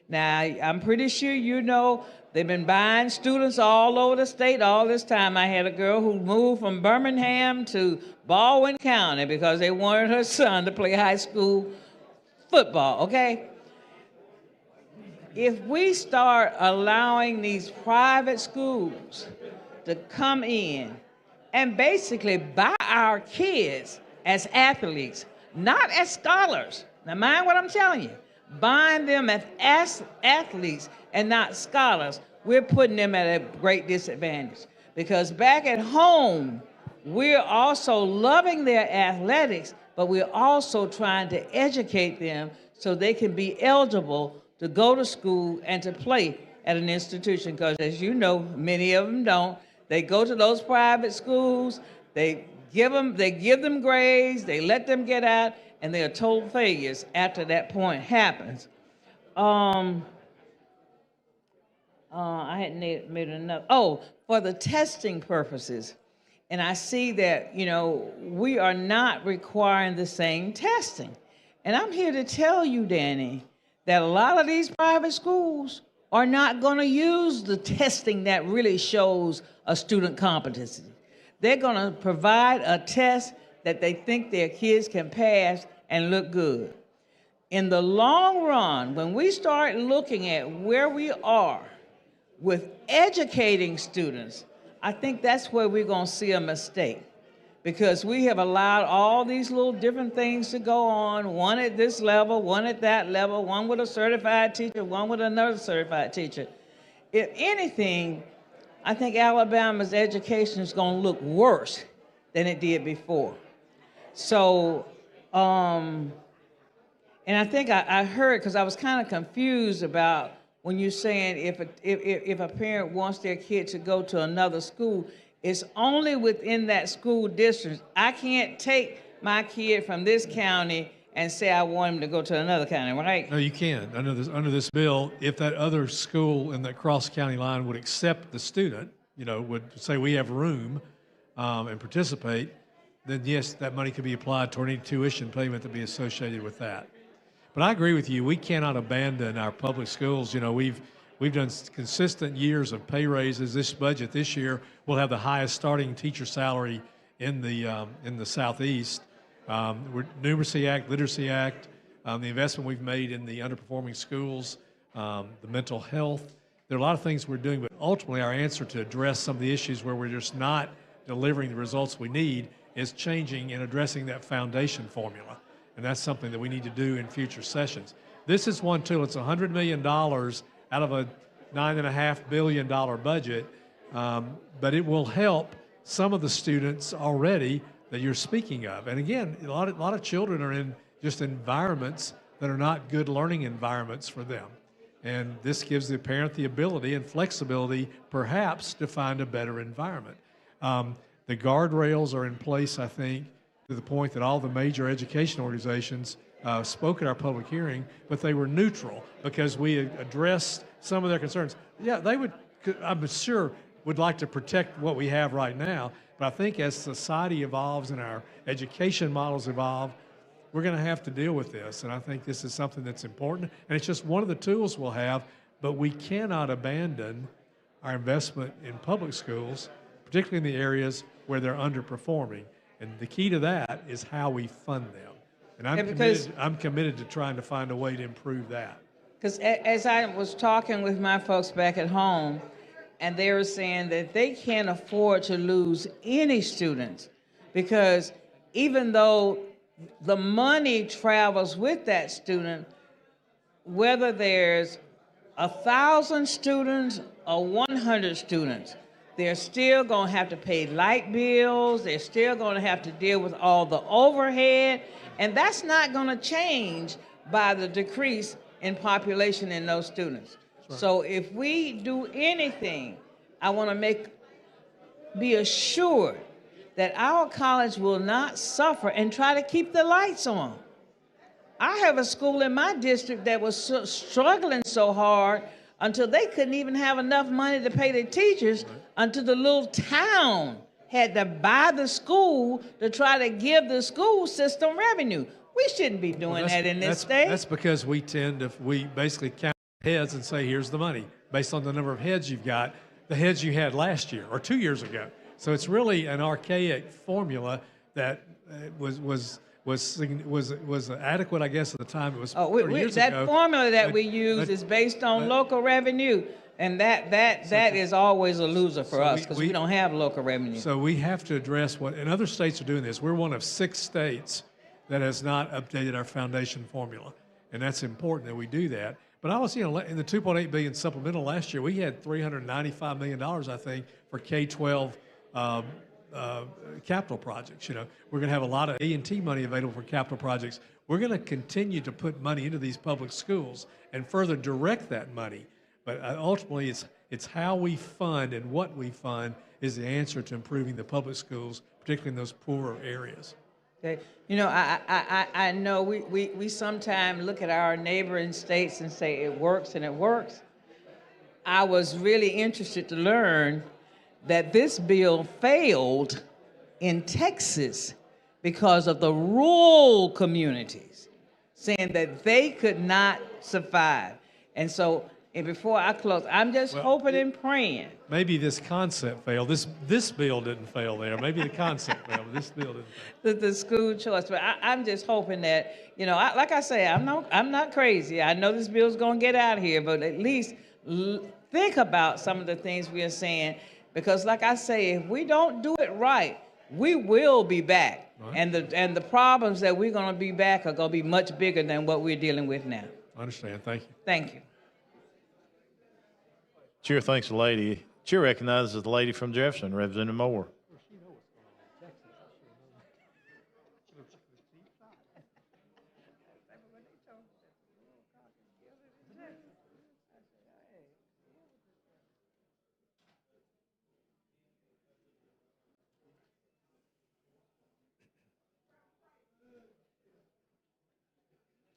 Now, I'm pretty sure you know they've been buying students all over the state all this time. I had a girl who moved from Birmingham to Baldwin County because they wanted her son to play high school football, okay? If we start allowing these private schools to come in and basically buy our kids as athletes, not as scholars. Now, mind what I'm telling you. Buying them as athletes and not scholars, we're putting them at a great disadvantage. Because back at home, we're also loving their athletics, but we're also trying to educate them so they can be eligible to go to school and to play at an institution. Because as you know, many of them don't. They go to those private schools, they give them grades, they let them get out, and they are total failures after that point happens. I had made another, for the testing purposes. And I see that, you know, we are not requiring the same testing. And I'm here to tell you, Danny, that a lot of these private schools are not going to use the testing that really shows a student competency. They're going to provide a test that they think their kids can pass and look good. In the long run, when we start looking at where we are with educating students, I think that's where we're going to see a mistake, because we have allowed all these little different things to go on, one at this level, one at that level, one with a certified teacher, one with another certified teacher. If anything, I think Alabama's education is going to look worse than it did before. So, and I think I heard, because I was kind of confused about when you're saying if a parent wants their kid to go to another school, it's only within that school district. I can't take my kid from this county and say I want him to go to another county, right? No, you can. Under this bill, if that other school in that cross-county line would accept the student, you know, would say we have room and participate, then yes, that money could be applied toward any tuition payment to be associated with that. But I agree with you. We cannot abandon our public schools. You know, we've done consistent years of pay raises. This budget this year will have the highest starting teacher salary in the Southeast. Numeracy Act, Literacy Act, the investment we've made in the underperforming schools, the mental health, there are a lot of things we're doing, but ultimately our answer to address some of the issues where we're just not delivering the results we need is changing and addressing that foundation formula. And that's something that we need to do in future sessions. This is one tool. It's $100 million out of a $9.5 billion budget, but it will help some of the students already that you're speaking of. And again, a lot of children are in just environments that are not good learning environments for them. And this gives the parent the ability and flexibility, perhaps, to find a better environment. The guardrails are in place, I think, to the point that all the major education organizations spoke at our public hearing, but they were neutral because we addressed some of their concerns. Yeah, they would, I'm sure, would like to protect what we have right now, but I think as society evolves and our education models evolve, we're going to have to deal with this, and I think this is something that's important, and it's just one of the tools we'll have, but we cannot abandon our investment in public schools, particularly in the areas where they're underperforming, and the key to that is how we fund them, and I'm committed to trying to find a way to improve that. Because as I was talking with my folks back at home, and they were saying that they can't afford to lose any students, because even though the money travels with that student, whether there's 1,000 students or 100 students, they're still going to have to pay light bills, they're still going to have to deal with all the overhead, and that's not going to change by the decrease in population in those students. Right. So if we do anything, I want to be assured that our college will not suffer and try to keep the lights on. I have a school in my district that was struggling so hard until they couldn't even have enough money to pay their teachers, until the little town had to buy the school to try to give the school system revenue. We shouldn't be doing that in this state. That's because we basically count heads and say, here's the money, based on the number of heads you've got, the heads you had last year or 2 years ago. So it's really an archaic formula that was adequate, I guess, at the time. It was 30 years that ago. Formula that we use is based on local revenue, and that is always a loser for us because we don't have local revenue. So we have to address and other states are doing this. We're one of 6 states that has not updated our foundation formula, and that's important that we do that. But I was, in the $2.8 billion supplemental last year, we had $395 million, I think, for K-12 capital projects. We're going to have a lot of A&T money available for capital projects. We're going to continue to put money into these public schools and further direct that money. But ultimately, it's how we fund and what we fund is the answer to improving the public schools, particularly in those poorer areas. Okay. I know we sometimes look at our neighboring states and say it works and it works. I was really interested to learn that this bill failed in Texas because of the rural communities, saying that they could not survive. And so, before I close, I'm just hoping and praying. Maybe this concept failed. This bill didn't fail there. Maybe the concept failed, but this bill didn't fail. The school choice. But I'm just hoping that, like I say, I'm not crazy. I know this bill's going to get out of here, but at least think about some of the things we are saying. Because like I say, if we don't do it right, we will be back. Right. And the problems that we're going to be back are going to be much bigger than what we're dealing with now. I understand. Thank you. Thank you. Chair thanks the lady. Chair recognizes the lady from Jefferson, Representative Moore.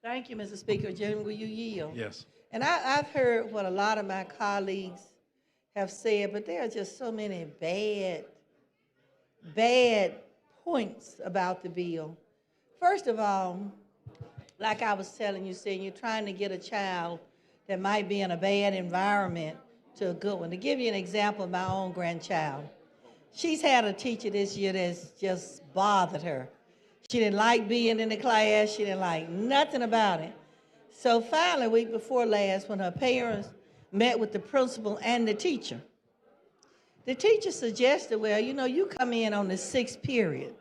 Thank you, Mr. Speaker. Gentlemen, will you yield? Yes. And I've heard what a lot of my colleagues have said, but there are just so many bad points about the bill. First of all, like I was telling you, saying you're trying to get a child that might be in a bad environment to a good one. To give you an example of my own grandchild, she's had a teacher this year that's just bothered her. She didn't like being in the class. She didn't like nothing about it. So finally, week before last, when her parents met with the principal and the teacher. The teacher suggested, well, you know, you come in on the 6th period.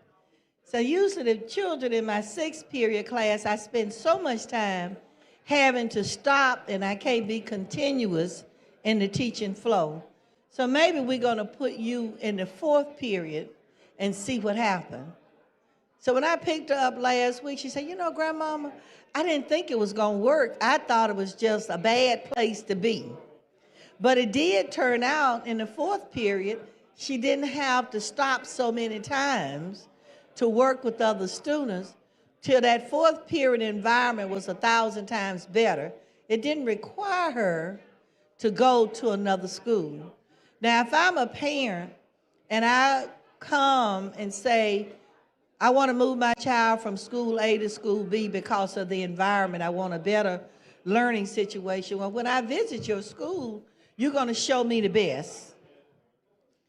So usually the children in my 6th period class, I spend so much time having to stop and I can't be continuous in the teaching flow. So maybe we're gonna put you in the 4th period and see what happens. So when I picked her up last week, she said, you know, Grandmama, I didn't think it was gonna work. I thought it was just a bad place to be. But it did turn out in the 4th period, she didn't have to stop so many times to work with other students till that 4th period environment was 1,000 times better. It didn't require her to go to another school. Now, if I'm a parent and I come and say, I want to move my child from school A to school B because of the environment, I want a better learning situation. Well, when I visit your school, you're going to show me the best.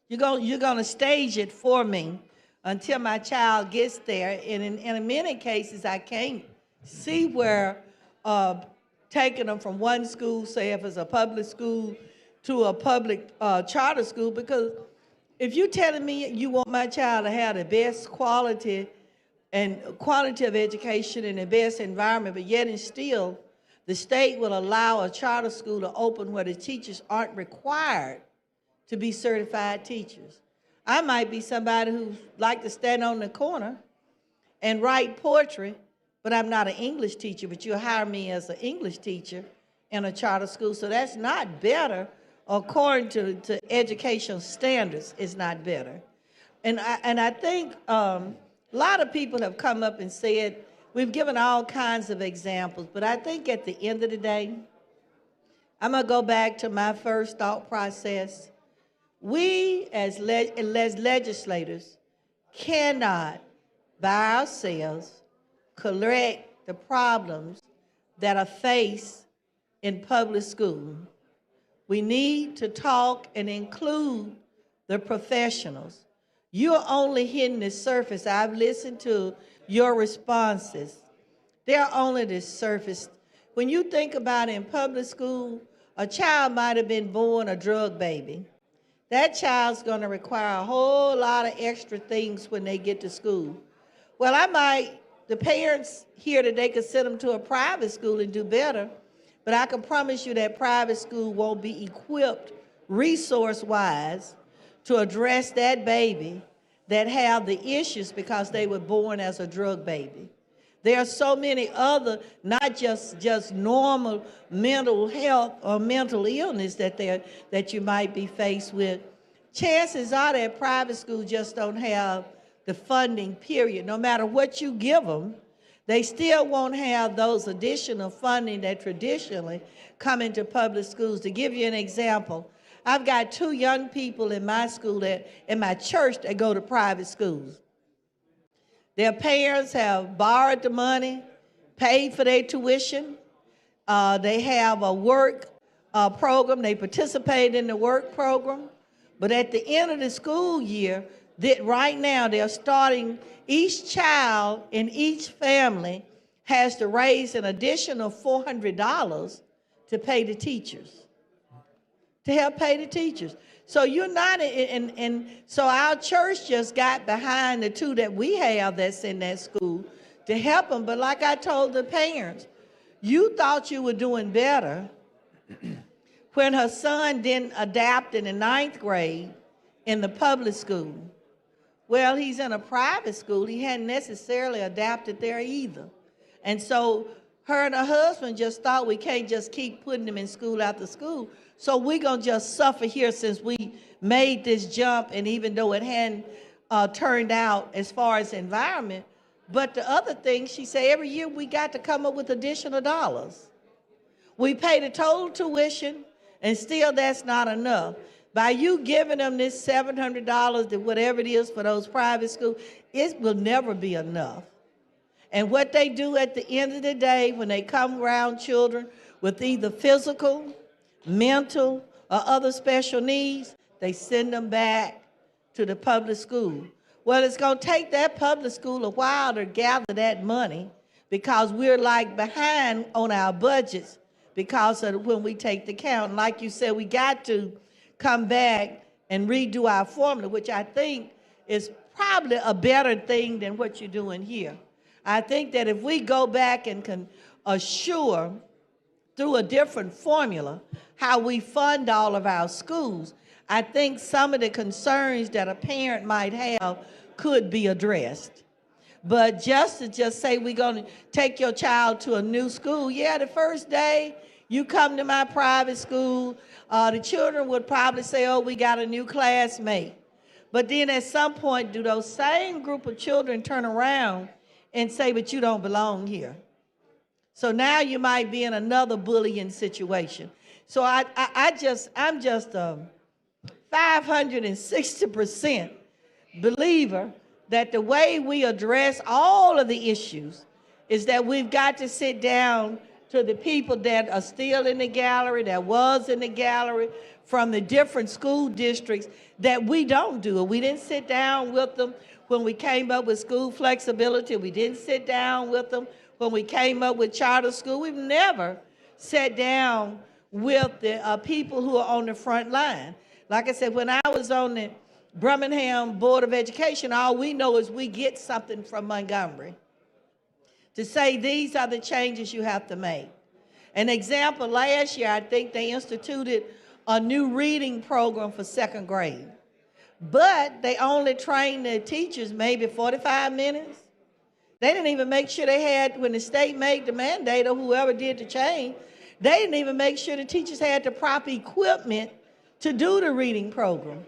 You're going to stage it for me until my child gets there. And in many cases, I can't see where taking them from one school, say if it's a public school, to a public charter school, because if you're telling me you want my child to have the best quality of education and the best environment, but yet and still the state will allow a charter school to open where the teachers aren't required to be certified teachers. I might be somebody who like to stand on the corner and write poetry, but I'm not an English teacher, but you hire me as an English teacher in a charter school. So that's not better. According to educational standards, it's not better. And I think a lot of people have come up and said, we've given all kinds of examples, but I think at the end of the day, I'm going to go back to my first thought process. We as legislators cannot, by ourselves, correct the problems that are faced in public school. We need to talk and include the professionals. You're only hitting the surface. I've listened to your responses. They're only the surface. When you think about it, in public school, a child might have been born a drug baby. That child's going to require a whole lot of extra things when they get to school. Well, the parents here today could send them to a private school and do better, but I can promise you that private school won't be equipped resource-wise to address that baby that have the issues because they were born as a drug baby. There are so many other, not just normal mental health or mental illness that you might be faced with. Chances are that private schools just don't have the funding, period. No matter what you give them, they still won't have those additional funding that traditionally come into public schools. To give you an example, I've got 2 young people in my school in my church that go to private schools. Their parents have borrowed the money, paid for their tuition. They have a work program. They participate in the work program. But at the end of the school year, right now they're starting, each child in each family has to raise an additional $400 to pay the teachers, to help pay the teachers. So you're not, and so our church just got behind the 2 that we have that's in that school to help them. But like I told the parents, you thought you were doing better when her son didn't adapt in the 9th grade in the public school. Well, he's in a private school. He hadn't necessarily adapted there either. And so her and her husband just thought we can't just keep putting them in school after school. So we're going to just suffer here since we made this jump, and even though it hadn't turned out as far as environment. But the other thing, she said, every year we got to come up with additional dollars. We pay the total tuition, and still that's not enough. By you giving them this $700 to whatever it is for those private schools, it will never be enough. And what they do at the end of the day when they come around children with either physical, mental, or other special needs, they send them back to the public school. Well, it's going to take that public school a while to gather that money because we're like behind on our budgets because of when we take the count. And like you said, we got to come back and redo our formula, which I think is probably a better thing than what you're doing here. I think that if we go back and can assure through a different formula how we fund all of our schools, I think some of the concerns that a parent might have could be addressed. But just to say we're going to take your child to a new school, yeah, the first day you come to my private school, the children would probably say, oh, we got a new classmate. But then at some point, do those same group of children turn around and say, but you don't belong here? So now you might be in another bullying situation. So I'm just 560% believer that the way we address all of the issues is that we've got to sit down to the people that are still in the gallery, that was in the gallery, from the different school districts, that we don't do it. We didn't sit down with them when we came up with school flexibility. We didn't sit down with them when we came up with charter school. We've never sat down with the people who are on the front line. Like I said, when I was on the Birmingham Board of Education, all we know is we get something from Montgomery to say these are the changes you have to make. An example, last year, I think they instituted a new reading program for second grade, but they only trained the teachers maybe 45 minutes. They didn't even make sure they had, when the state made the mandate or whoever did the change, they didn't even make sure the teachers had the proper equipment to do the reading program.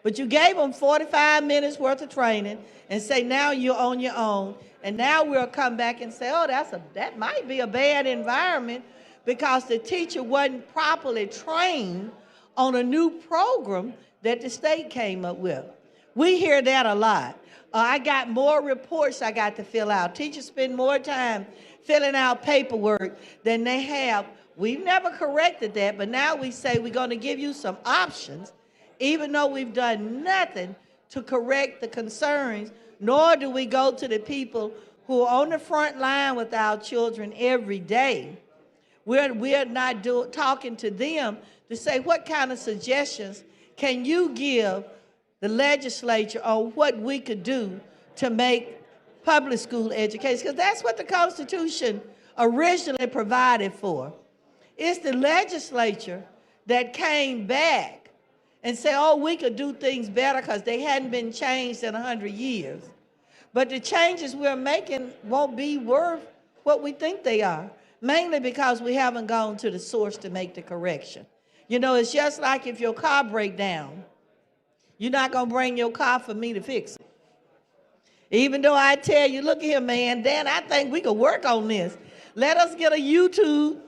But you gave them 45 minutes worth of training and say, now you're on your own. And now we'll come back and say, oh, that might be a bad environment because the teacher wasn't properly trained on a new program that the state came up with. We hear that a lot. I got more reports I got to fill out. Teachers spend more time filling out paperwork than they have. We've never corrected that, but now we say we're going to give you some options, even though we've done nothing to correct the concerns, nor do we go to the people who are on the front line with our children every day. We're not talking to them to say, what kind of suggestions can you give the legislature on what we could do to make public school education? Because that's what the Constitution originally provided for. It's the legislature that came back and said, oh, we could do things better because they hadn't been changed in 100 years. But the changes we're making won't be worth what we think they are, mainly because we haven't gone to the source to make the correction. You know, it's just like if your car breaks down, you're not going to bring your car for me to fix it. Even though I tell you, look here, man, Dan, I think we could work on this. Let us get a YouTube,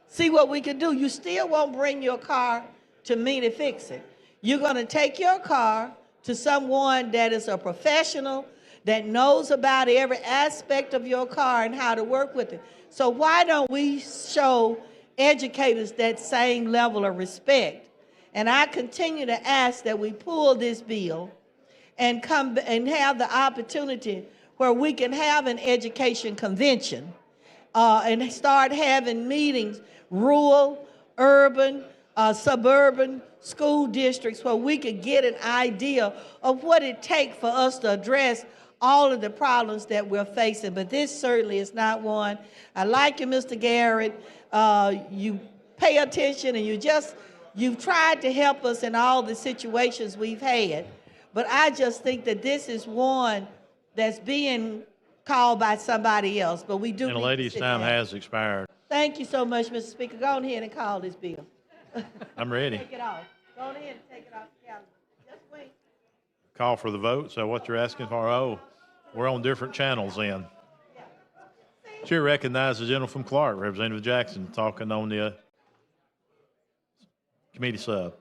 see what we can do. You still won't bring your car to me to fix it. You're going to take your car to someone that is a professional, that knows about every aspect of your car and how to work with it. So why don't we show educators that same level of respect? And I continue to ask that we pull this bill and come and have the opportunity where we can have an education convention and start having meetings, rural, urban, suburban school districts, where we could get an idea of what it takes for us to address all of the problems that we're facing. But this certainly is not one. I like you, Mr. Garrett. You pay attention and you've tried to help us in all the situations we've had. But I just think that this is one that's being called by somebody else. But we do. And the lady's time has expired. Thank you so much, Mr. Speaker. Go on ahead and call this bill. I'm ready. Take it off. Go on ahead and take it off the calendar. Just wait. Call for the vote. So what you're asking for? Oh, we're on different channels then. Chair recognizes the gentleman from Clark, Representative Jackson, talking on the committee sub.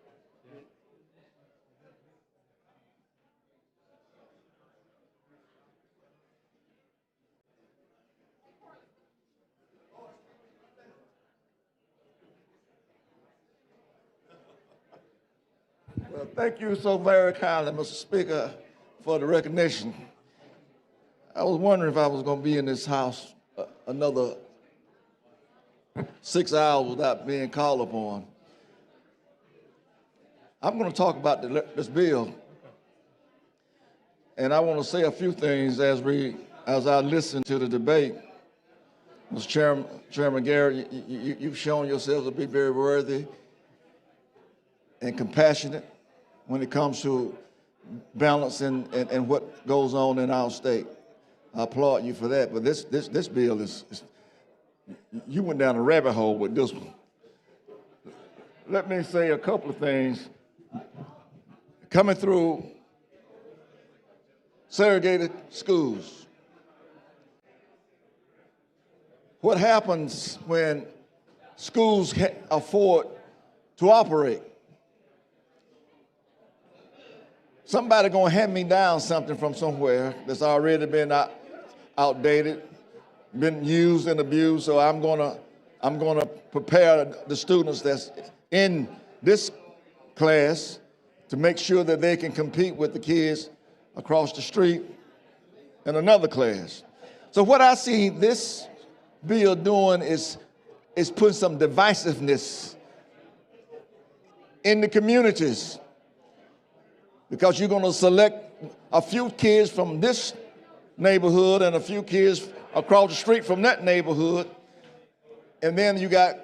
Well, thank you so very kindly, Mr. Speaker, for the recognition. I was wondering if I was going to be in this house another 6 hours without being called upon. I'm going to talk about this bill, and I want to say a few things as I listen to the debate. Mr. Chairman Garrett, you've shown yourself to be very worthy and compassionate when it comes to balance and what goes on in our state. I applaud you for that. But this bill is you went down a rabbit hole with this one. Let me say a couple of things. Coming through segregated schools. What happens when schools can't afford to operate? Somebody gonna hand me down something from somewhere that's already been outdated, been used and abused. So I'm gonna prepare the students that's in this class to make sure that they can compete with the kids across the street in another class. So what I see this bill doing is putting some divisiveness in the communities, because you're going to select a few kids from this neighborhood and a few kids across the street from that neighborhood, and then you got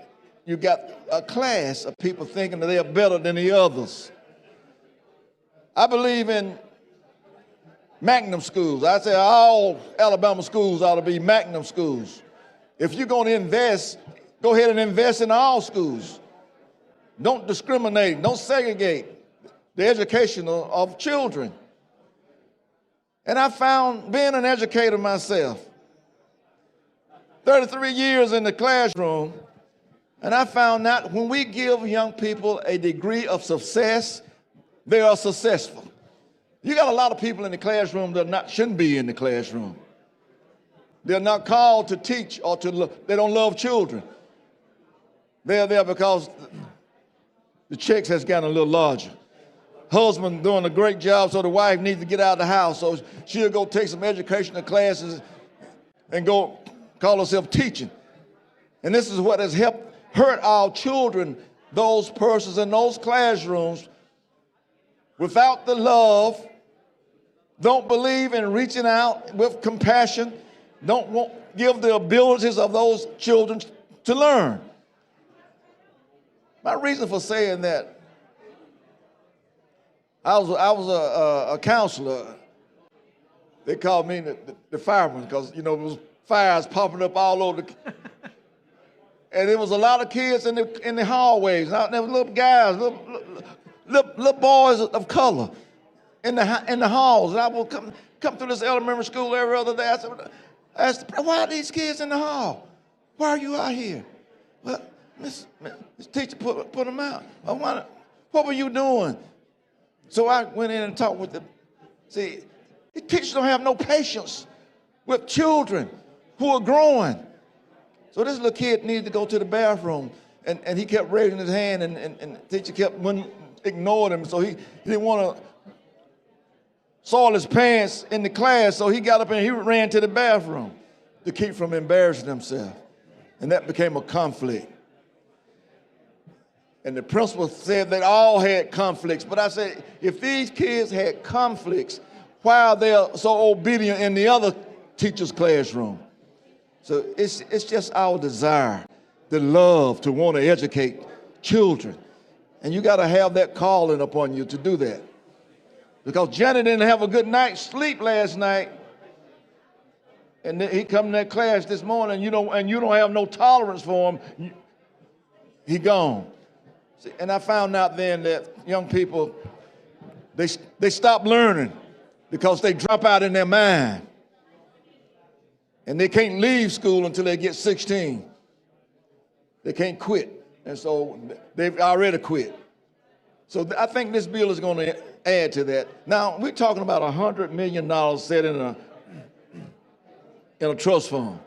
a class of people thinking that they are better than the others. I believe in magnet schools. I say all Alabama schools ought to be magnet schools. If you're going to invest, go ahead and invest in all schools. Don't discriminate, don't segregate the education of children. And I found, being an educator myself, 33 years in the classroom, and I found that when we give young people a degree of success, they are successful. You got a lot of people in the classroom that shouldn't be in the classroom. They're not called to teach or they don't love children. They're there because the checks has gotten a little larger. Husband doing a great job, so the wife needs to get out of the house, so she'll go take some educational classes and go call herself teaching. And this is what has helped hurt our children, those persons in those classrooms, without the love, don't believe in reaching out with compassion, don't give the abilities of those children to learn. My reason for saying that, I was a counselor. They called me the fireman because, there was fires popping up all over and there was a lot of kids in the hallways. There were little guys, little boys of color in the halls. And I would come through this elementary school every other day. I asked, why are these kids in the hall? Why are you out here? Well, Miss teacher put them out. What were you doing? So I went in and talked with them. See, the teachers don't have no patience with children who are growing. So this little kid needed to go to the bathroom, and he kept raising his hand, and the teacher wouldn't ignore him. So he didn't want to soil his pants in the class, so he got up and he ran to the bathroom to keep from embarrassing himself. And that became a conflict. And the principal said they all had conflicts. But I said, if these kids had conflicts, why are they so obedient in the other teacher's classroom? So it's just our desire, the love to want to educate children. And you got to have that calling upon you to do that. Because Janet didn't have a good night's sleep last night. And he come to that class this morning, and you don't have no tolerance for him, he gone. And I found out then that young people, they stop learning because they drop out in their mind. And they can't leave school until they get 16. They can't quit. And so they've already quit. So I think this bill is going to add to that. Now, we're talking about $100 million set in a trust fund.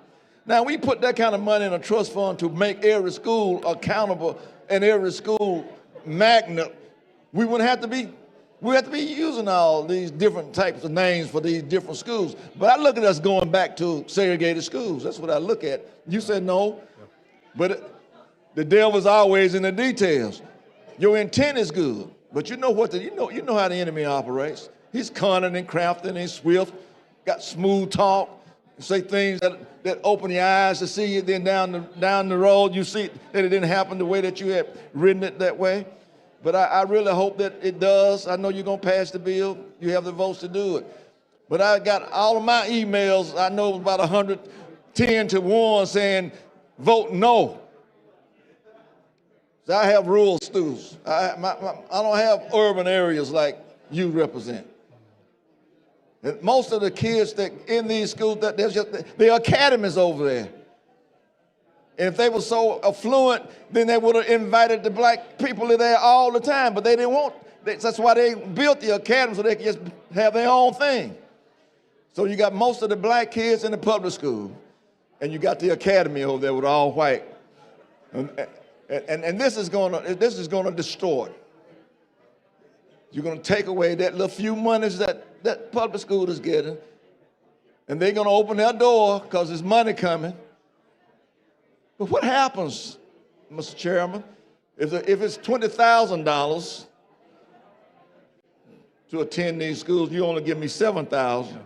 Now, we put that kind of money in a trust fund to make every school accountable and every school magnet. We have to be using all these different types of names for these different schools. But I look at us going back to segregated schools. That's what I look at. You said no, but The devil's always in the details. Your intent is good, but you know what you know how the enemy operates. He's cunning and crafty and he's swift, got smooth talk, say things that open your eyes to see it. Then down the road, you see that it didn't happen the way that you had written it that way. But I really hope that it does. I know you're going to pass the bill. You have the votes to do it. But I got all of my emails, I know about 110 to 1 saying, vote no. So I have rural schools. I don't have urban areas like you represent. And most of the kids that in these schools, there are academies over there. And if they were so affluent, then they would have invited the black people in there all the time, but they didn't want. That's why they built the academy, so they could just have their own thing. So you got most of the black kids in the public school, and you got the academy over there with all white. And this is gonna distort. You're gonna take away that little few monies that public school is getting, and they're gonna open their door because there's money coming. But what happens, Mr. Chairman, if it's $20,000 to attend these schools, you only give me $7,000.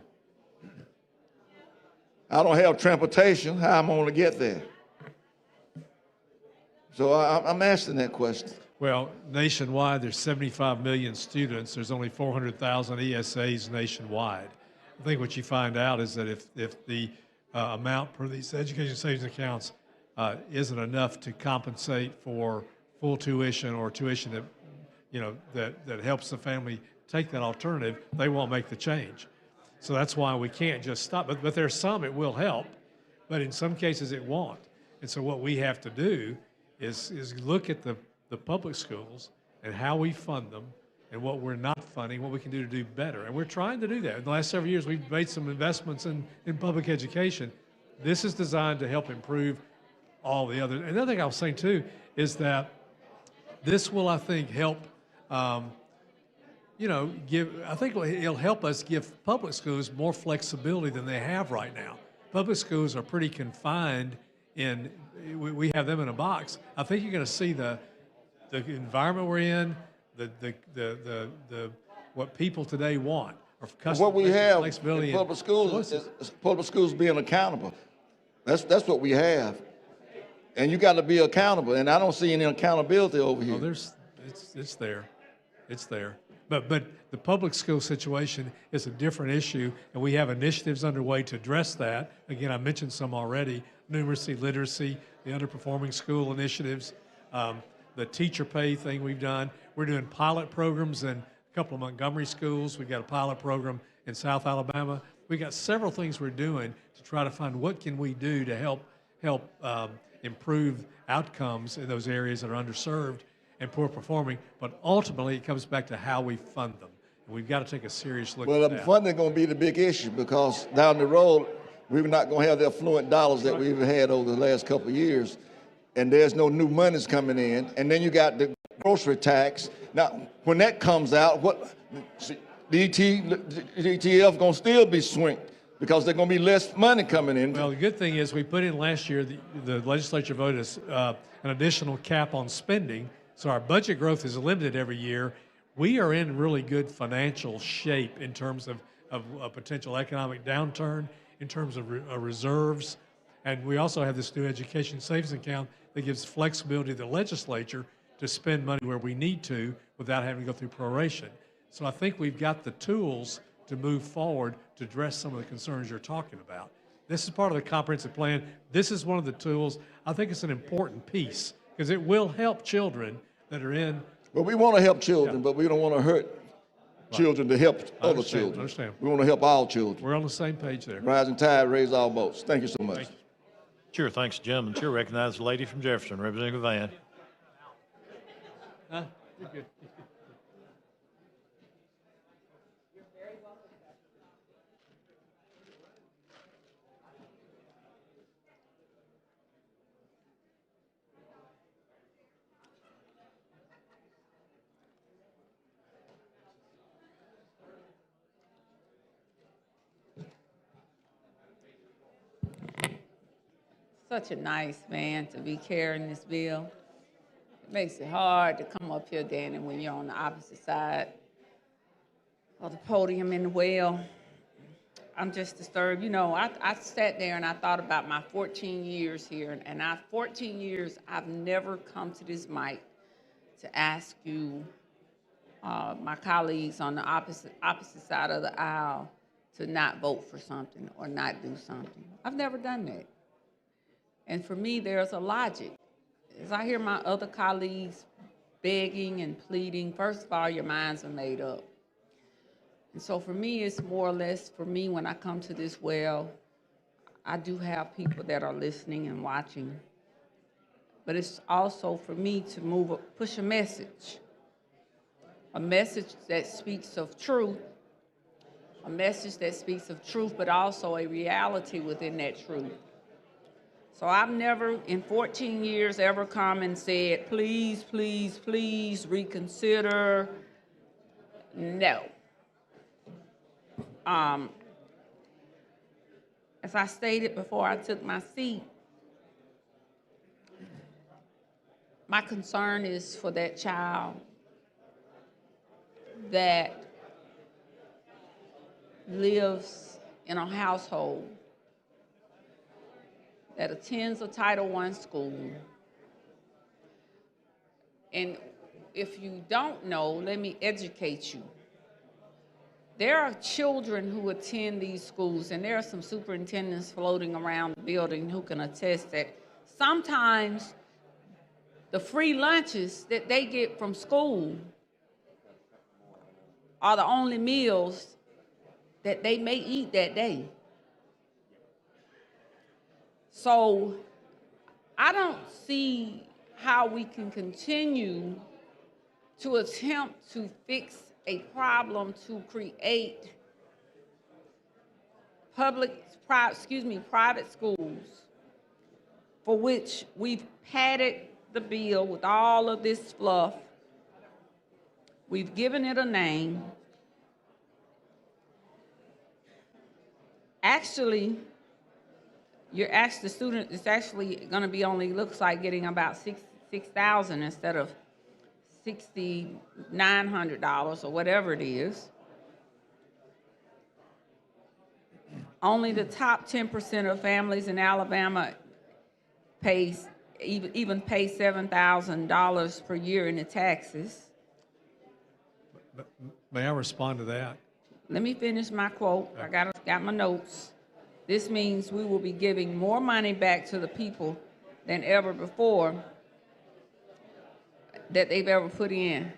I don't have transportation. How am I going to get there? So I'm asking that question. Well, nationwide, there's 75 million students. There's only 400,000 ESAs nationwide. I think what you find out is that if the amount for these education savings accounts isn't enough to compensate for full tuition or tuition that helps the family take that alternative, they won't make the change. So that's why we can't just stop. But there's some it will help, but in some cases it won't. And so what we have to do is look at the public schools and how we fund them and what we're not funding, what we can do to do better. And we're trying to do that. In the last several years, we've made some investments in public education. This is designed to help improve all the other. Another thing I was saying too is that this will, I think, help, I think it'll help us give public schools more flexibility than they have right now. Public schools are pretty confined we have them in a box. I think you're going to see the environment we're in, what people today want. What we have in public schools is public schools being accountable. That's what we have. And you got to be accountable, and I don't see any accountability over here. Oh, it's there. It's there. But the public school situation is a different issue, and we have initiatives underway to address that. Again, I mentioned some already: numeracy, literacy, the underperforming school initiatives, the teacher pay thing we've done. We're doing pilot programs in a couple of Montgomery schools. We've got a pilot program in South Alabama. We've got several things we're doing to try to find what can we do to help improve outcomes in those areas that are underserved and poor performing, but ultimately it comes back to how we fund them. And we've got to take a serious look at that. Well, funding is going to be the big issue because down the road, we're not going to have the affluent dollars that we've had over the last couple of years, and there's no new monies coming in. And then you got the grocery tax. Now, when that comes out, the ETF going to still be swinked because there's going to be less money coming in. Well, the good thing is we put in last year, the legislature voted an additional cap on spending, so our budget growth is limited every year. We are in really good financial shape in terms of a potential economic downturn, in terms of reserves, and we also have this new education savings account that gives flexibility to the legislature to spend money where we need to without having to go through proration. So I think we've got the tools to move forward to address some of the concerns you're talking about. This is part of the comprehensive plan. This is one of the tools. I think it's an important piece because it will help children that are in. Well, we want to help children, but we don't want to hurt children to help other children. I understand. We want to help all children. We're on the same page there. Rising tide, raise all boats. Thank you so much. Sure, thanks, Jim. And chair recognizes the lady from Jefferson, Representative Van. Huh? You're good. Such a nice man to be carrying this bill. Makes it hard to come up here, Danny, when you're on the opposite side of the podium in the well. I'm just disturbed. You know, I sat there and I thought about my 14 years here, and 14 years, I've never come to this mic to ask you, my colleagues on the opposite side of the aisle, to not vote for something or not do something. I've never done that. And for me, there's a logic. As I hear my other colleagues begging and pleading, first of all, your minds are made up. And so for me, it's more or less, for me, when I come to this well, I do have people that are listening and watching. But it's also for me to push a message that speaks of truth, but also a reality within that truth. So I've never, in 14 years, ever come and said, please, please, please reconsider. No. As I stated before I took my seat, my concern is for that child that lives in a household that attends a Title I school. And if you don't know, let me educate you. There are children who attend these schools, and there are some superintendents floating around the building who can attest that sometimes the free lunches that they get from school are the only meals that they may eat that day. So I don't see how we can continue to attempt to fix a problem to create private schools for which we've padded the bill with all of this fluff. We've given it a name. Actually, you're asked the student, it's actually going to be only, looks like getting about $6,000 instead of $6,900 or whatever it is. Only the top 10% of families in Alabama even pay $7,000 per year in the taxes. May I respond to that? Let me finish my quote. I got my notes. This means we will be giving more money back to the people than ever before that they've ever put in.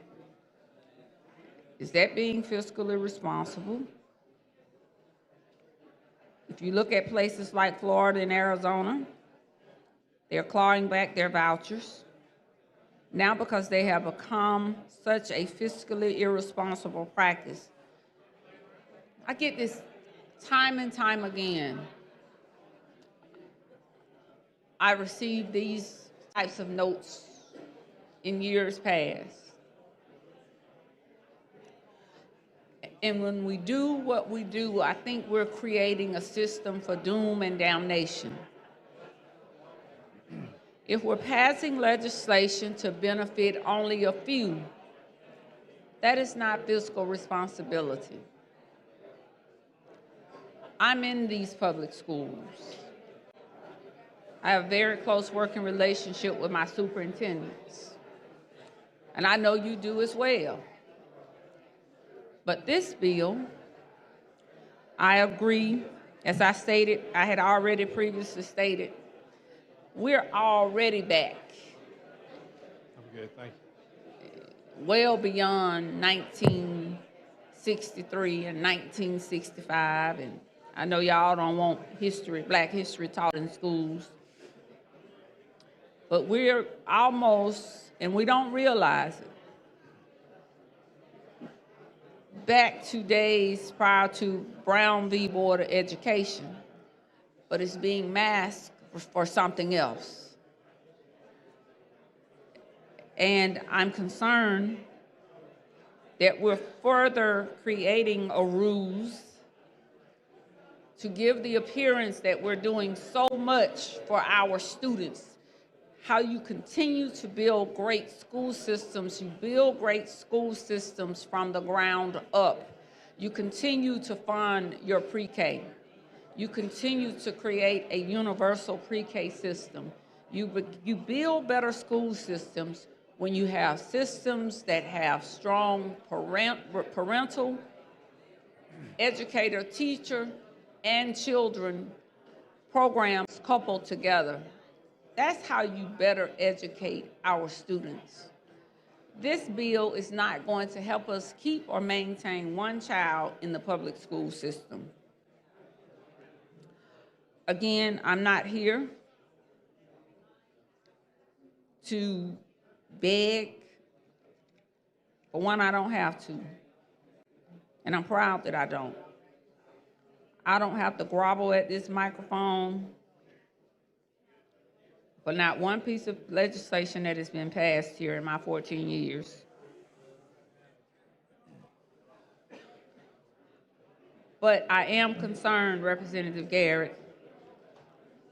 Is that being fiscally responsible? If you look at places like Florida and Arizona, they're clawing back their vouchers now because they have become such a fiscally irresponsible practice. I get this time and time again. I received these types of notes in years past. And when we do what we do, I think we're creating a system for doom and damnation. If we're passing legislation to benefit only a few, that is not fiscal responsibility. I'm in these public schools. I have a very close working relationship with my superintendents. And I know you do as well. But this bill, I agree, as I stated, I had already previously stated, we're already back. I'm good, thank you. Well beyond 1963 and 1965, and I know y'all don't want history, Black history taught in schools, but we're almost, and we don't realize it, back to days prior to Brown v. Board of Education, but it's being masked for something else. And I'm concerned that we're further creating a ruse to give the appearance that we're doing so much for our students. how you continue to build great school systems. You build great school systems from the ground up. You continue to fund your pre-K. You continue to create a universal pre-K system. You build better school systems when you have systems that have strong parental, educator, teacher, and children programs coupled together. That's how you better educate our students. This bill is not going to help us keep or maintain one child in the public school system. Again, I'm not here to beg. For one, I don't have to. And I'm proud that I don't. I don't have to grovel at this microphone for not one piece of legislation that has been passed here in my 14 years. But I am concerned, Representative Garrett,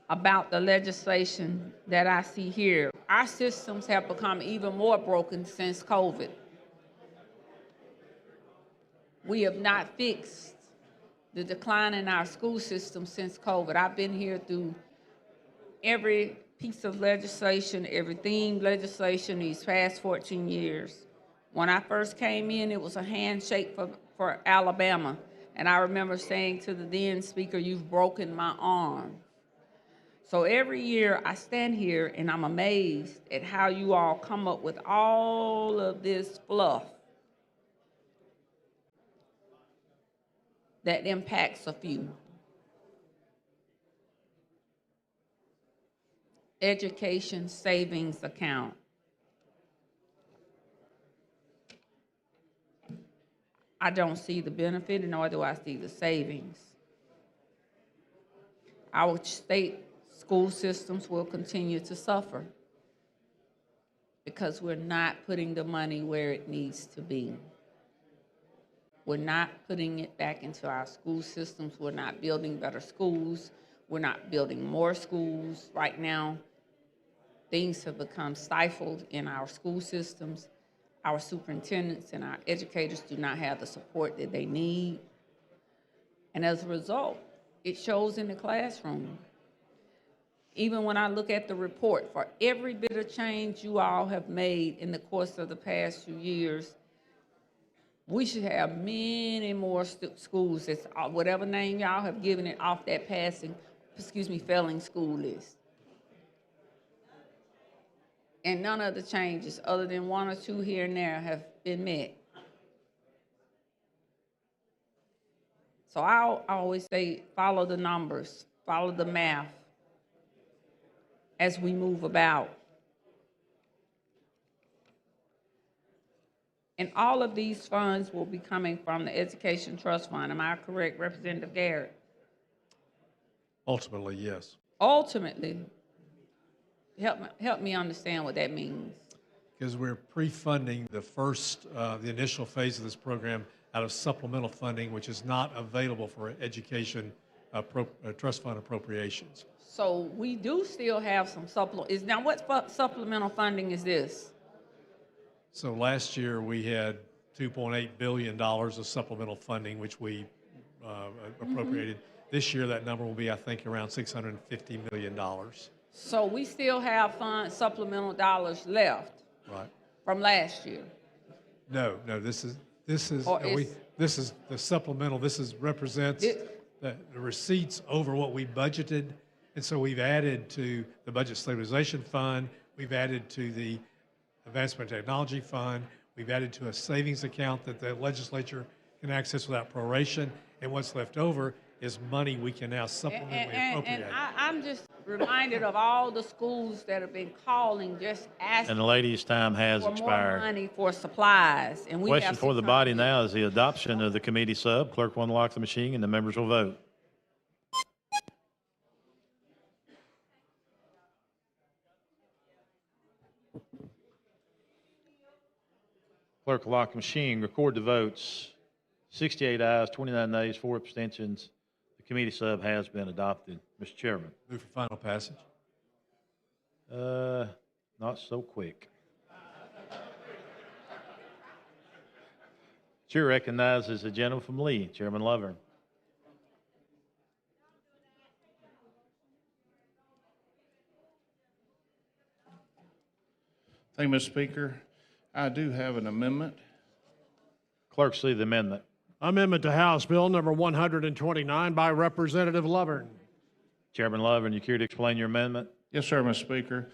about the legislation that I see here. Our systems have become even more broken since COVID. We have not fixed the decline in our school system since COVID. I've been here through every piece of legislation, every themed legislation these past 14 years. When I first came in, it was a handshake for Alabama. And I remember saying to the then speaker, "You've broken my arm." So every year I stand here and I'm amazed at how you all come up with all of this fluff that impacts a few. Education savings account. I don't see the benefit, nor do I see the savings. Our state school systems will continue to suffer because we're not putting the money where it needs to be. We're not putting it back into our school systems. We're not building better schools. We're not building more schools. Right now, things have become stifled in our school systems. Our superintendents and our educators do not have the support that they need. And as a result, it shows in the classroom. Even when I look at the report, for every bit of change you all have made in the course of the past few years, we should have many more schools, that's whatever name y'all have given it, off that failing school list. And none of the changes, other than one or two here and there, have been met. So I always say, follow the numbers, follow the math as we move about. And all of these funds will be coming from the Education Trust Fund. Am I correct, Representative Garrett? Ultimately, yes. Ultimately. Help me understand what that means. Because we're pre-funding the initial phase of this program out of supplemental funding, which is not available for education trust fund appropriations. So we do still have some supplemental. Now, what supplemental funding is this? So last year we had $2.8 billion of supplemental funding, which we appropriated. This year that number will be, I think, around $650 million. So we still have supplemental dollars left, right, from last year. No, this is the supplemental. This represents the receipts over what we budgeted, and so we've added to the Budget Stabilization Fund. We've added to the Advancement Technology Fund. We've added to a savings account that the legislature can access without proration, and what's left over is money we can now supplementally appropriate. And I'm just reminded of all the schools that have been calling, just asking. And the lady's time has for expired. More money for supplies. And we Question have for the body now is the adoption of the committee sub. Clerk will unlock the machine and the members will vote. Clerk will lock the machine, record the votes. 68 ayes, 29 nays, 4 abstentions. The committee sub has been adopted. Mr. Chairman. Move for final passage. Not so quick. Chair recognizes the gentleman from Lee, Chairman Lovern. Thank you, Mr. Speaker. I do have an amendment. Clerk, see the amendment. Amendment to House Bill number 129 by Representative Lovern. Chairman Lovern, you care to explain your amendment? Yes, sir, Mr. Speaker.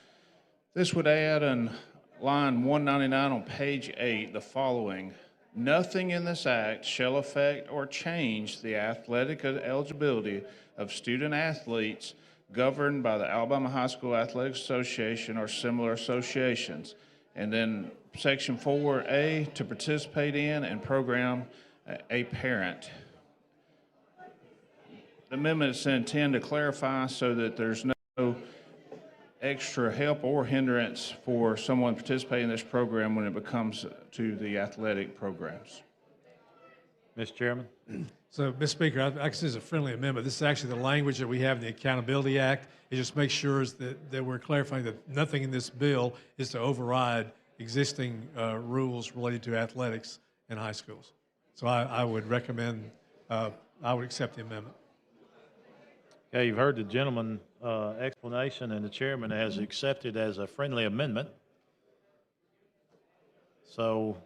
This would add in line 199 on page 8 the following. Nothing in this act shall affect or change the athletic eligibility of student athletes governed by the Alabama High School Athletics Association or similar associations. And then section 4A, to participate in and program a parent. The amendment is intended to clarify so that there's no extra help or hindrance for someone participating in this program when it comes to the athletic programs. Mr. Chairman. So, Mr. Speaker, I this is a friendly amendment. This is actually the language that we have in the Accountability Act. It just makes sure that we're clarifying that nothing in this bill is to override existing rules related to athletics in high schools. So I would recommend, I would accept the amendment. Okay, you've heard the gentleman explanation, and the chairman has accepted as a friendly amendment. So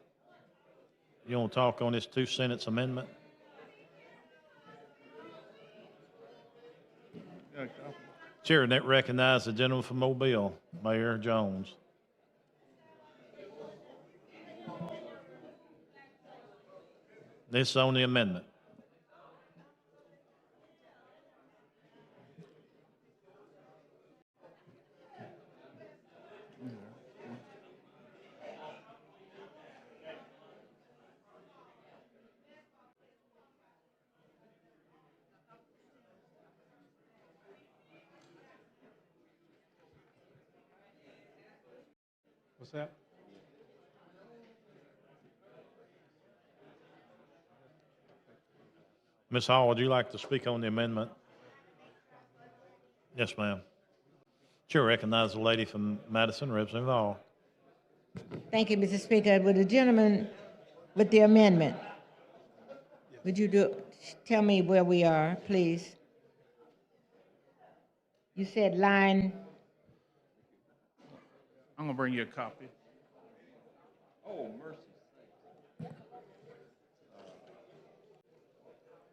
you want to talk on this 2-sentence amendment? Chair, that recognizes the gentleman from Mobile, Mayor Jones. This is on the amendment. What's that? Ms. Hall, would you like to speak on the amendment? Yes, ma'am. Chair recognizes the lady from Madison, Representative Hall. Thank you, Mr. Speaker. Would the gentleman with the amendment, would you tell me where we are, please? You said line. I'm going to bring you a copy. Oh, mercy.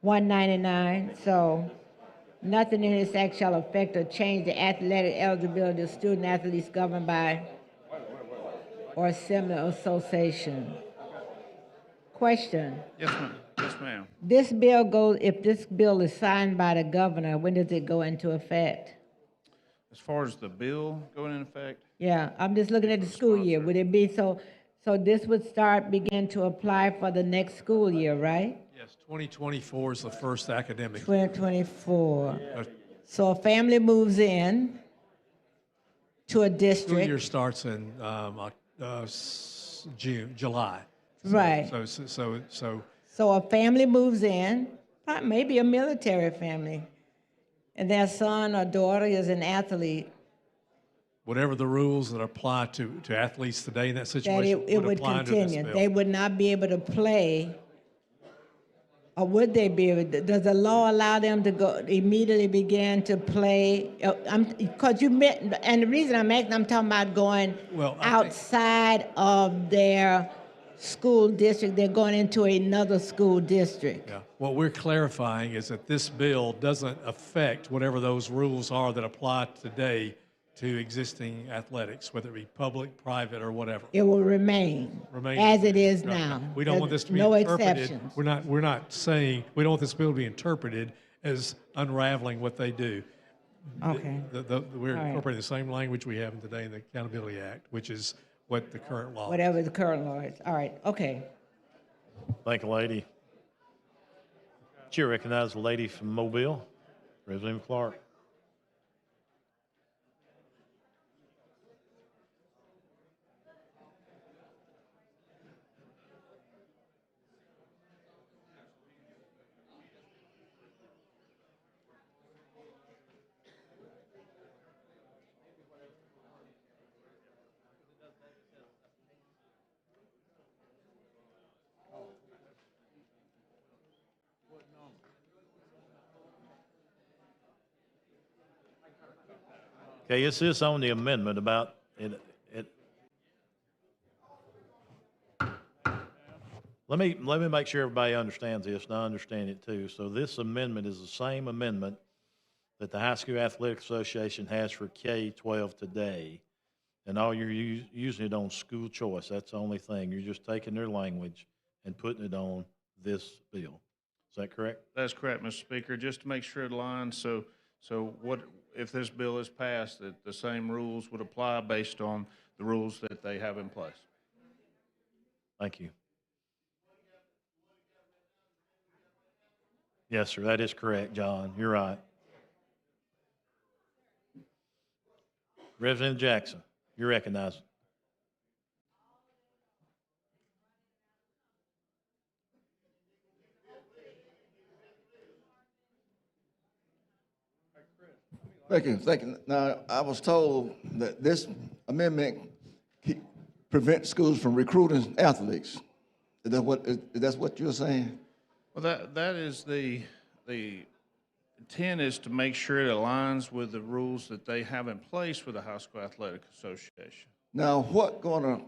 199, so nothing in this act shall affect or change the athletic eligibility of student athletes governed by or similar association. Question. Yes, ma'am. Yes, ma'am. This bill goes, if this bill is signed by the governor, when does it go into effect? As far as the bill going in effect, Yeah, I'm just looking at the school year. Would it be so this would begin to apply for the next school year, right? Yes, 2024 is the first academic. 2024. So a family moves in to a School district. year starts in July. Right. So a family moves in, maybe a military family, and their son or daughter is an athlete. whatever the rules that apply to athletes today in that That situation it would apply under this continue. bill. They would not be able to play, or would they be able to? Does the law allow them to go immediately begin to play? Because you meant, and the reason I'm asking, I'm talking about going outside of their school district. They're going into another school district. Yeah. What we're clarifying is that this bill doesn't affect whatever those rules are that apply today to existing athletics, whether it be public, private, or whatever. It will remain as it is now. We don't want this to be no interpreted. exceptions. We're not saying we don't want this bill to be interpreted as unraveling what they do. Okay. We're All right. incorporating the same language we have today in the Accountability Act, which is what the current law. Whatever the current law is. All right. Okay. Thank you, lady. Chair recognizes the lady from Mobile, Representative Clark. Okay, it's this on the amendment about it. Let me make sure everybody understands this, and I understand it too. So this amendment is the same amendment that the High School Athletic Association has for K-12 today. And all you're using it on school choice. That's the only thing. You're just taking their language and putting it on this bill. Is that correct? That's correct, Mr. Speaker. Just to make sure it aligns, so what if this bill is passed, that the same rules would apply based on the rules that they have in place? Thank you. Yes, sir. That is correct, John. You're right. Representative Jackson, you're recognized. Thank you. Thank you. Now, I was told that this amendment prevents schools from recruiting athletes. Is that what you're saying? Well, that is the intent is to make sure it aligns with the rules that they have in place with the High School Athletic Association. Now, what gonna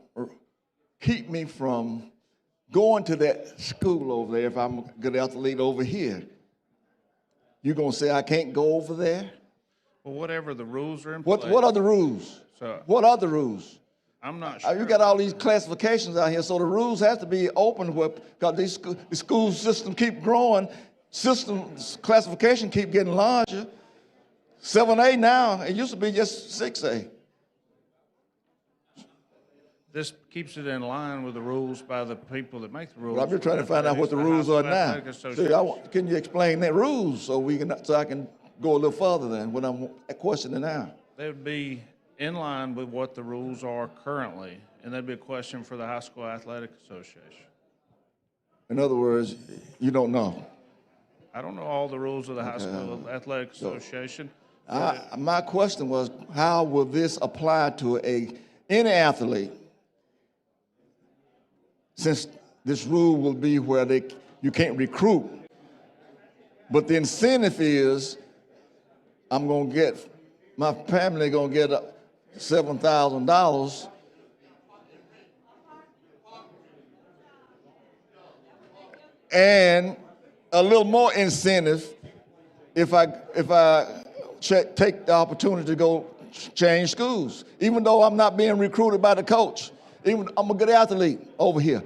keep me from going to that school over there if I'm a good athlete over here? You gonna say I can't go over there? Well, whatever the rules are in place. What are the rules? So, what are the rules? I'm not sure. You got all these classifications out here, so the rules have to be open because the school system keep growing, classification keep getting larger. 7A now, it used to be just 6A. This keeps it in line with the rules by the people that make the rules. Well, I'm just trying to find out what the rules are now. Can you explain the rules so I can go a little further than what I'm questioning now? They would be in line with what the rules are currently, and that'd be a question for the High School Athletic Association. In other words, you don't know. I don't know all the rules of the High School Athletic Association. My question was, how will this apply to any athlete? Since this rule will be where you can't recruit, but the incentive is my family gonna get $7,000, and a little more incentive if I take the opportunity to go change schools, even though I'm not being recruited by the coach. Even I'm a good athlete over here,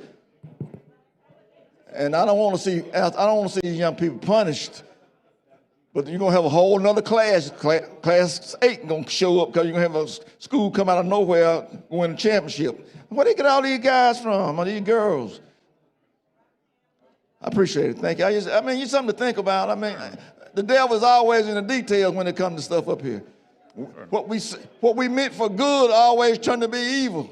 and I don't want to see these young people punished. But you're gonna have a whole nother class 8 gonna show up because you're gonna have a school come out of nowhere win a championship. Where they get all these guys from, or these girls? I appreciate it. Thank you. It's something to think about. The devil is always in the details when it comes to stuff up here. What we meant for good always turned to be evil.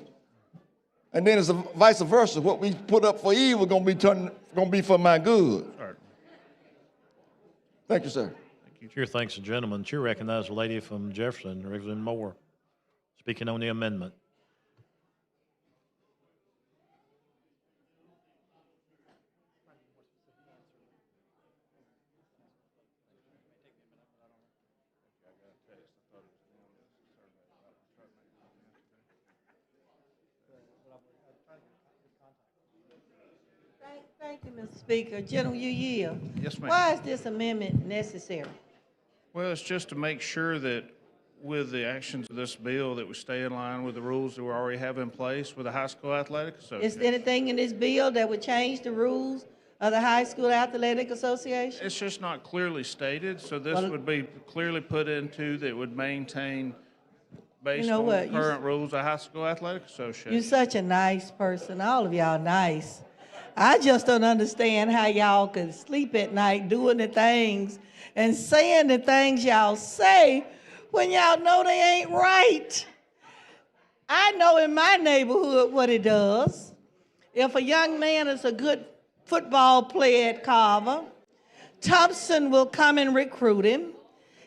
And then it's vice versa. What we put up for evil gonna be for my good. Thank you, sir. Sure, thanks, gentlemen. You recognize the lady from Jefferson, Reverend Moore, speaking on the amendment. Thank you, Mr. Speaker. General, you yield. Yes, ma'am. Why is this amendment necessary? Well, it's just to make sure that with the actions of this bill that we stay in line with the rules that we already have in place with the High School Athletic Association. Is there anything in this bill that would change the rules of the High School Athletic Association? It's just not clearly stated, so this would be clearly put into that would maintain based on the current rules of High School Athletic Association. You're such a nice person. All of y'all nice. I just don't understand how y'all could sleep at night doing the things and saying the things y'all say when y'all know they ain't right. I know in my neighborhood what it does. If a young man is a good football player at Carver, Thompson will come and recruit him.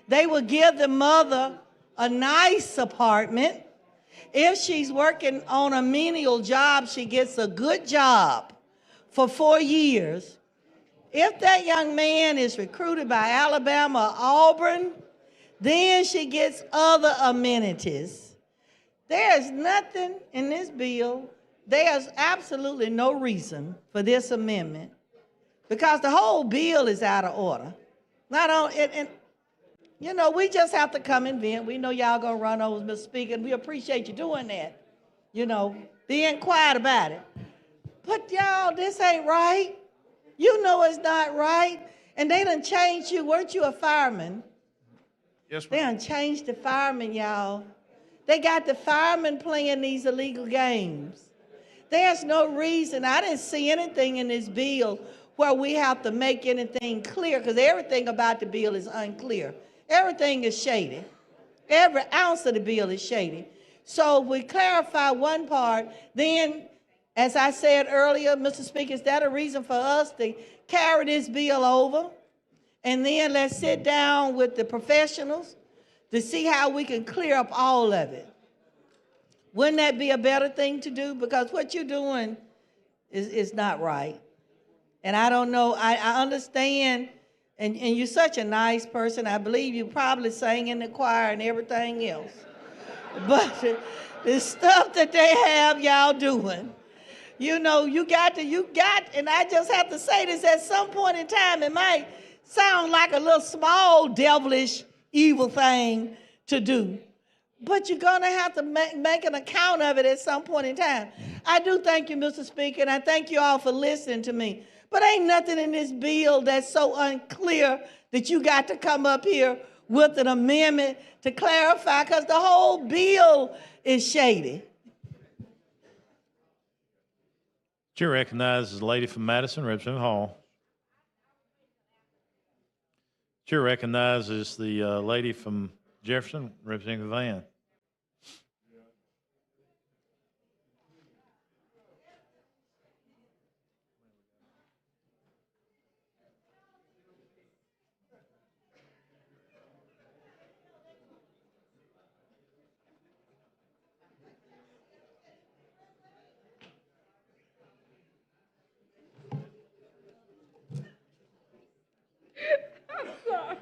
They will give the mother a nice apartment. If she's working on a menial job, she gets a good job for 4 years. If that young man is recruited by Alabama or Auburn, Then she gets other amenities. There's nothing in this bill. There's absolutely no reason for this amendment because the whole bill is out of order. Not only, and you know, we just have to come and vent. We know y'all gonna run over Mr. Speaker, and we appreciate you doing that. You know, being quiet about it. But y'all, this ain't right. You know it's not right. And they done changed you. Weren't you a fireman? Yes, They ma'am. done changed the firemen, y'all. They got the firemen playing these illegal games. There's no reason. I didn't see anything in this bill where we have to make anything clear because everything about the bill is unclear. Everything is shady. Every ounce of the bill is shady. So if we clarify one part, then, as I said earlier, Mr. Speaker, is that a reason for us to carry this bill over? And then let's sit down with the professionals to see how we can clear up all of it. Wouldn't that be a better thing to do? Because what you're doing is not right. And I don't know, I understand, and you're such a nice person. I believe you probably sang in the choir and everything else. But the stuff that they have y'all doing, you know, you got, and I just have to say this, at some point in time, it might sound like a little small, devilish, evil thing to do. But you're going to have to make an account of it at some point in time. I do thank you, Mr. Speaker, and I thank you all for listening to me. But ain't nothing in this bill that's so unclear that you got to come up here with an amendment to clarify, because the whole bill is shady. Chair recognizes the lady from Madison, Representative Hall. Chair recognizes the lady from Jefferson, Representative Van. I'm sorry.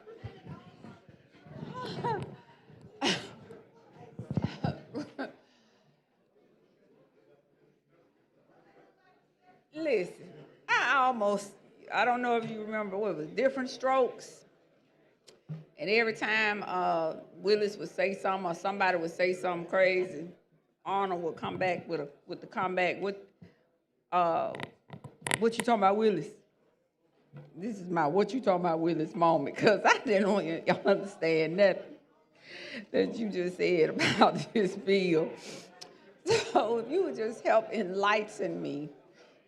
Listen, I don't know if you remember, what it was, Different Strokes? And every time Willis would say something or somebody would say something crazy, Arnold would come back with the comeback. What you talking about, Willis? This is my what you talking about, Willis moment, because I didn't want y'all understand nothing that you just said about this bill. So if you would just help enlighten me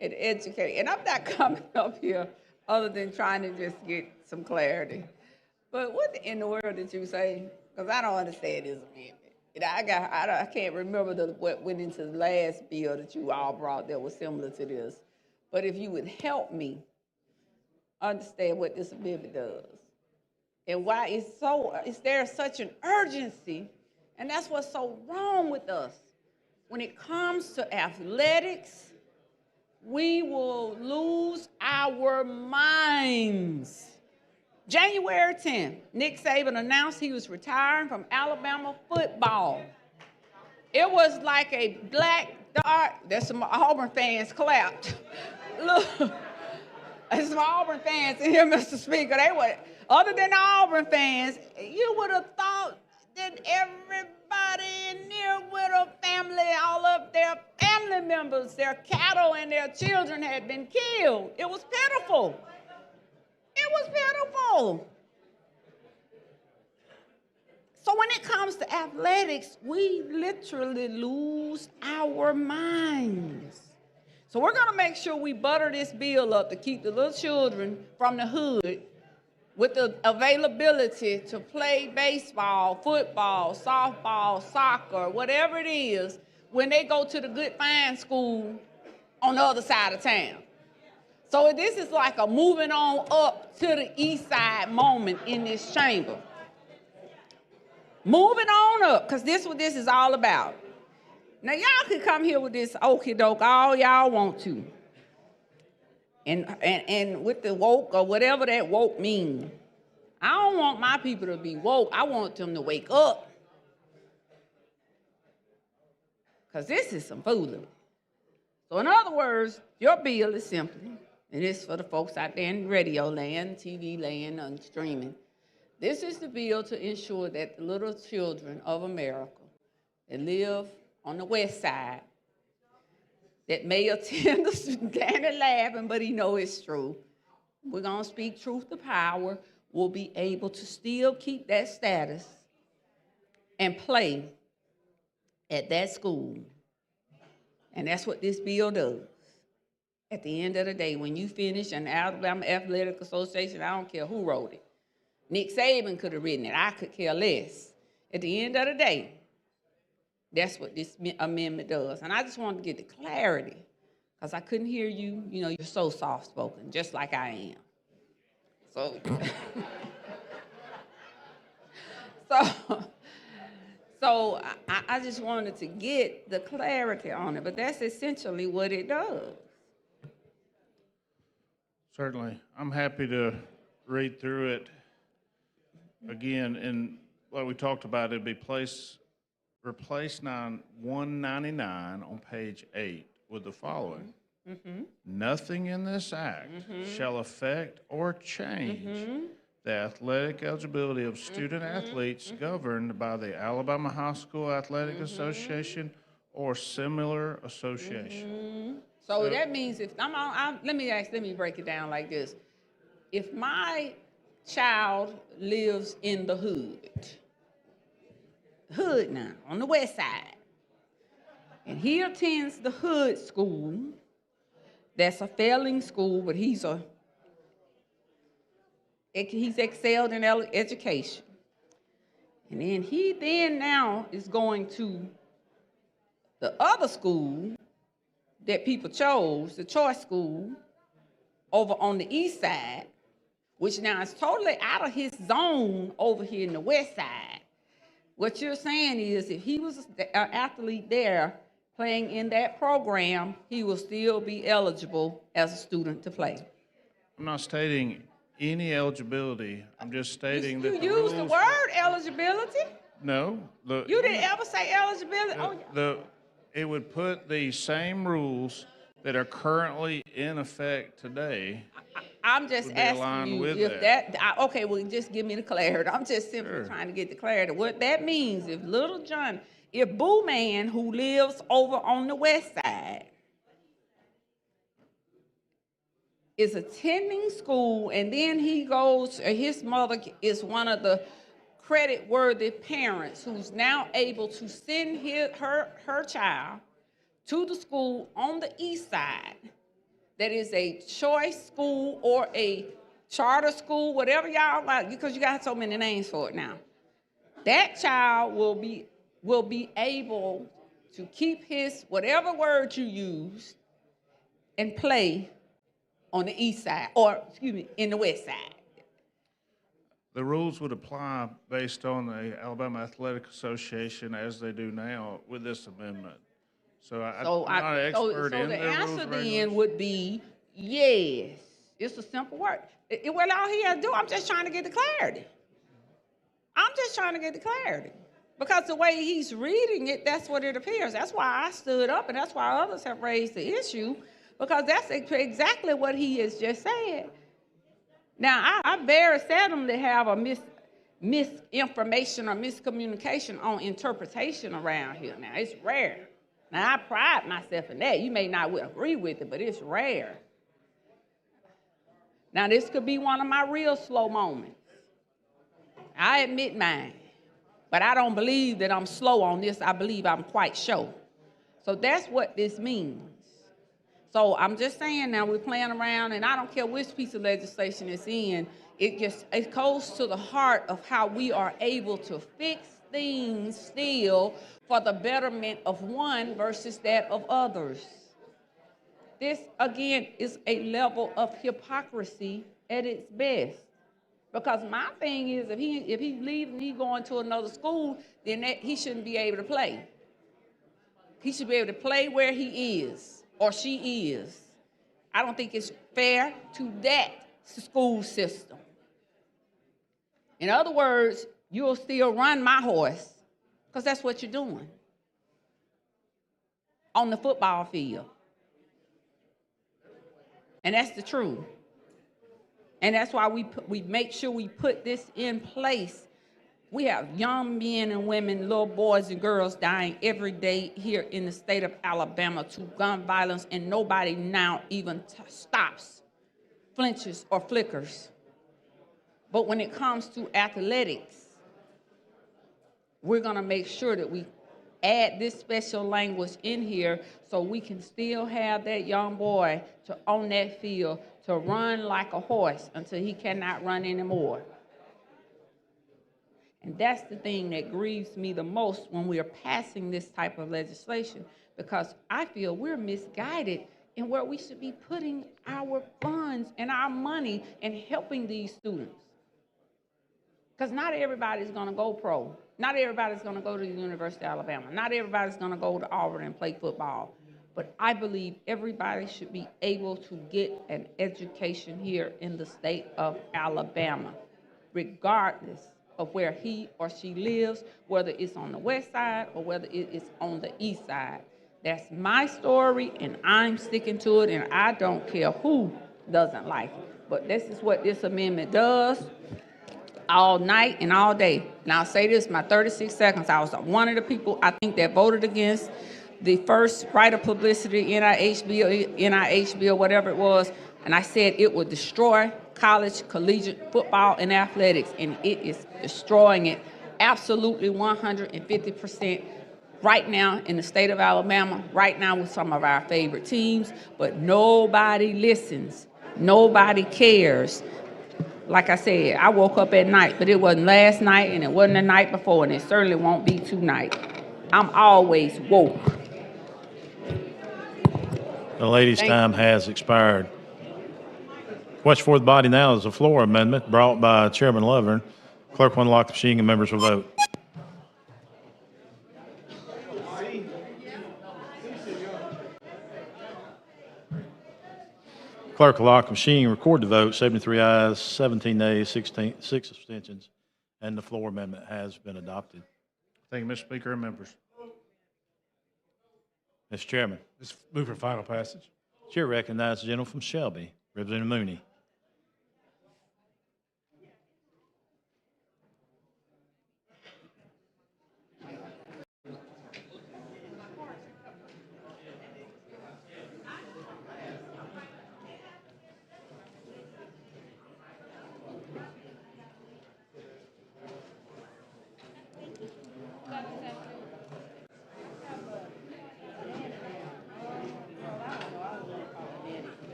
and educate. And I'm not coming up here other than trying to just get some clarity. But what in the world did you say? Because I don't understand this amendment. And I can't remember what went into the last bill that you all brought that was similar to this. But if you would help me understand what this amendment does and why is there such an urgency, and that's what's so wrong with us. When it comes to athletics, we will lose our minds. January 10th, Nick Saban announced he was retiring from Alabama football. It was like a black dart. There's some Auburn fans clapped. Look, there's some Auburn fans in here, Mr. Speaker. They were, other than the Auburn fans, you would have thought that everybody in here with a family, all of their family members, their cattle and their children had been killed. It was pitiful. It was pitiful. So when it comes to athletics, we literally lose our minds. So we're going to make sure we butter this bill up to keep the little children from the hood with the availability to play baseball, football, softball, soccer, whatever it is, when they go to the good fine school on the other side of town. So this is like a moving on up to the east side moment in this chamber. Moving on up, because this is what this is all about. Now, y'all can come here with this okie doke all y'all want to. And with the woke or whatever that woke means. I don't want my people to be woke. I want them to wake up. Because this is some foolery. So in other words, your bill is simply, and it's for the folks out there in radio land, TV land, and streaming. This is the bill to ensure that the little children of America that live on the west side, that may attend the Danny laughing, but he know it's true. We're going to speak truth to power. Will be able to still keep that status and play at that school. And that's what this bill does. At the end of the day, when you finish an Alabama Athletic Association, I don't care who wrote it. Nick Saban could have written it. I could care less. At the end of the day, that's what this amendment does. And I just wanted to get the clarity, because I couldn't hear you. You know, you're so soft-spoken, just like I am. So I just wanted to get the clarity on it, but that's essentially what it does. Certainly. I'm happy to read through it again. And what we talked about, it'd be replace 199 on page 8 with the following. Mm-hmm. Nothing in this act shall affect or change the athletic eligibility of student athletes governed by the Alabama High School Athletic Association or similar association. So that means if let me break it down like this. If my child lives in the hood now, on the west side, and he attends the hood school, that's a failing school, but he's excelled in education. And then he now is going to the other school that people chose, the choice school, over on the east side, which now is totally out of his zone over here in the west side. What you're saying is if he was an athlete there playing in that program, he will still be eligible as a student to play. I'm not stating any eligibility. I'm just stating that you used the word eligibility. No. You didn't ever say eligibility. It would put the same rules that are currently in effect today. I'm just asking you if okay, well, just give me the clarity. I'm just simply trying to get the clarity. What that means, if Little John, if Boo Man, who lives over on the west side, is attending school and then he goes, his mother is one of the credit-worthy parents who's now able to send her child to the school on the east side that is a choice school or a charter school, whatever y'all like, because you got so many names for it now. That child will be able to keep his, whatever word you use, and play on the east side, or excuse me, in the west side. The rules would apply based on the Alabama Athletic Association as they do now with this amendment. So I'm not an expert in their rules. So the answer then would be yes. It's a simple word. Well, all he has to do, I'm just trying to get the clarity. Because the way he's reading it, that's what it appears. That's why I stood up, and that's why others have raised the issue, because that's exactly what he has just said. Now, I very seldomly have a misinformation or miscommunication on interpretation around here. Now, it's rare. Now, I pride myself in that. You may not agree with it, but it's rare. Now, this could be one of my real slow moments. I admit mine. But I don't believe that I'm slow on this. I believe I'm quite sure. So that's what this means. So I'm just saying now we're playing around, and I don't care which piece of legislation it's in. It goes to the heart of how we are able to fix things still for the betterment of one versus that of others. This, again, is a level of hypocrisy at its best. Because my thing is, if he leaves and he's going to another school, then he shouldn't be able to play. He should be able to play where he is or she is. I don't think it's fair to that school system. In other words, you'll still run my horse, because that's what you're doing on the football field. And that's the truth. And that's why we make sure we put this in place. We have young men and women, little boys and girls dying every day here in the state of Alabama to gun violence, and nobody now even stops, flinches, or flickers. But when it comes to athletics, we're gonna make sure that we add this special language in here so we can still have that young boy to on that field to run like a horse until he cannot run anymore. And that's the thing that grieves me the most when we are passing this type of legislation, because I feel we're misguided in where we should be putting our funds and our money and helping these students. Because not everybody's going to go pro. Not everybody's going to go to the University of Alabama. Not everybody's going to go to Auburn and play football. But I believe everybody should be able to get an education here in the state of Alabama, regardless of where he or she lives, whether it's on the west side or whether it is on the east side. That's my story, and I'm sticking to it, and I don't care who doesn't like it. But this is what this amendment does all night and all day. And I'll say this, my 36 seconds, I was one of the people I think that voted against the first right of publicity NIH bill, whatever it was, and I said it would destroy college, collegiate football and athletics, and it is destroying it absolutely 150% right now in the state of Alabama, right now with some of our favorite teams, but nobody listens, nobody cares. Like I said, I woke up at night, but it wasn't last night and it wasn't the night before, and it certainly won't be tonight. I'm always woke. The lady's time has expired. What's before the body now is a floor amendment brought by Chairman Lovern. Clerk will unlock the machine and members will vote. Clerk will lock the machine, record the vote, 73 ayes, 17 nays, 6 abstentions, and the floor amendment has been adopted. Thank you, Mr. Speaker and members. Mr. Chairman. Just move for final passage. Chair recognizes the gentleman from Shelby, Representative Mooney.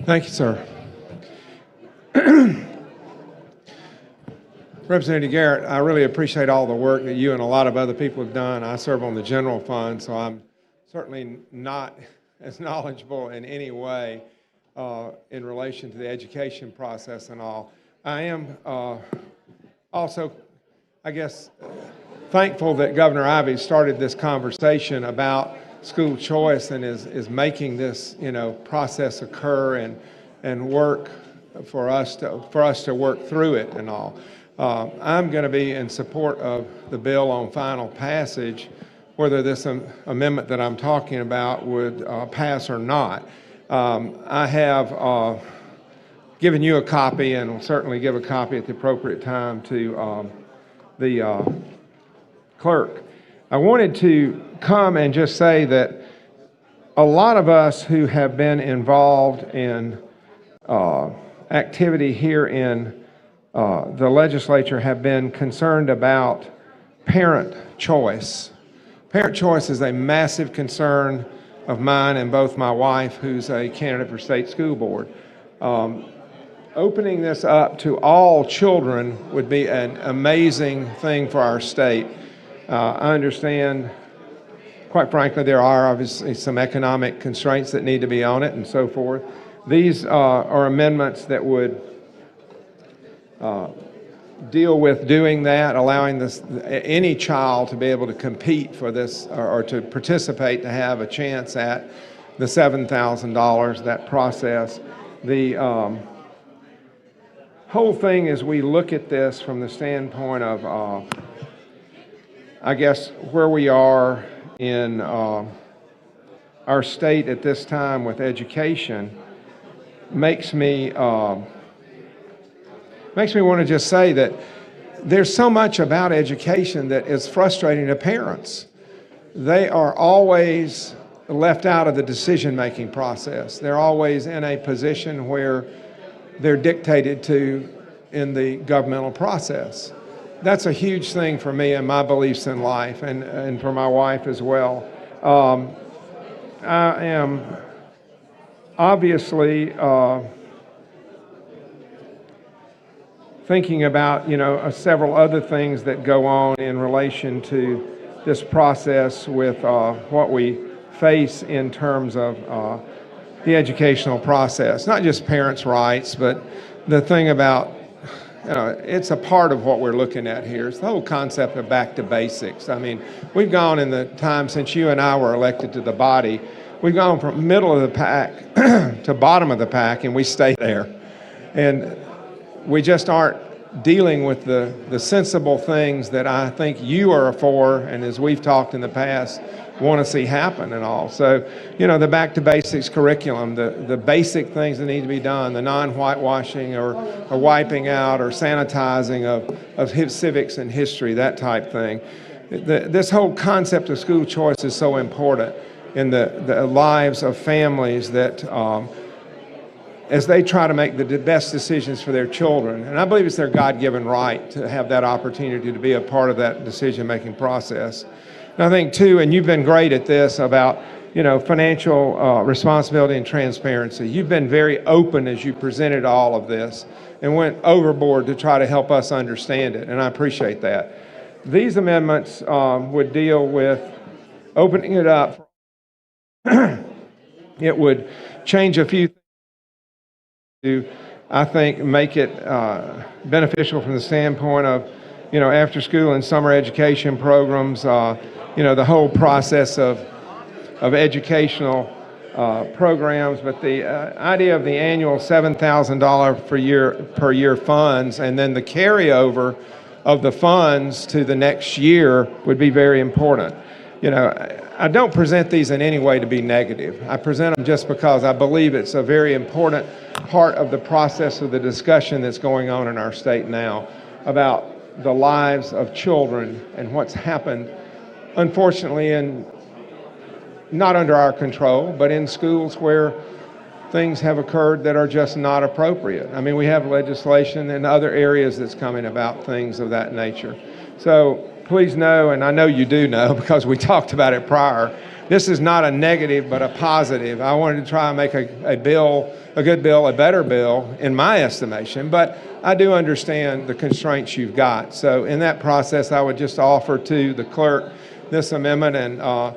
Thank you, sir. Representative Garrett, I really appreciate all the work that you and a lot of other people have done. I serve on the general fund, so I'm certainly not as knowledgeable in any way in relation to the education process and all. I am also, I guess, thankful that Governor Ivey started this conversation about school choice and is making this, process occur and work for us to work through it and all. I'm going to be in support of the bill on final passage, whether this amendment that I'm talking about would pass or not. I have given you a copy and will certainly give a copy at the appropriate time to the clerk. I wanted to come and just say that a lot of us who have been involved in activity here in the legislature have been concerned about parent choice. Parent choice is a massive concern of mine and both my wife, who's a candidate for state school board. Opening this up to all children would be an amazing thing for our state. I understand, quite frankly, there are obviously some economic constraints that need to be on it and so forth. These are amendments that would deal with doing that, allowing any child to be able to compete for this or to participate, to have a chance at the $7,000, that process. The whole thing, as we look at this from the standpoint of, I guess, where we are in our state at this time with education, makes me want to just say that there's so much about education that is frustrating to parents. They are always left out of the decision-making process. They're always in a position where they're dictated to in the governmental process. That's a huge thing for me and my beliefs in life, and for my wife as well. I am obviously thinking about, several other things that go on in relation to this process with what we face in terms of the educational process. Not just parents' rights, but the thing about, it's a part of what we're looking at here. It's the whole concept of back to basics. I mean, we've gone in the time since you and I were elected to the body, we've gone from middle of the pack to bottom of the pack, and we stay there. And we just aren't dealing with the sensible things that I think you are for, and as we've talked in the past, want to see happen and all. So, the back to basics curriculum, the basic things that need to be done, the non-whitewashing or wiping out or sanitizing of civics and history, that type thing. This whole concept of school choice is so important in the lives of families that as they try to make the best decisions for their children. And I believe it's their God-given right to have that opportunity to be a part of that decision-making process. And I think, too, and you've been great at this about, financial responsibility and transparency. You've been very open as you presented all of this and went overboard to try to help us understand it, and I appreciate that. These amendments would deal with opening it up. It would change a few things to, I think, make it beneficial from the standpoint of, after school and summer education programs, the whole process of educational programs. But the idea of the annual $7,000 per year funds, and then the carryover of the funds to the next year would be very important. I don't present these in any way to be negative. I present them just because I believe it's a very important part of the process of the discussion that's going on in our state now about the lives of children and what's happened, unfortunately, not under our control, but in schools where things have occurred that are just not appropriate. I mean, we have legislation in other areas that's coming about things of that nature. So please know, and I know you do know because we talked about it prior, this is not a negative but a positive. I wanted to try and make a bill, a good bill, a better bill in my estimation, but I do understand the constraints you've got. So in that process, I would just offer to the clerk this amendment, and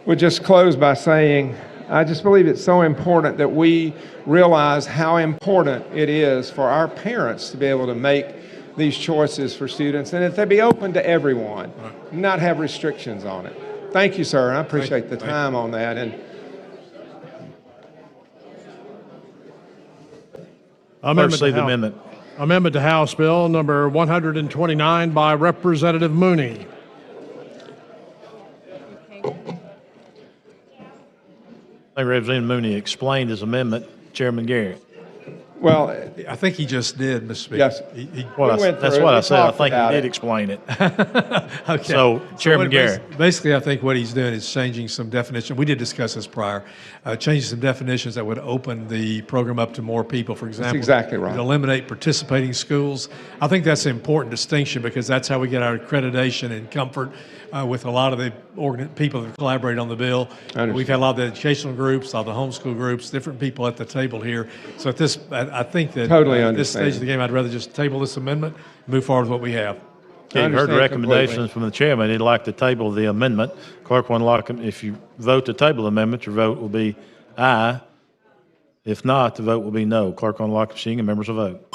would just close by saying, I just believe it's so important that we realize how important it is for our parents to be able to make these choices for students, and that they be open to everyone, not have restrictions on it. Thank you, sir. I appreciate the time on that. And Amendment to House Bill number 129 by Representative Mooney. I think Representative Mooney explained his amendment. Chairman Garrett. Well, I think he just did, Mr. Speaker. Yes. That's what I said. I think he did explain it. Okay. So, Chairman Garrett. Basically, I think what he's doing is changing some definition. We did discuss this prior. Changing some definitions that would open the program up to more people. For example, that's exactly right. Eliminate participating schools. I think that's an important distinction because that's how we get our accreditation and comfort with a lot of the people that collaborate on the bill. We've had a lot of the educational groups, a lot of the homeschool groups, different people at the table here. So at this, I think that at this stage of the game, I'd rather just table this amendment, move forward with what we have. Okay, you've heard the recommendations from the chairman. He'd like to table the amendment. Clerk will unlock them. If you vote to table the amendment, your vote will be aye. If not, the vote will be no. Clerk will unlock the machine and members will vote.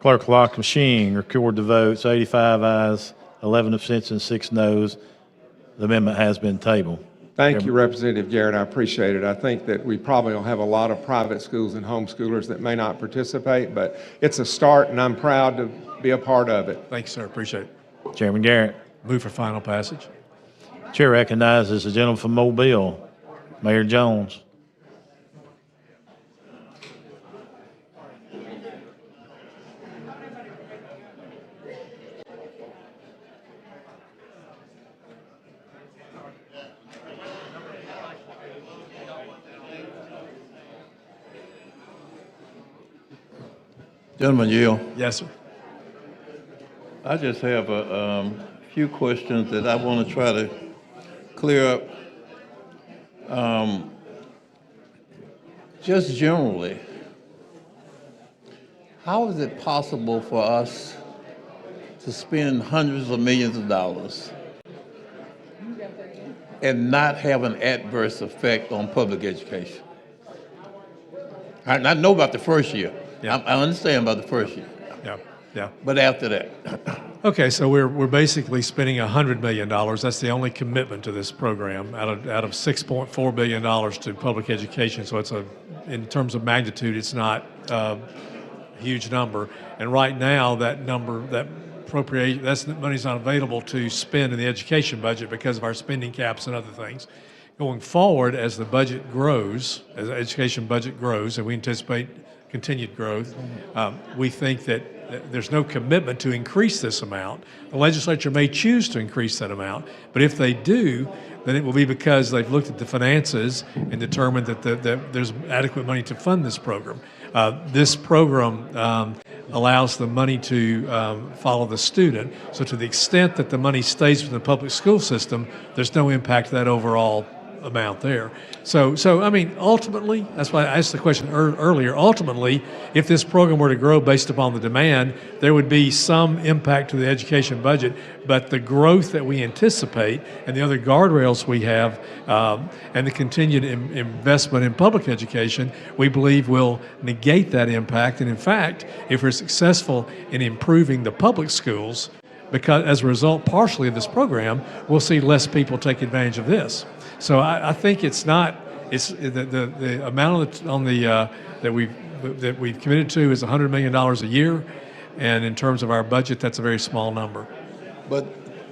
Clerk will lock the machine, record the votes, 85 ayes, 11 abstentions, 6 noes. The amendment has been tabled. Thank you, Representative Garrett. I appreciate it. I think that we probably will have a lot of private schools and homeschoolers that may not participate, but it's a start, and I'm proud to be a part of it. Thank you, sir. Appreciate it. Chairman Garrett. Move for final passage. Chair recognizes the gentleman from Mobile, Mayor Jones. Gentleman Yield. Yes, sir. I just have a few questions that I want to try to clear up. Just generally, how is it possible for us to spend hundreds of millions of dollars and not have an adverse effect on public education? I know about the first year. Yeah. I understand about the first year. Yeah, yeah. But after that, Okay, so we're basically spending $100 million. That's the only commitment to this program out of $6.4 billion to public education. So it's in terms of magnitude, it's not a huge number. And right now, that number, that appropriation, that money's not available to spend in the education budget because of our spending caps and other things. Going forward, as the budget grows, as the education budget grows, and we anticipate continued growth, we think that there's no commitment to increase this amount. The legislature may choose to increase that amount, but if they do, then it will be because they've looked at the finances and determined that there's adequate money to fund this program. This program allows the money to follow the student. So to the extent that the money stays within the public school system, there's no impact to that overall amount there. So I mean, ultimately, that's why I asked the question earlier, ultimately, if this program were to grow based upon the demand, there would be some impact to the education budget, but the growth that we anticipate and the other guardrails we have and the continued investment in public education, we believe will negate that impact. And in fact, if we're successful in improving the public schools, because as a result partially of this program, we'll see less people take advantage of this. So I think it's not, it's the amount on the that we've committed to is $100 million a year, and in terms of our budget, that's a very small number. but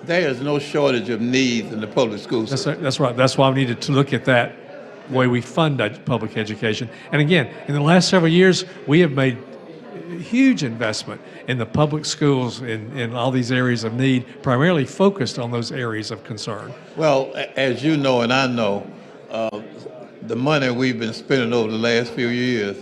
there is no shortage of needs in the public school system. That's right. That's why we needed to look at that way we fund public education. And again, in the last several years, we have made huge investment in the public schools in all these areas of need, primarily focused on those areas of concern. Well, as you know and I know, the money we've been spending over the last few years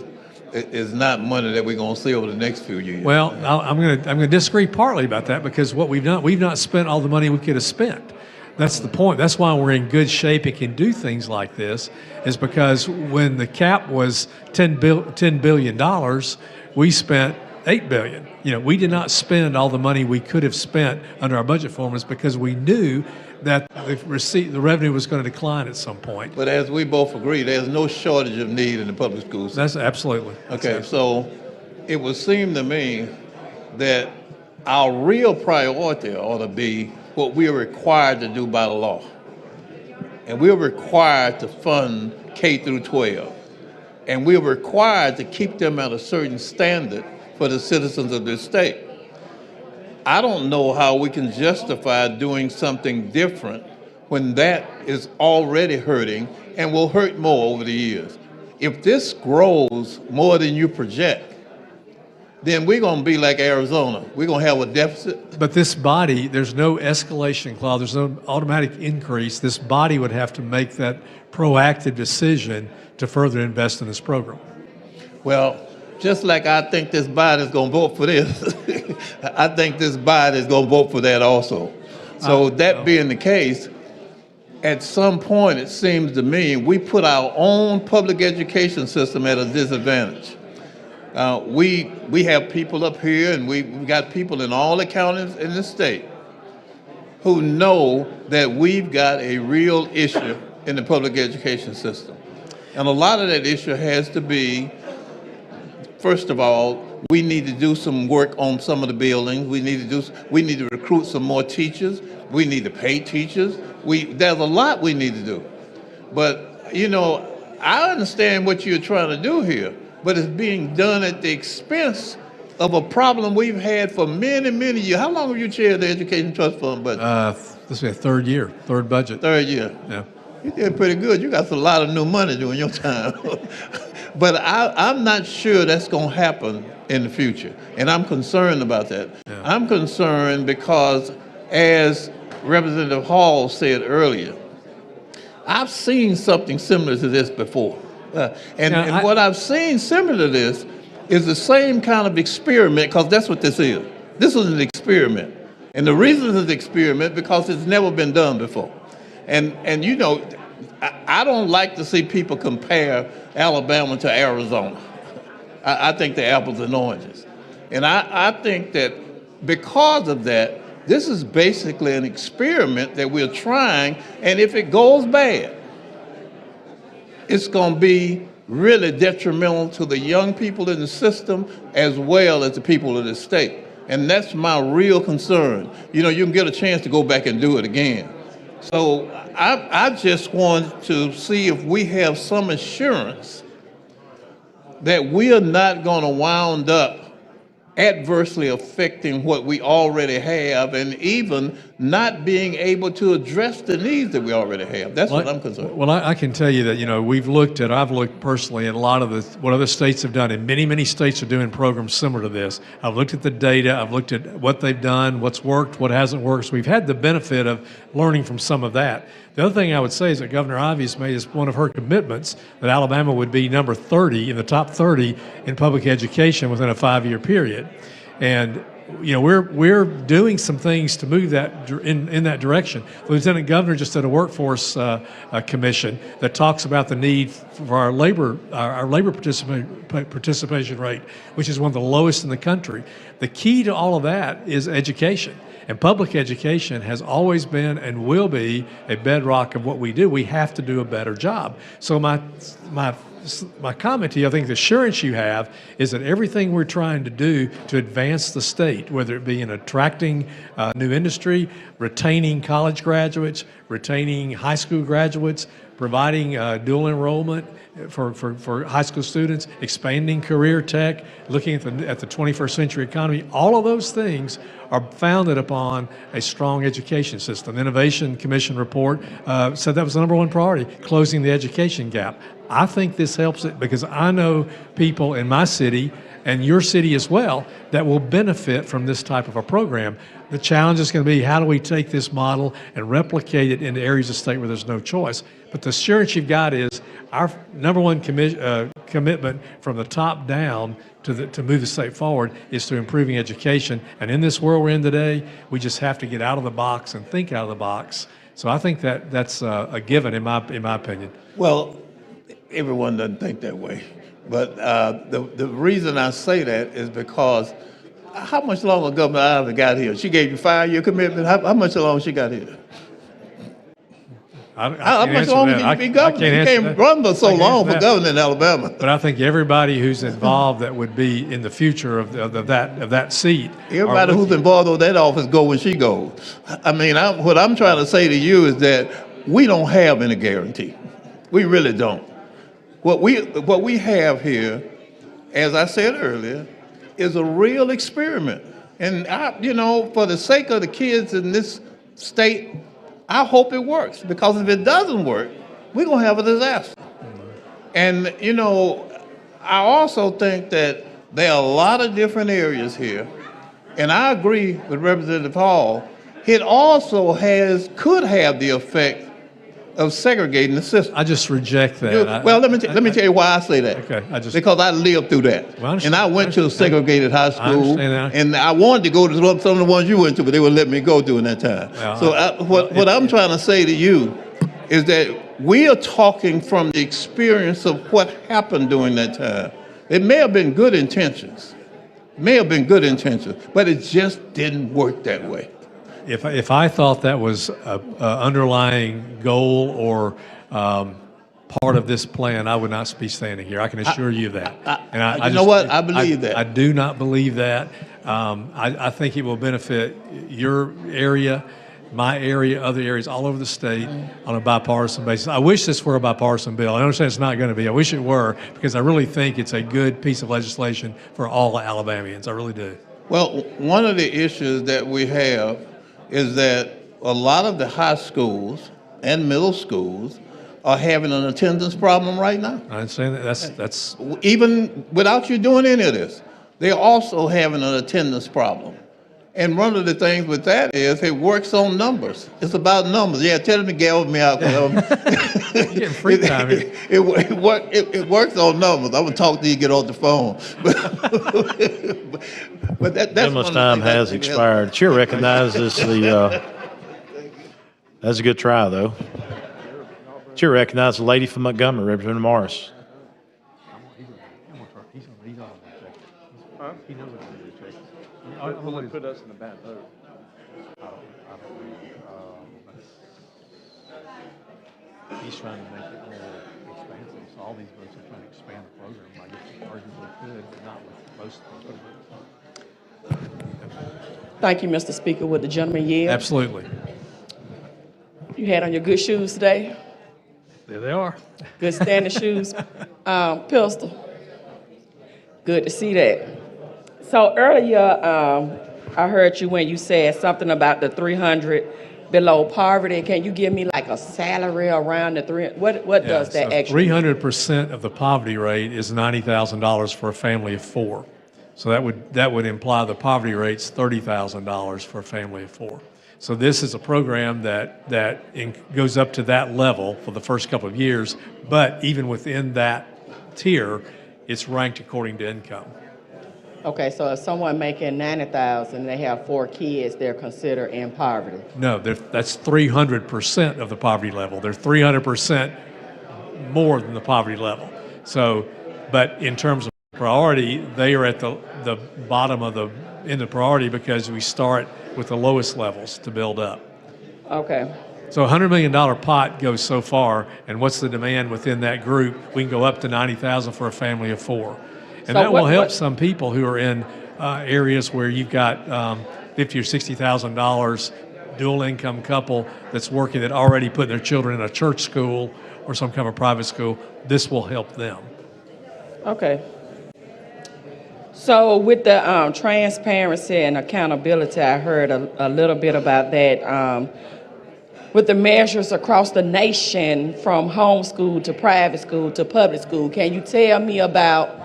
is not money that we're going to see over the next few years. Well, I'm going to disagree partly about that, because what we've not spent all the money we could have spent. That's the point. That's why we're in good shape and can do things like this, is because when the cap was $10 billion, we spent $8 billion. You know, we did not spend all the money we could have spent under our budget formulas because we knew that the revenue was going to decline at some point. But as we both agree, there's no shortage of need in the public schools. That's absolutely. Okay, so it would seem to me that our real priority ought to be what we are required to do by law. And we're required to fund K through 12. And we're required to keep them at a certain standard for the citizens of this state. I don't know how we can justify doing something different when that is already hurting and will hurt more over the years. If this grows more than you project, then we're going to be like Arizona. We're going to have a deficit. But this body, there's no escalation clause. There's no automatic increase. This body would have to make that proactive decision to further invest in this program. Well, just like I think this body is going to vote for this, I think this body is going to vote for that also. So that being the case, at some point, it seems to me, we put our own public education system at a disadvantage. We have people up here, and we got people in all the counties in the state who know that we've got a real issue in the public education system. And a lot of that issue has to be, first of all, We need to do some work on some of the buildings. We need to recruit some more teachers. We need to pay teachers. There's a lot we need to do. But, you know, I understand what you're trying to do here, but it's being done at the expense of a problem we've had for many, many years. How long have you chaired the Education Trust Fund budget? This will be a third budget. Third year. Yeah. You did pretty good. You got a lot of new money during your time. But I'm not sure that's going to happen in the future. And I'm concerned about that. Yeah. I'm concerned because, as Representative Hall said earlier, I've seen something similar to this before. And what I've seen similar to this is the same kind of experiment, because that's what this is. This is an experiment. And the reason it's an experiment because it's never been done before. And you know, I don't like to see people compare Alabama to Arizona. I think they're apples and oranges. And I think that because of that, this is basically an experiment that we're trying, and if it goes bad, it's going to be really detrimental to the young people in the system as well as the people of the state. And that's my real concern. You know, you can get a chance to go back and do it again. So I just want to see if we have some assurance that we are not going to wound up adversely affecting what we already have and even not being able to address the needs that we already have. That's what I'm concerned. Well, I can tell you that, you know, I've looked personally at a lot of what other states have done, and many, many states are doing programs similar to this. I've looked at the data, I've looked at what they've done, what's worked, what hasn't worked. So we've had the benefit of learning from some of that. The other thing I would say is that Governor Ivey has made as one of her commitments that Alabama would be number 30 in the top 30 in public education within a 5-year period. And you know, we're doing some things to move that in that direction. The Lieutenant Governor just did a workforce commission that talks about the need for our labor participation rate, which is one of the lowest in the country. The key to all of that is education. And public education has always been and will be a bedrock of what we do. We have to do a better job. So my comment to you, I think the assurance you have is that everything we're trying to do to advance the state, whether it be in attracting new industry, retaining college graduates, retaining high school graduates, providing dual enrollment for high school students, expanding career tech, looking at the 21st century economy, all of those things are founded upon a strong education system. Innovation Commission report said that was the #1 priority, closing the education gap. I think this helps it because I know people in my city and your city as well that will benefit from this type of a program. The challenge is going to be how do we take this model and replicate it into areas of state where there's no choice. But the assurance you've got is our #1 commitment from the top down to move the state forward is to improving education. And in this world we're in today, we just have to get out of the box and think out of the box. So I think that's a given in my opinion. Well, everyone doesn't think that way. But the reason I say that is because how much longer Governor Ivey got here? She gave you 5-year commitment. How much longer she got here? How much longer can you be governor? You can't run for so long for governor in Alabama. But I think everybody who's involved that would be in the future of that seat. Everybody who's involved with that office go when she goes. I mean, what I'm trying to say to you is that we don't have any guarantee. We really don't. What we have here, as I said earlier, is a real experiment. And you know, for the sake of the kids in this state, I hope it works, because if it doesn't work, we're going to have a disaster. And, you know, I also think that there are a lot of different areas here, and I agree with Representative Hall. It also could have the effect of segregating the system. I just reject that. Well, let me tell you why I say that. Okay, because I lived through that, and I went to a segregated high school, and I wanted to go to some of the ones you went to, but they wouldn't let me go during that time. What I'm trying to say to you is that we are talking from the experience of what happened during that time. It may have been good intentions, but it just didn't work that way. If I thought that was a underlying goal or part of this plan, I would not be standing here. I can assure you of that. And You know what? I believe that. I do not believe that. I think it will benefit your area, my area, other areas all over the state on a bipartisan basis. I wish this were a bipartisan bill. I understand it's not going to be. I wish it were, because I really think it's a good piece of legislation for all Alabamians. I really do. Well, one of the issues that we have is that a lot of the high schools and middle schools are having an attendance problem right now. I understand that. That's Even without you doing any of this, they're also having an attendance problem. And one of the things with that is it works on numbers. It's about numbers. Yeah, tell them to get me out. getting free time here. It works on numbers. I'm gonna talk to you, get off the phone. But that's Gentleman's time has expired. Chair recognizes the. That's a good try, though. Chair recognizes the lady from Montgomery, Representative Morris. Put us in the bad vote. He's trying to make it more expansive. So all these votes are trying to expand the program. I guess it arguably could, but not with most of Thank you, Mr. Speaker. Would the gentleman yield? Absolutely. You had on your good shoes today? There they are. Good standing shoes. Pistol. Good to see that. So earlier, I heard you when you said something about the 300 below poverty. Can you give me like a salary around the 300? What does that actually mean? 300% of the poverty rate is $90,000 for a family of four. So that would imply the poverty rate's $30,000 for a family of four. So this is a program that goes up to that level for the first couple of years, but even within that tier, it's ranked according to income. Okay, so if someone making $90,000 and they have 4 kids, they're considered in poverty. No, that's 300% of the poverty level. They're 300% more than the poverty level. So, but in terms of priority, they are at the bottom of the priority because we start with the lowest levels to build up. Okay. So a $100 million pot goes so far, and what's the demand within that group? We can go up to $90,000 for a family of four. And So that will what- help what- some people who are in areas where you've got $50,000 or $60,000 dual income couple that's working, that already put their children in a church school or some kind of private school. This will help them. Okay. So with the transparency and accountability, I heard a little bit about that. With the measures across the nation, from homeschool to private school to public school, can you tell me about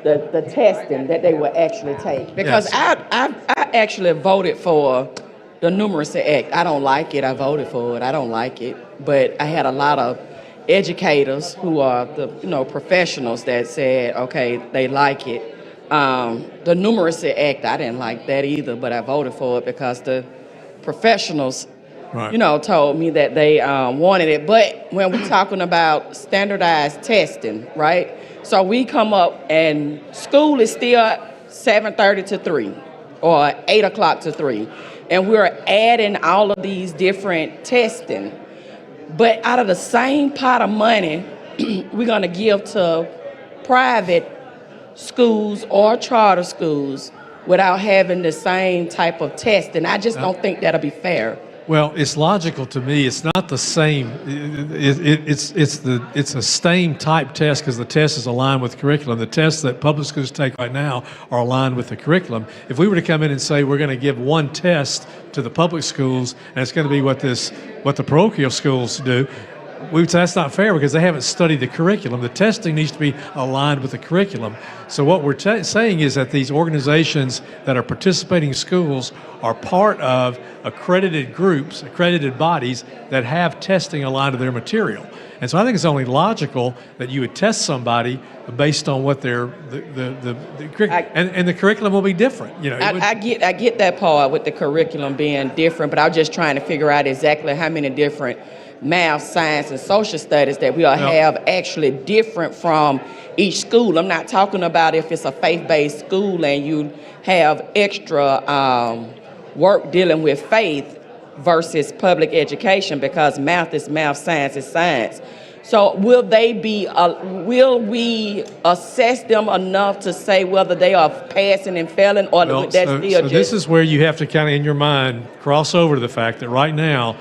the testing that they will actually take? Because Yes. I actually voted for the Numeracy Act. I don't like it. I voted for it. I don't like it. But I had a lot of educators who are the professionals that said, okay, they like it. The Numeracy Act, I didn't like that either, but I voted for it because the professionals, told me that they wanted it. But when we're talking about standardized testing, right? So we come up and school is still 7:30 to 3 or 8 o'clock to 3. And we're adding all of these different testing. But out of the same pot of money, we're going to give to private schools or charter schools without having the same type of testing. I just don't think that'll be fair. Well, it's logical to me. It's not the same. It's a STEAM type test because the test is aligned with curriculum. The tests that public schools take right now are aligned with the curriculum. If we were to come in and say we're going to give one test to the public schools and it's going to be what the parochial schools do, we would say that's not fair because they haven't studied the curriculum. The testing needs to be aligned with the curriculum. So what we're saying is that these organizations that are participating schools are part of accredited groups, accredited bodies that have testing aligned to their material. And so I think it's only logical that you would test somebody based on what their and the curriculum will be different. I get that part with the curriculum being different, but I'm just trying to figure out exactly how many different math, science, and social studies that we'll have actually different from each school. I'm not talking about if it's a faith-based school and you have extra work dealing with faith. versus public education because math is math, science is science. So will we assess them enough to say whether they are passing and failing, or Well, that's so still just? this is where you have to kind of, in your mind, cross over to the fact that right now,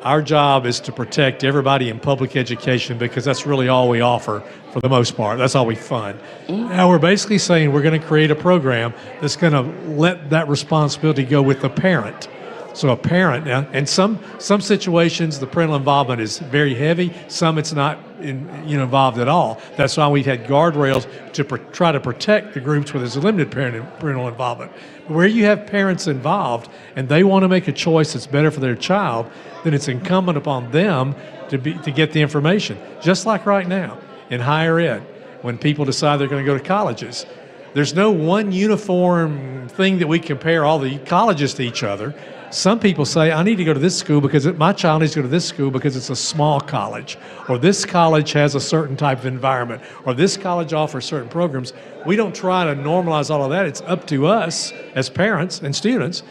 our job is to protect everybody in public education because that's really all we offer for the most part. That's all we fund. Now we're basically saying we're going to create a program that's going to let that responsibility go with the parent. So a parent, now, in some situations, the parental involvement is very heavy. Some it's not involved at all. That's why we've had guardrails to try to protect the groups where there's a limited parental involvement. But where you have parents involved and they want to make a choice that's better for their child, then it's incumbent upon them to get the information. Just like right now in higher ed, when people decide they're going to go to colleges, there's no one uniform thing that we compare all the colleges to each other. Some people say, I need to go to this school because my child needs to go to this school because it's a small college, or this college has a certain type of environment, or this college offers certain programs. We don't try to normalize all of that. It's up to us as parents and students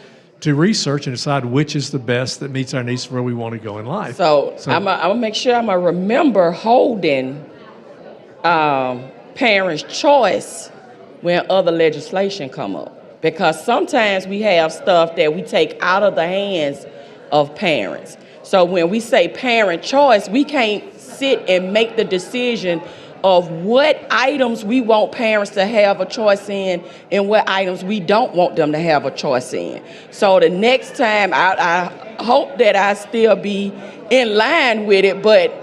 to research and decide which is the best that meets our needs for where we want to go in life. So I'm gonna make sure I'm gonna remember holding parents' choice when other legislation come up. Because sometimes we have stuff that we take out of the hands of parents. So when we say parent choice, we can't sit and make the decision of what items we want parents to have a choice in and what items we don't want them to have a choice in. So the next time, I hope that I still be in line with it, but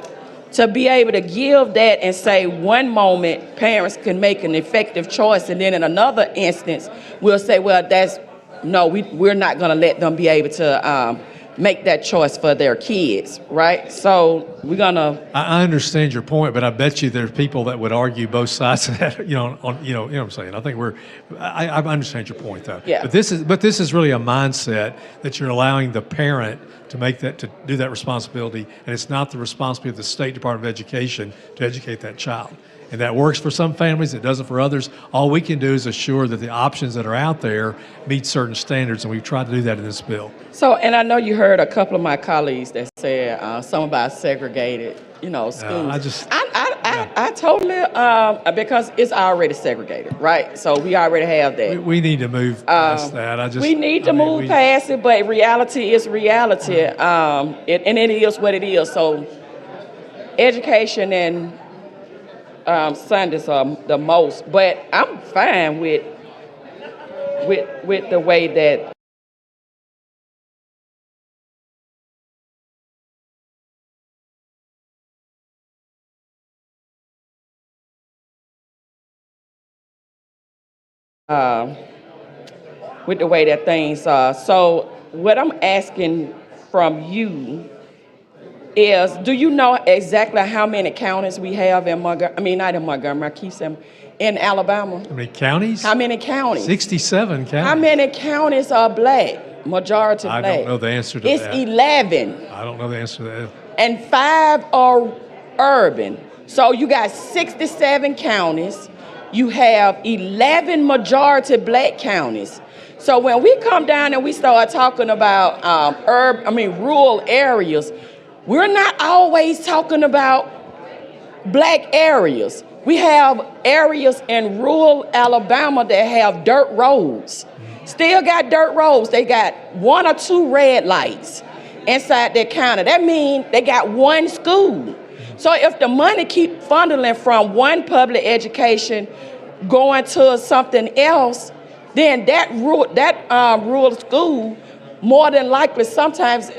to be able to give that and say one moment parents can make an effective choice, and then in another instance we'll say, well, we're not going to let them be able to make that choice for their kids, right? So we're going to. I understand your point, but I bet you there's people that would argue both sides of that. You know what I'm saying? I think I understand your point though. Yeah. But this is really a mindset that you're allowing the parent to do that responsibility, and it's not the responsibility of the State Department of Education to educate that child. And that works for some families, it doesn't for others. All we can do is assure that the options that are out there meet certain standards, and we've tried to do that in this bill. So, and I know you heard a couple of my colleagues that said some about segregated, schools. I totally, because it's already segregated, right? So we already have that. We need to move past that. We need to move past it, but reality is reality, and it is what it is. So education and Sundays are the most, but I'm fine with the way that things are. So what I'm asking from you is, do you know exactly how many counties we have in in Alabama? How many counties? How many counties? 67 counties. How many counties are black, majority black? I don't know the answer to that. It's 11. I don't know the answer to that. And 5 are urban. So you got 67 counties. You have 11 majority black counties. So when we come down and we start talking about rural areas, we're not always talking about black areas. We have areas in rural Alabama that have dirt roads. Still got dirt roads. They got 1 or 2 red lights inside their county. That means they got 1 school. So if the money keep funneling from one public education going to something else, then that rural school, more than likely, sometimes,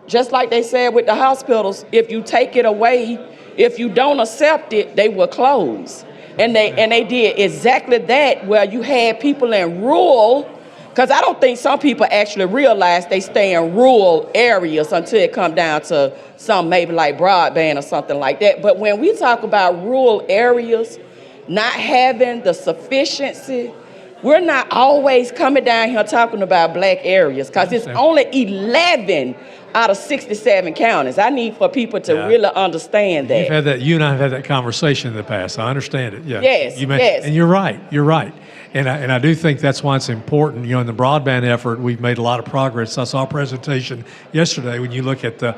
just like they said with the hospitals, if you take it away, if you don't accept it, they will close. And they did exactly that, where you had people in rural, because I don't think some people actually realize they stay in rural areas until it come down to some maybe like broadband or something like that. But when we talk about rural areas not having the sufficiency, we're not always coming down here talking about black areas, because it's only 11 out of 67 counties. I need for people to really understand that. You and I have had that conversation in the past. I understand it. Yeah. Yes. And you're right. And I do think that's why it's important. You know, in the broadband effort, we've made a lot of progress. I saw a presentation yesterday when you look at the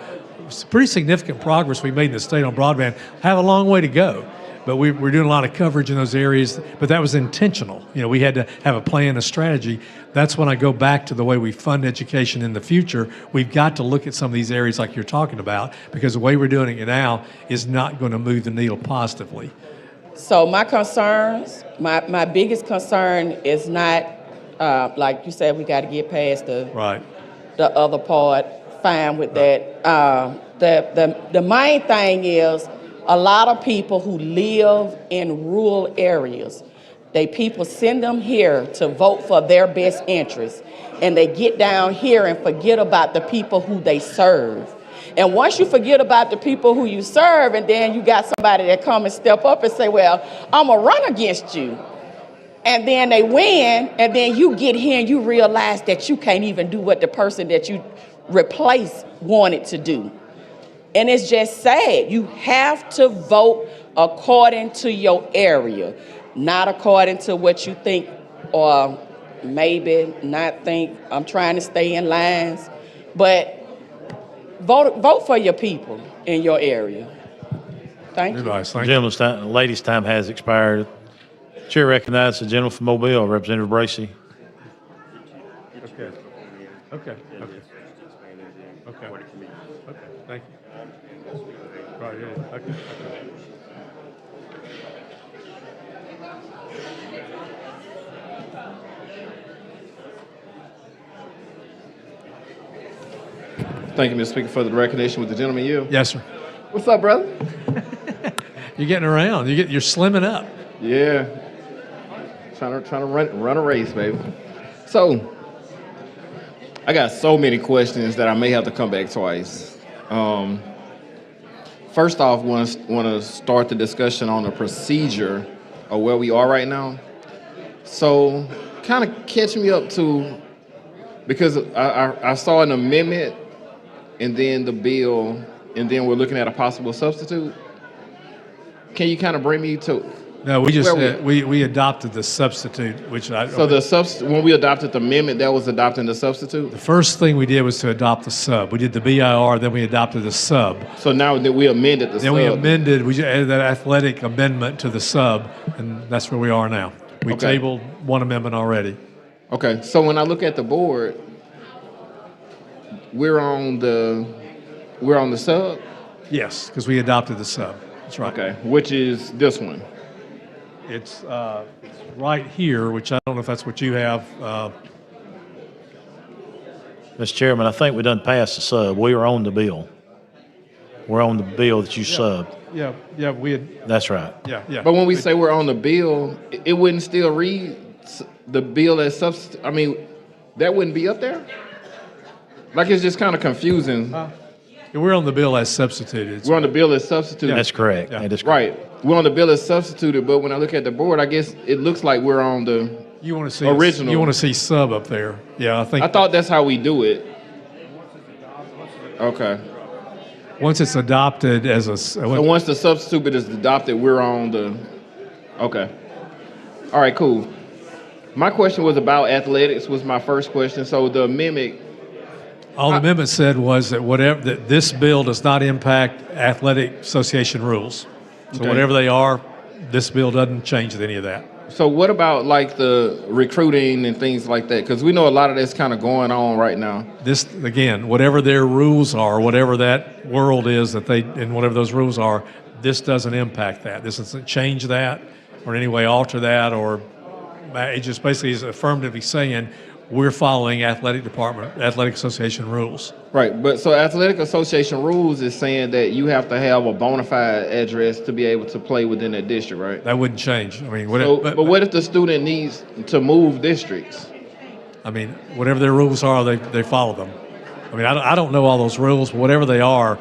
pretty significant progress we made in the state on broadband. Have a long way to go, but we're doing a lot of coverage in those areas, but that was intentional. You know, we had to have a plan, a strategy. That's when I go back to the way we fund education in the future. We've got to look at some of these areas like you're talking about, because the way we're doing it now is not going to move the needle positively. So my concerns, my biggest concern is not, like you said, we got to get past the other part. Fine with that. The main thing is a lot of people who live in rural areas, people send them here to vote for their best interests, and they get down here and forget about the people who they serve. And once you forget about the people who you serve, and then you got somebody that come and step up and say, well, I'm gonna run against you. And then they win, and then you get here and you realize that you can't even do what the person that you replace wanted to do. And it's just sad. You have to vote according to your area, not according to what you think or maybe not think. I'm trying to stay in lines, but vote for your people in your area. Thank you. Gentleman's time, lady's time has expired. Chair recognizes the gentleman from Mobile, Representative Bracy. Okay. Okay. Thank you. Right, yeah. Okay. Thank you, Mr. Speaker, for the recognition with the gentleman yield. Yes, sir. What's up, brother? You're getting around. You're slimming up. Yeah. Trying to run a race, baby. So, I got so many questions that I may have to come back twice. First off, want to start the discussion on the procedure of where we are right now. So, kind of catch me up to, because I saw an amendment and then the bill, and then we're looking at a possible substitute. Can you kind of bring me to? No, we just we adopted the substitute, which when we adopted the amendment, that was adopting the substitute. The first thing we did was to adopt the sub. We did the BIR, then we adopted the sub. So now that we amended the sub. Then we added that athletic amendment to the sub, and that's where we are now. We tabled one amendment already. Okay, so when I look at the board, we're on the sub? Yes, because we adopted the sub. That's right. Okay, which is this one? It's right here, which I don't know if that's what you have. Mr. Chairman, I think we done passed the sub. We are on the bill. We're on the bill that you subbed. Yeah, we had. That's right. Yeah. But when we say we're on the bill, it wouldn't still read the bill as substitute. I mean, that wouldn't be up there? Like, it's just kind of confusing. We're on the bill as substituted. We're on the bill as substituted. That's correct. Yeah. That is correct. Right. We're on the bill as substituted, but when I look at the board, I guess it looks like we're on the you want to see original. You want to see sub up there. Yeah, I think. I thought that's how we do it. Okay. Once it's adopted as a. So once the substitute is adopted, we're on the. Okay. All right, cool. My question was about athletics. Was my first question. So the amendment. All the amendment said was that this bill does not impact athletic association rules. So whatever they are, this bill doesn't change any of that. So what about like the recruiting and things like that? Because we know a lot of that's kind of going on right now. This, again, whatever their rules are, whatever that world is and whatever those rules are, this doesn't impact that. This doesn't change that or in any way alter that, or it just basically is affirmatively saying we're following athletic association rules. Right, but so athletic association rules is saying that you have to have a bona fide address to be able to play within that district, right? That wouldn't change. I mean, but what if the student needs to move districts? I mean, whatever their rules are, they follow them. I mean, I don't know all those rules, but whatever they are,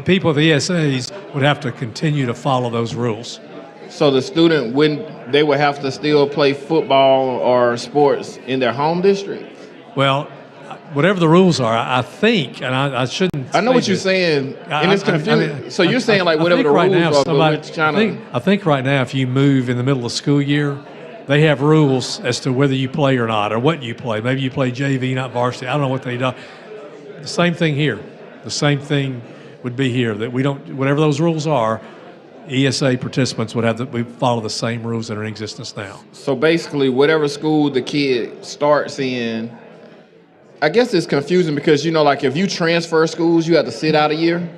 people of the ESAs would have to continue to follow those rules. So the student they would have to still play football or sports in their home district? Well, whatever the rules are, I think, and I shouldn't I know what you're saying, and it's confusing. So you're saying like whatever the right rules now, are, but we're trying to. I think right now, if you move in the middle of the school year, they have rules as to whether you play or not, or what you play. Maybe you play JV, not varsity. I don't know what they do. The same thing here. The same thing would be here, that we don't, whatever those rules are, ESA participants would have to, we follow the same rules that are in existence now. So basically, whatever school the kid starts in, I guess it's confusing because, you know, like if you transfer schools, you have to sit out a year.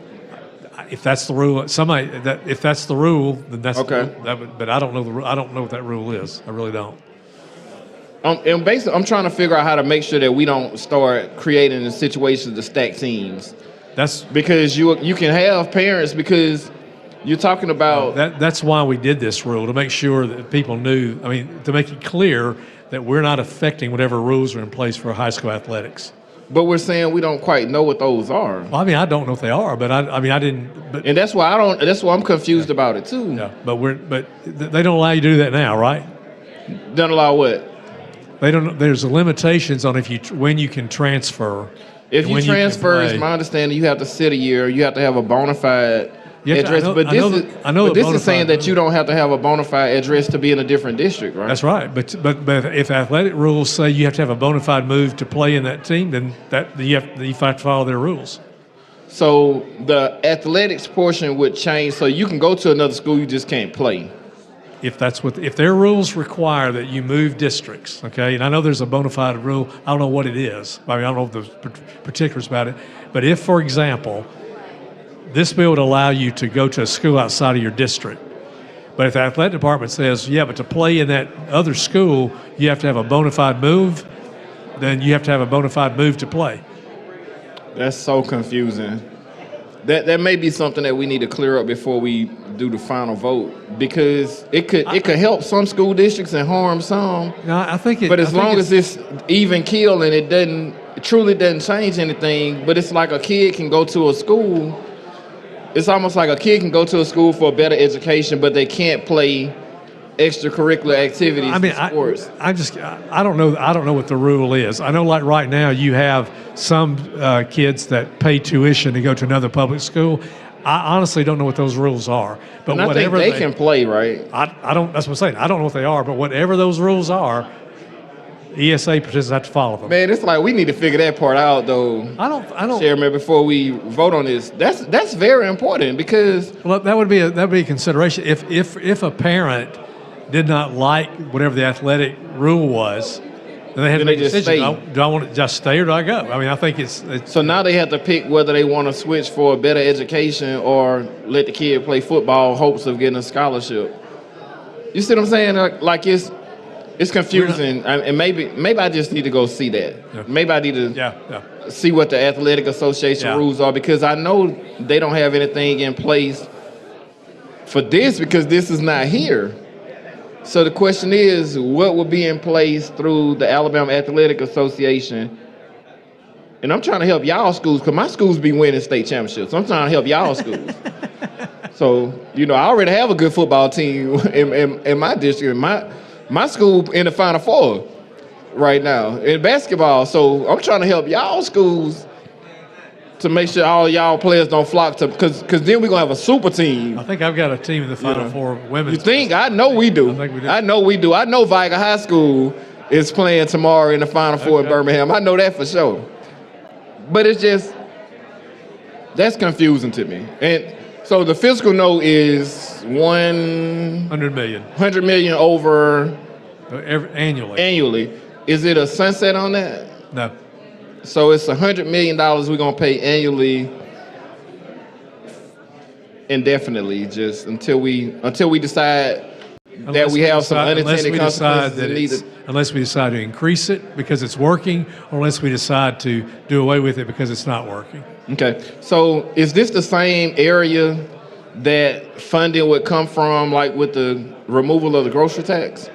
If that's the rule, if that's the rule, then that's Okay. But I don't know I don't know what that rule is. I really don't. And basically, I'm trying to figure out how to make sure that we don't start creating situations to stack teams. That's because you can have parents because you're talking about that's why we did this rule, to make sure that people knew. I mean, to make it clear that we're not affecting whatever rules are in place for high school athletics. But we're saying we don't quite know what those are. Well, I mean, I don't know if they are, but I didn't. But, and that's why That's why I'm confused about it too. Yeah, but they don't allow you to do that now, right? Don't allow what? They don't. There's limitations on when you can transfer. If you transfer, it's it's my understanding you have to sit a year. You have to have a bona fide address. But this is saying that you don't have to have a bona fide address to be in a different district, right? That's right. But if athletic rules say you have to have a bona fide move to play in that team, then you have to follow their rules. So the athletics portion would change. So you can go to another school, you just can't play. If their rules require that you move districts, okay, and I know there's a bona fide rule, I don't know what it is. I mean, I don't know the particulars about it. But if, for example, this bill would allow you to go to a school outside of your district, but if the athletic department says, yeah, but to play in that other school, you have to have a bona fide move, then you have to have a bona fide move to play. That's so confusing. That may be something that we need to clear up before we do the final vote, because it could help some school districts and harm some. No, I think it. But as long as it's even keel and it truly doesn't change anything, but it's like a kid can go to a school. It's almost like a kid can go to a school for a better education, but they can't play extracurricular activities. I mean, sports. I don't know. I don't know what the rule is. I know, like right now, you have some kids that pay tuition to go to another public school. I honestly don't know what those rules are. But and I whatever think they can play, right? I don't. That's what I'm saying. I don't know what they are. But whatever those rules are, ESA participants have to follow them. Man, it's like we need to figure that part out, though. I don't. Chairman, before we vote on this, that's very important because. Well, that would be a consideration. If a parent did not like whatever the athletic rule was, then they had to make a decision. Do I want to just stay or do I go? I mean, I think it's so now they have to pick whether they want to switch for a better education or let the kid play football, hopes of getting a scholarship. You see what I'm saying? Like it's confusing, and maybe I just need to go see that. Yeah. Maybe I need to see what the athletic association rules are, because I know they don't have anything in place for this because this is not here. So the question is, what will be in place through the Alabama Athletic Association? And I'm trying to help y'all schools, because my schools be winning state championships. I'm trying to help y'all schools. So, I already have a good football team in my district. My school in the Final Four right now in basketball. So I'm trying to help y'all schools to make sure all y'all players don't flock to, because then we're going to have a super team. I think I've got a team in the Final Four women's. You think? I know we do. I know we do. I know Viger High School is playing tomorrow in the Final Four in Birmingham. I know that for sure. But it's just, that's confusing to me. And so the fiscal note is $100 million over annually. Is it a sunset on that? No. So it's $100 million we're gonna pay annually, indefinitely, just until we decide that we have some unintended consequences. Unless we decide to increase it because it's working, or unless we decide to do away with it because it's not working. Okay. So is this the same area that funding would come from, like with the removal of the grocery tax?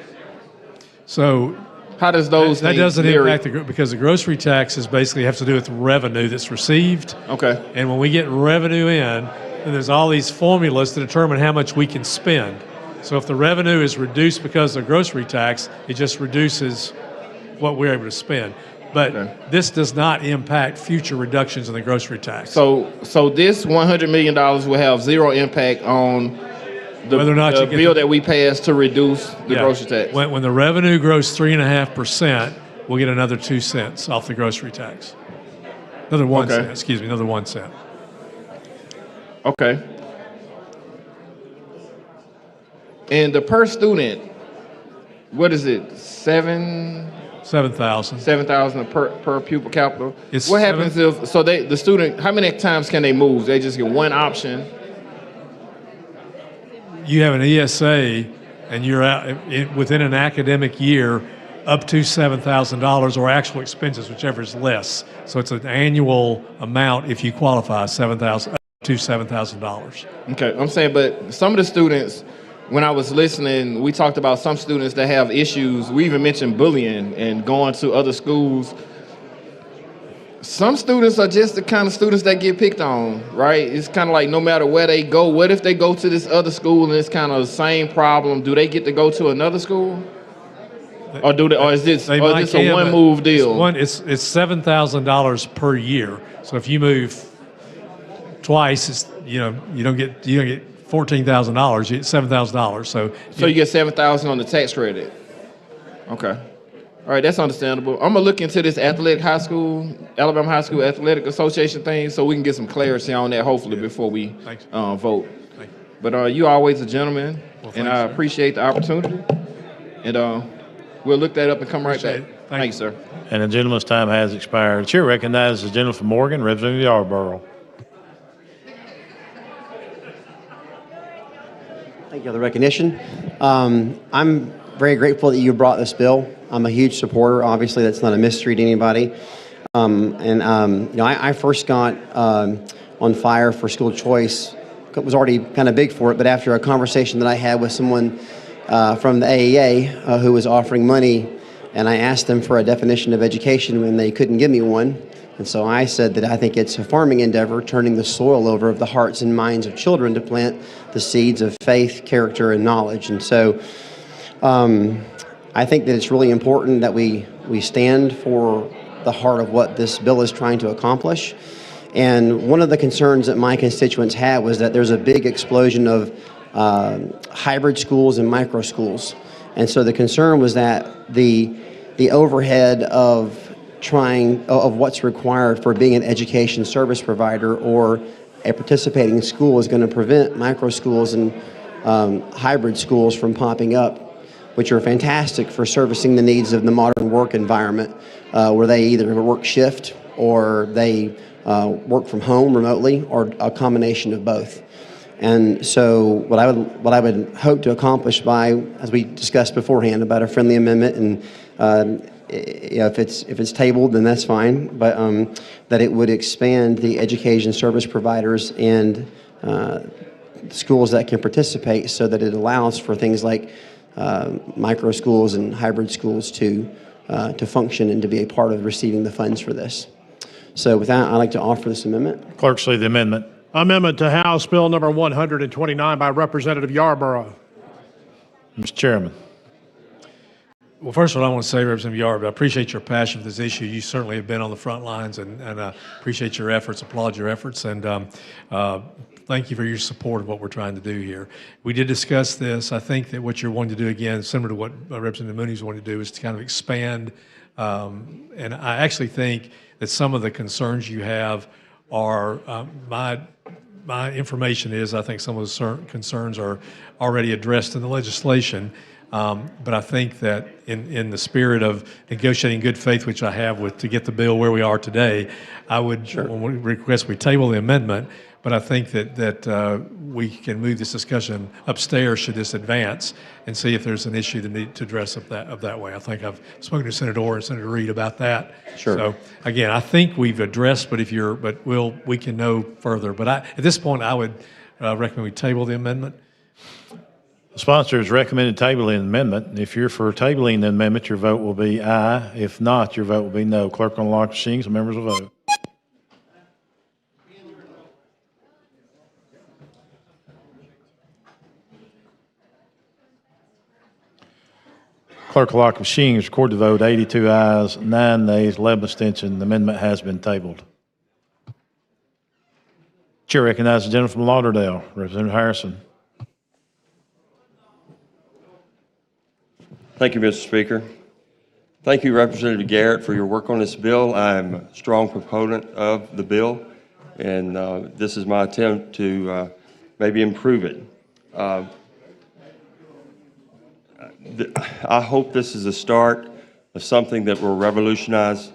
So how does those that doesn't impact because the grocery taxes basically have to do with revenue that's received. Okay. And when we get revenue in, then there's all these formulas to determine how much we can spend. So if the revenue is reduced because of the grocery tax, it just reduces what we're able to spend. But this does not impact future reductions in the grocery tax. So this $100 million will have zero impact on Whether or not the you get bill the- that we passed to reduce the Yeah. grocery tax. When the revenue grows 3.5%, we'll get another 2 cents off the grocery tax. Another 1 Okay. cent, excuse me, another 1 cent. Okay. And the per student, what is it? 7,000. 7,000 per pupil capital. It's What happens if the student? How many times can they move? They just get one option. You have an ESA, and you're out within an academic year up to $7,000 or actual expenses, whichever is less. So it's an annual amount if you qualify, $7,000 up to $7,000. Okay, I'm saying, but some of the students, when I was listening, we talked about some students that have issues. We even mentioned bullying and going to other schools. Some students are just the kind of students that get picked on, right? It's kind of like no matter where they go, what if they go to this other school and it's kind of the same problem? Do they get to go to another school? Or is this They a might can, one but move deal? It's $7,000 per year. So if you move twice, it's, you don't get $14,000. You get $7,000. So You get $7,000 on the tax credit. Okay. All right, that's understandable. I'm gonna look into this Alabama High School Athletic Association thing, so we can get some clarity on that. Hopefully, before we vote. But you always a gentleman, and I appreciate the opportunity. And we'll look that up and come right back. Thank you, sir. And the gentleman's time has expired. The chair recognizes the gentleman from Morgan, Representative Yarborough. Thank you for the recognition. I'm very grateful that you brought this bill. I'm a huge supporter. Obviously, that's not a mystery to anybody. I first got on fire for school choice. It was already kind of big for it, but after a conversation that I had with someone from the AEA who was offering money, and I asked them for a definition of education when they couldn't give me one. And so I said that I think it's a farming endeavor, turning the soil over of the hearts and minds of children to plant the seeds of faith, character, and knowledge. And so I think that it's really important that we stand for the heart of what this bill is trying to accomplish. And one of the concerns that my constituents had was that there's a big explosion of hybrid schools and micro schools. And so the concern was that the overhead of what's required for being an education service provider or a participating school is going to prevent micro schools and hybrid schools from popping up, which are fantastic for servicing the needs of the modern work environment, where they either work shift or they work from home remotely, or a combination of both. And so what I would hope to accomplish by, as we discussed beforehand about a friendly amendment, and if it's tabled, then that's fine, but that it would expand the education service providers and schools that can participate, so that it allows for things like micro schools and hybrid schools to function and to be a part of receiving the funds for this. So with that, I'd like to offer this amendment. Clerk, say the amendment. Amendment to House Bill number 129 by Representative Yarborough. Mr. Chairman. Well, first of all, I want to say, Representative Yarborough, I appreciate your passion for this issue. You certainly have been on the front lines, and appreciate your efforts, applaud your efforts, and thank you for your support of what we're trying to do here. We did discuss this. I think that what you're wanting to do, again, similar to what Representative Mooney's wanting to do, is to kind of expand, and I actually think that some of the concerns you have are, my information is, I think some of the concerns are already addressed in the legislation. But I think that in the spirit of negotiating good faith, which I have to get the bill where we are today, I would request we table the amendment. But I think that we can move this discussion upstairs should this advance, and see if there's an issue that need to address of that way. I think I've spoken to Senator Orr and Senator Reed about that. Sure. So again, I think we've addressed, but we can know further. But at this point, I would recommend we table the amendment. The sponsor has recommended tabling the amendment. If you're for tabling the amendment, your vote will be aye. If not, your vote will be no. Clerk on the lock machines, the members will vote. Clerk will lock the machines, record the vote, 82 ayes, 9 nays, 11 abstentions. The amendment has been tabled. Chair recognizes the gentleman from Lauderdale, Representative Harrison. Thank you, Mr. Speaker. Thank you, Representative Garrett, for your work on this bill. I'm a strong proponent of the bill, and this is my attempt to maybe improve it. I hope this is a start of something that will revolutionize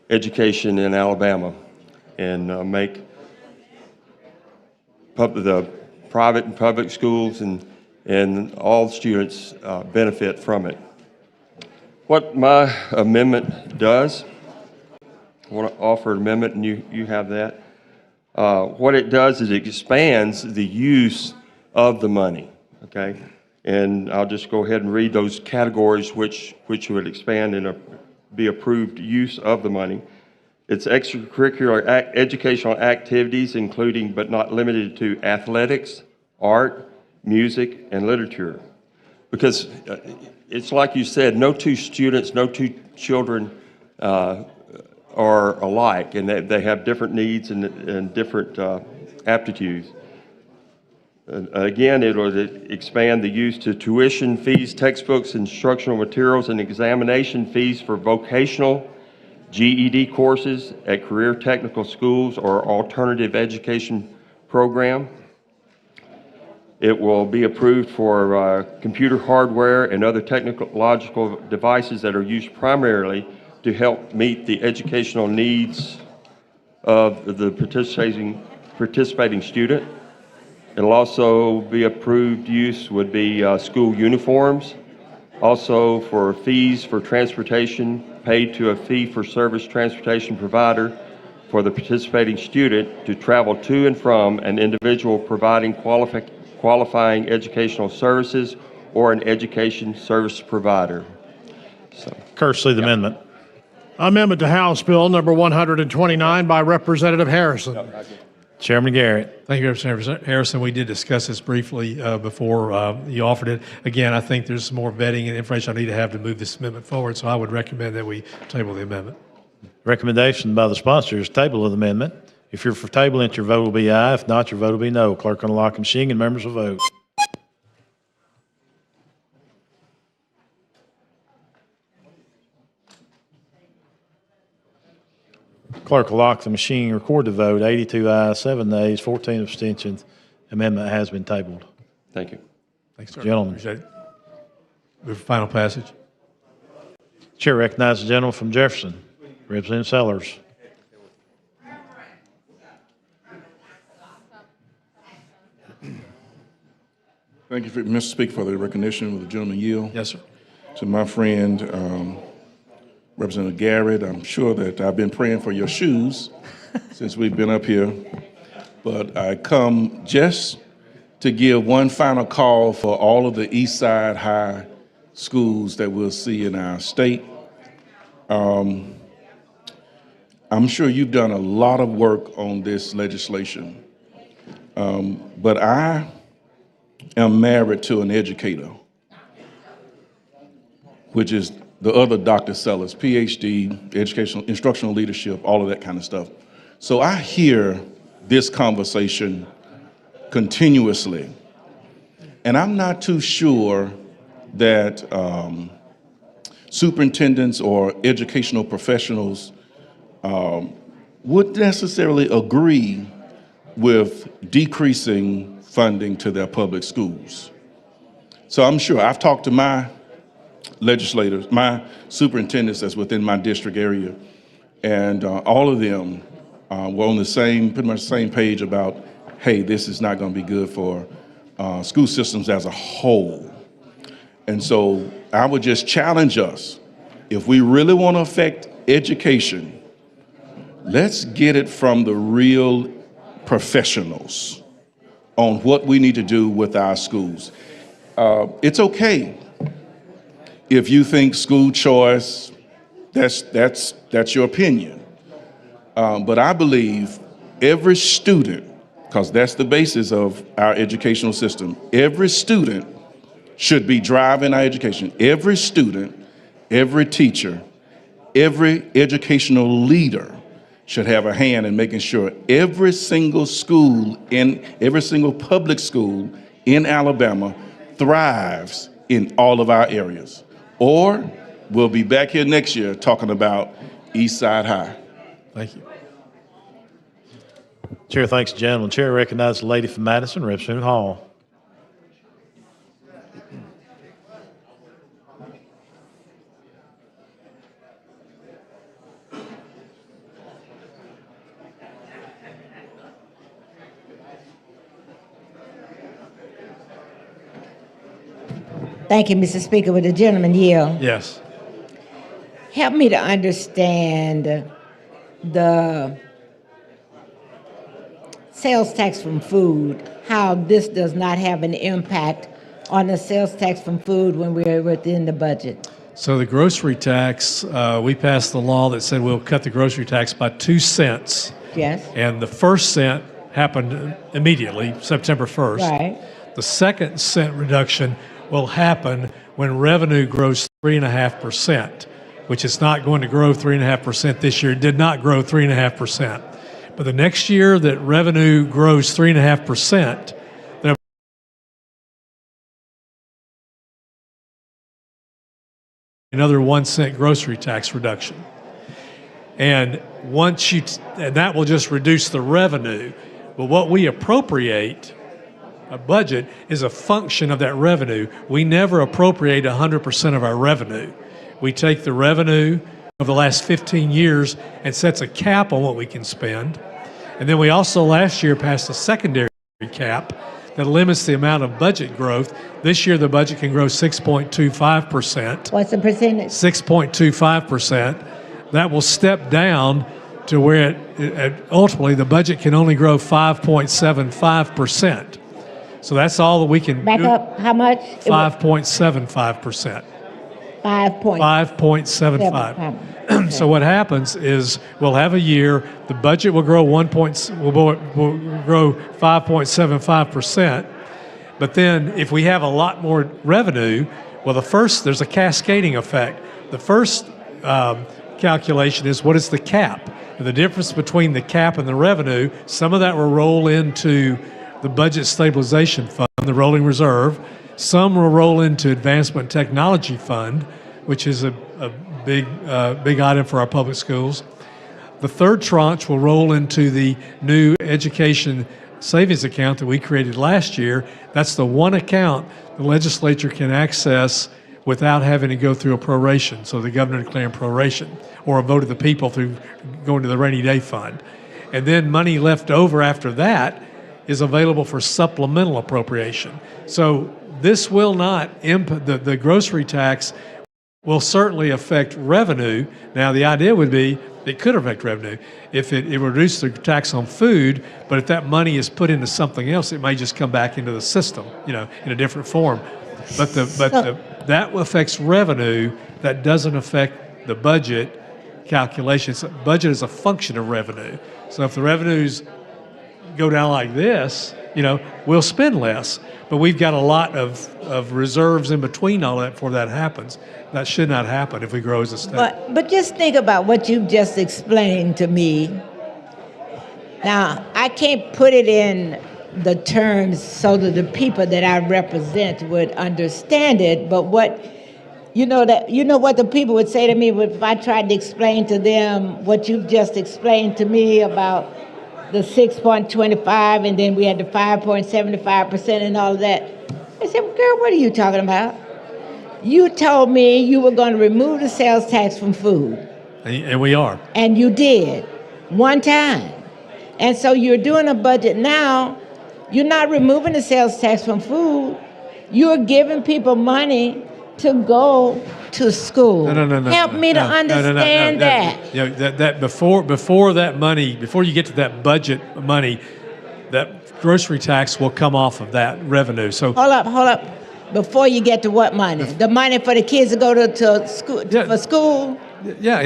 education in Alabama and make the private and public schools and all students benefit from it. What my amendment does, I want to offer an amendment, and you have that. What it does is it expands the use of the money, okay? And I'll just go ahead and read those categories which would expand and be approved use of the money. It's extracurricular educational activities, including but not limited to athletics, art, music, and literature. Because it's like you said, no two students, no two children are alike, and they have different needs and different aptitudes. Again, it will expand the use to tuition fees, textbooks, instructional materials, and examination fees for vocational GED courses at career technical schools or alternative education program. It will be approved for computer hardware and other technological devices that are used primarily to help meet the educational needs of the participating student. It'll also be approved use would be school uniforms, also for fees for transportation paid to a fee-for-service transportation provider for the participating student to travel to and from an individual providing qualifying educational services or an education service provider. Courtesy of the amendment. Amendment to House Bill number 129 by Representative Harrison. Chairman Garrett. Thank you, Representative Harrison. We did discuss this briefly before you offered it. Again, I think there's some more vetting and information I need to have to move this amendment forward, so I would recommend that we table the amendment. Recommendation by the sponsors, table of the amendment. If you're for tabling it, your vote will be aye. If not, your vote will be no. Clerk on the lock machine and members will vote. Clerk will lock the machine, record the vote, 82 ayes, 7 nays, 14 abstentions. Amendment has been tabled. Thank you. Thanks, sir. Gentlemen. Appreciate it. Move for final passage. Chair recognizes the gentleman from Jefferson, Representative Sellers. Thank you, Mr. Speaker, for the recognition. Will the gentleman yield? Yes, sir. To my friend, Representative Garrett, I'm sure that I've been praying for your shoes since we've been up here, but I come just to give one final call for all of the East Side High schools that we'll see in our state. I'm sure you've done a lot of work on this legislation, but I am married to an educator, which is the other Dr. Sellers, PhD, educational, instructional leadership, all of that kind of stuff. So I hear this conversation continuously, and I'm not too sure that superintendents or educational professionals would necessarily agree with decreasing funding to their public schools. So I'm sure I've talked to my legislators, my superintendents that's within my district area, and all of them were on the same, pretty much the same page about, hey, this is not going to be good for school systems as a whole. And so I would just challenge us, if we really want to affect education, let's get it from the real professionals on what we need to do with our schools. It's okay if you think school choice, that's your opinion. But I believe every student, because that's the basis of our educational system, every student should be driving our education. Every student, every teacher, every educational leader should have a hand in making sure every single school in every single public school in Alabama thrives in all of our areas. Or we'll be back here next year talking about Eastside High. Thank you. Chair thanks the gentleman. Chair recognizes the lady from Madison, Representative Hall. Thank you, Mr. Speaker. Would the gentleman yield? Yes. Help me to understand the sales tax from food, how this does not have an impact on the sales tax from food when we're within the budget. So the grocery tax, we passed the law that said we'll cut the grocery tax by 2 cents. Yes. And the first cent happened immediately, September 1st. Right. The second cent reduction will happen when revenue grows 3.5%, which is not going to grow 3.5% this year. It did not grow 3.5%. But the next year that revenue grows 3.5%, there'll be another 1 cent grocery tax reduction. And and that will just reduce the revenue. But what we appropriate, a budget, is a function of that revenue. We never appropriate 100% of our revenue. We take the revenue of the last 15 years and sets a cap on what we can spend. And then we also last year passed a secondary cap that limits the amount of budget growth. This year the budget can grow 6.25%. What's the percentage? 6.25%. That will step down to where ultimately the budget can only grow 5.75%. So that's all that we can Back do. up, how much? 5.75%. 5.75. So what happens is we'll have a year, the budget will grow will grow 5.75%. But then if we have a lot more revenue, well, there's a cascading effect. The first calculation is what is the cap? And the difference between the cap and the revenue, some of that will roll into the Budget Stabilization Fund, the rolling reserve. Some will roll into Advancement Technology Fund, which is a big item for our public schools. The third tranche will roll into the new education savings account that we created last year. That's the one account the legislature can access without having to go through a proration, so the governor declaring proration, or a vote of the people through going to the rainy day fund. And then money left over after that is available for supplemental appropriation. So this will not impact, the grocery tax will certainly affect revenue. Now the idea would be it could affect revenue if it reduced the tax on food, but if that money is put into something else, it may just come back into the system, in a different form. But that affects revenue. That doesn't affect the budget calculations. Budget is a function of revenue. So if the revenues go down like this, we'll spend less. But we've got a lot of reserves in between all that before that happens. That should not happen if we grow as a state. But just think about what you've just explained to me. Now, I can't put it in the terms so that the people that I represent would understand it, but what the people would say to me if I tried to explain to them what you've just explained to me about the 6.25 and then we had the 5.75% and all of that. I said, girl, what are you talking about? You told me you were going to remove the sales tax from food. And we are. And you did, one time. And so you're doing a budget now. You're not removing the sales tax from food. You're giving people money to go to school. No. Help me to understand that. That before that money, before you get to that budget money, that grocery tax will come off of that revenue. So hold up. Before you get to what money? The money for the kids to go to school for school? Yeah,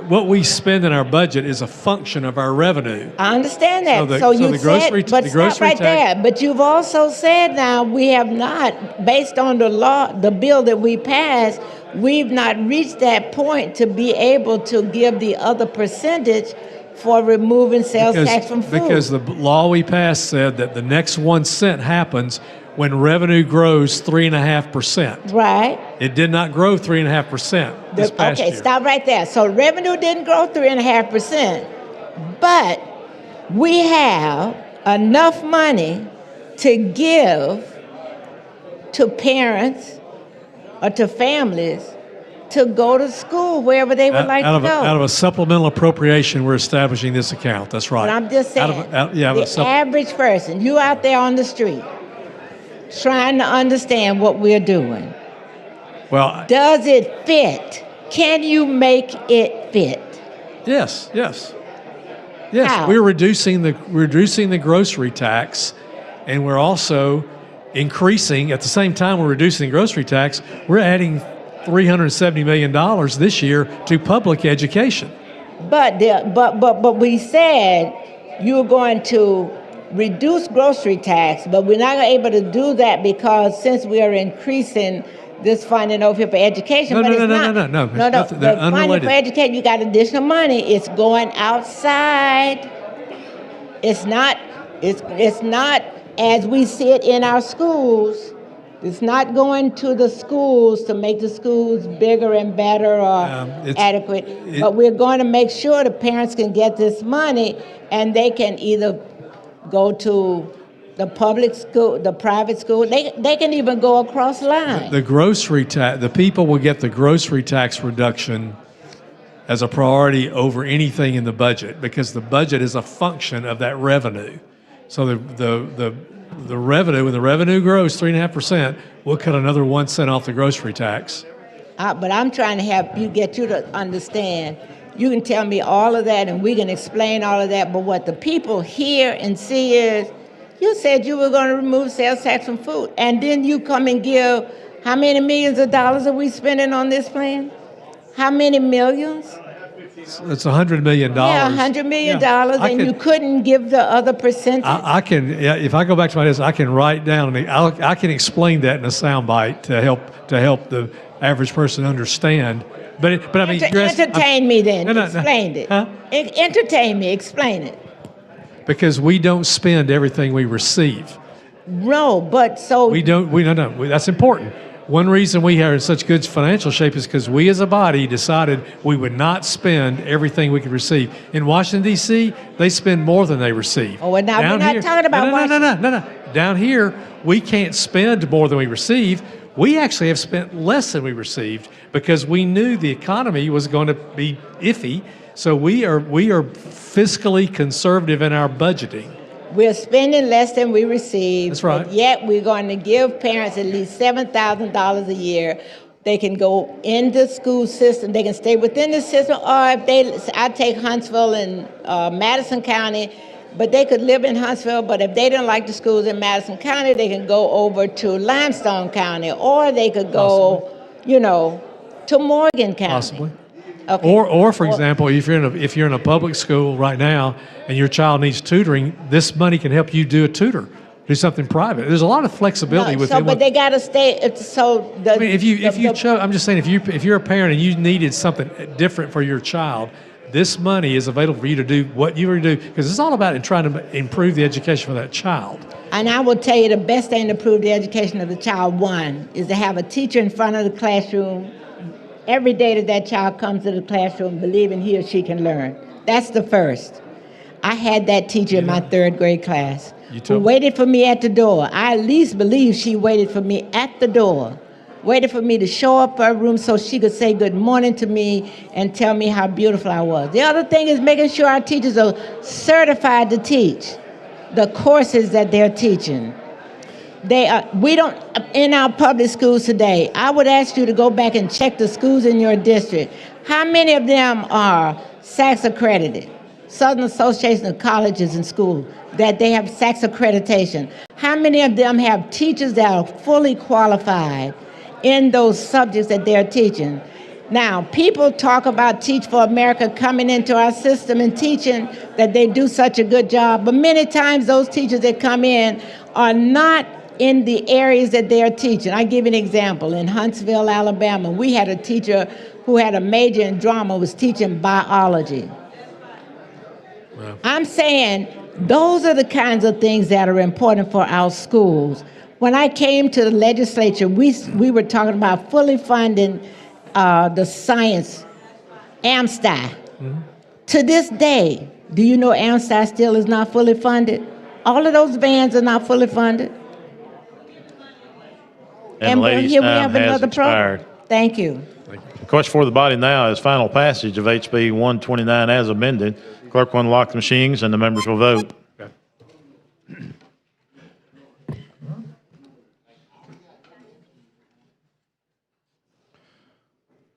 what we spend in our budget is a function of our revenue. I understand that. So you the grocery, said, but the stop grocery right tax, there. But you've also said now we have not, based on the law, the bill that we passed, we've not reached that point to be able to give the other percentage for removing sales tax from food. Because the law we passed said that the next 1 cent happens when revenue grows 3.5%. Right. It did not grow 3.5% this past year. Okay, stop right there. So revenue didn't grow 3.5%, but we have enough money to give to parents or to families to go to school wherever they would like to go. Out of a supplemental appropriation, we're establishing this account. That's right. But I'm just saying, the average person, you out there on the street, trying to understand what we're doing. Well, does it fit? Can you make it fit? Yes. How? We're reducing the grocery tax, and we're also increasing at the same time we're reducing the grocery tax. We're adding $370 million this year to public education. But we said you're going to reduce grocery tax, but we're not able to do that because since we are increasing this funding over here for education, No. The funding for education, you got additional money. It's going outside. It's not as we see it in our schools. It's not going to the schools to make the schools bigger and better or adequate, but we're going to make sure the parents can get this money and they can either go to the public school, the private school. They can even go across the line. The grocery tax, the people will get the grocery tax reduction as a priority over anything in the budget because the budget is a function of that revenue. So the revenue, when the revenue grows 3.5%, we'll cut another 1 cent off the grocery tax. But I'm trying to get you to understand. You can tell me all of that and we can explain all of that, but what the people hear and see is, you said you were going to remove sales tax from food, and then you come and give, how many millions of dollars are we spending on this plan? How many millions? It's $100 million. Yeah, $100 million, and you couldn't give the other percentage. I can, if I go back to my desk, I can write down, I can explain that in a soundbite to help the average person understand. But I mean, entertain me then. Explain it. Huh? Entertain me. Explain it. Because we don't spend everything we receive. No, but so no. That's important. One reason we are in such good financial shape is because we as a body decided we would not spend everything we could receive. In Washington, D.C., they spend more than they receive. Oh, well, now we're not talking about Washington. No. Down here, we can't spend more than we receive. We actually have spent less than we received because we knew the economy was going to be iffy. So we are fiscally conservative in our budgeting. We're spending less than we receive. That's right. But yet we're going to give parents at least $7,000 a year. They can go in the school system. They can stay within the system. Or if I take Huntsville and Madison County, but they could live in Huntsville. But if they don't like the schools in Madison County, they can go over to Limestone County, or they could go, to Morgan County. Possibly. Okay. Or for example, if you're in a public school right now and your child needs tutoring, this money can help you do something private. There's a lot of flexibility with it. But they got to stay. I'm just saying, if you're a parent and you needed something different for your child, this money is available for you to do what you want to do because it's all about trying to improve the education for that child. And I will tell you the best thing to improve the education of the child, one, is to have a teacher in front of the classroom every day that child comes to the classroom believing he or she can learn. That's the first. I had that teacher in my third grade class who waited for me at the door. I at least believe she waited for me at the door, waited for me to show up her room so she could say good morning to me and tell me how beautiful I was. The other thing is making sure our teachers are certified to teach the courses that they're teaching. In our public schools today, I would ask you to go back and check the schools in your district. How many of them are SACS accredited? Southern Association of Colleges and Schools, that they have SACS accreditation. How many of them have teachers that are fully qualified in those subjects that they're teaching? Now, people talk about Teach for America coming into our system and teaching that they do such a good job, but many times those teachers that come in are not in the areas that they are teaching. I give you an example. In Huntsville, Alabama, we had a teacher who had a major in drama, was teaching biology. I'm saying those are the kinds of things that are important for our schools. When I came to the legislature, we were talking about fully funding the science, AMSTI. To this day, do you know AMSTI still is not fully funded? All of those vans are not fully funded. And the lady's here we time have has another expired. Thank you. The question for the body now is final passage of HB 129 as amended. Clerk will unlock the machines and the members will vote.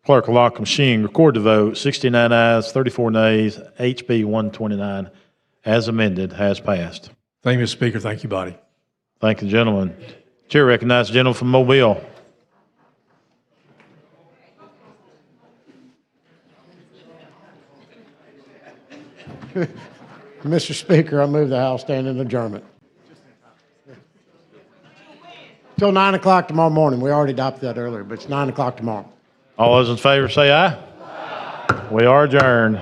Clerk will lock the machine, record the vote, 69 ayes, 34 nays, HB 129 as amended has passed. Thank you, Mr. Speaker. Thank you, body. Thank you, gentlemen. Chair recognizes the gentleman from Mobile. Mr. Speaker, I move the House stand in adjournment. Till 9 o'clock tomorrow morning. We already adopted that earlier, but it's 9 o'clock tomorrow. All those in favor say aye. We are adjourned.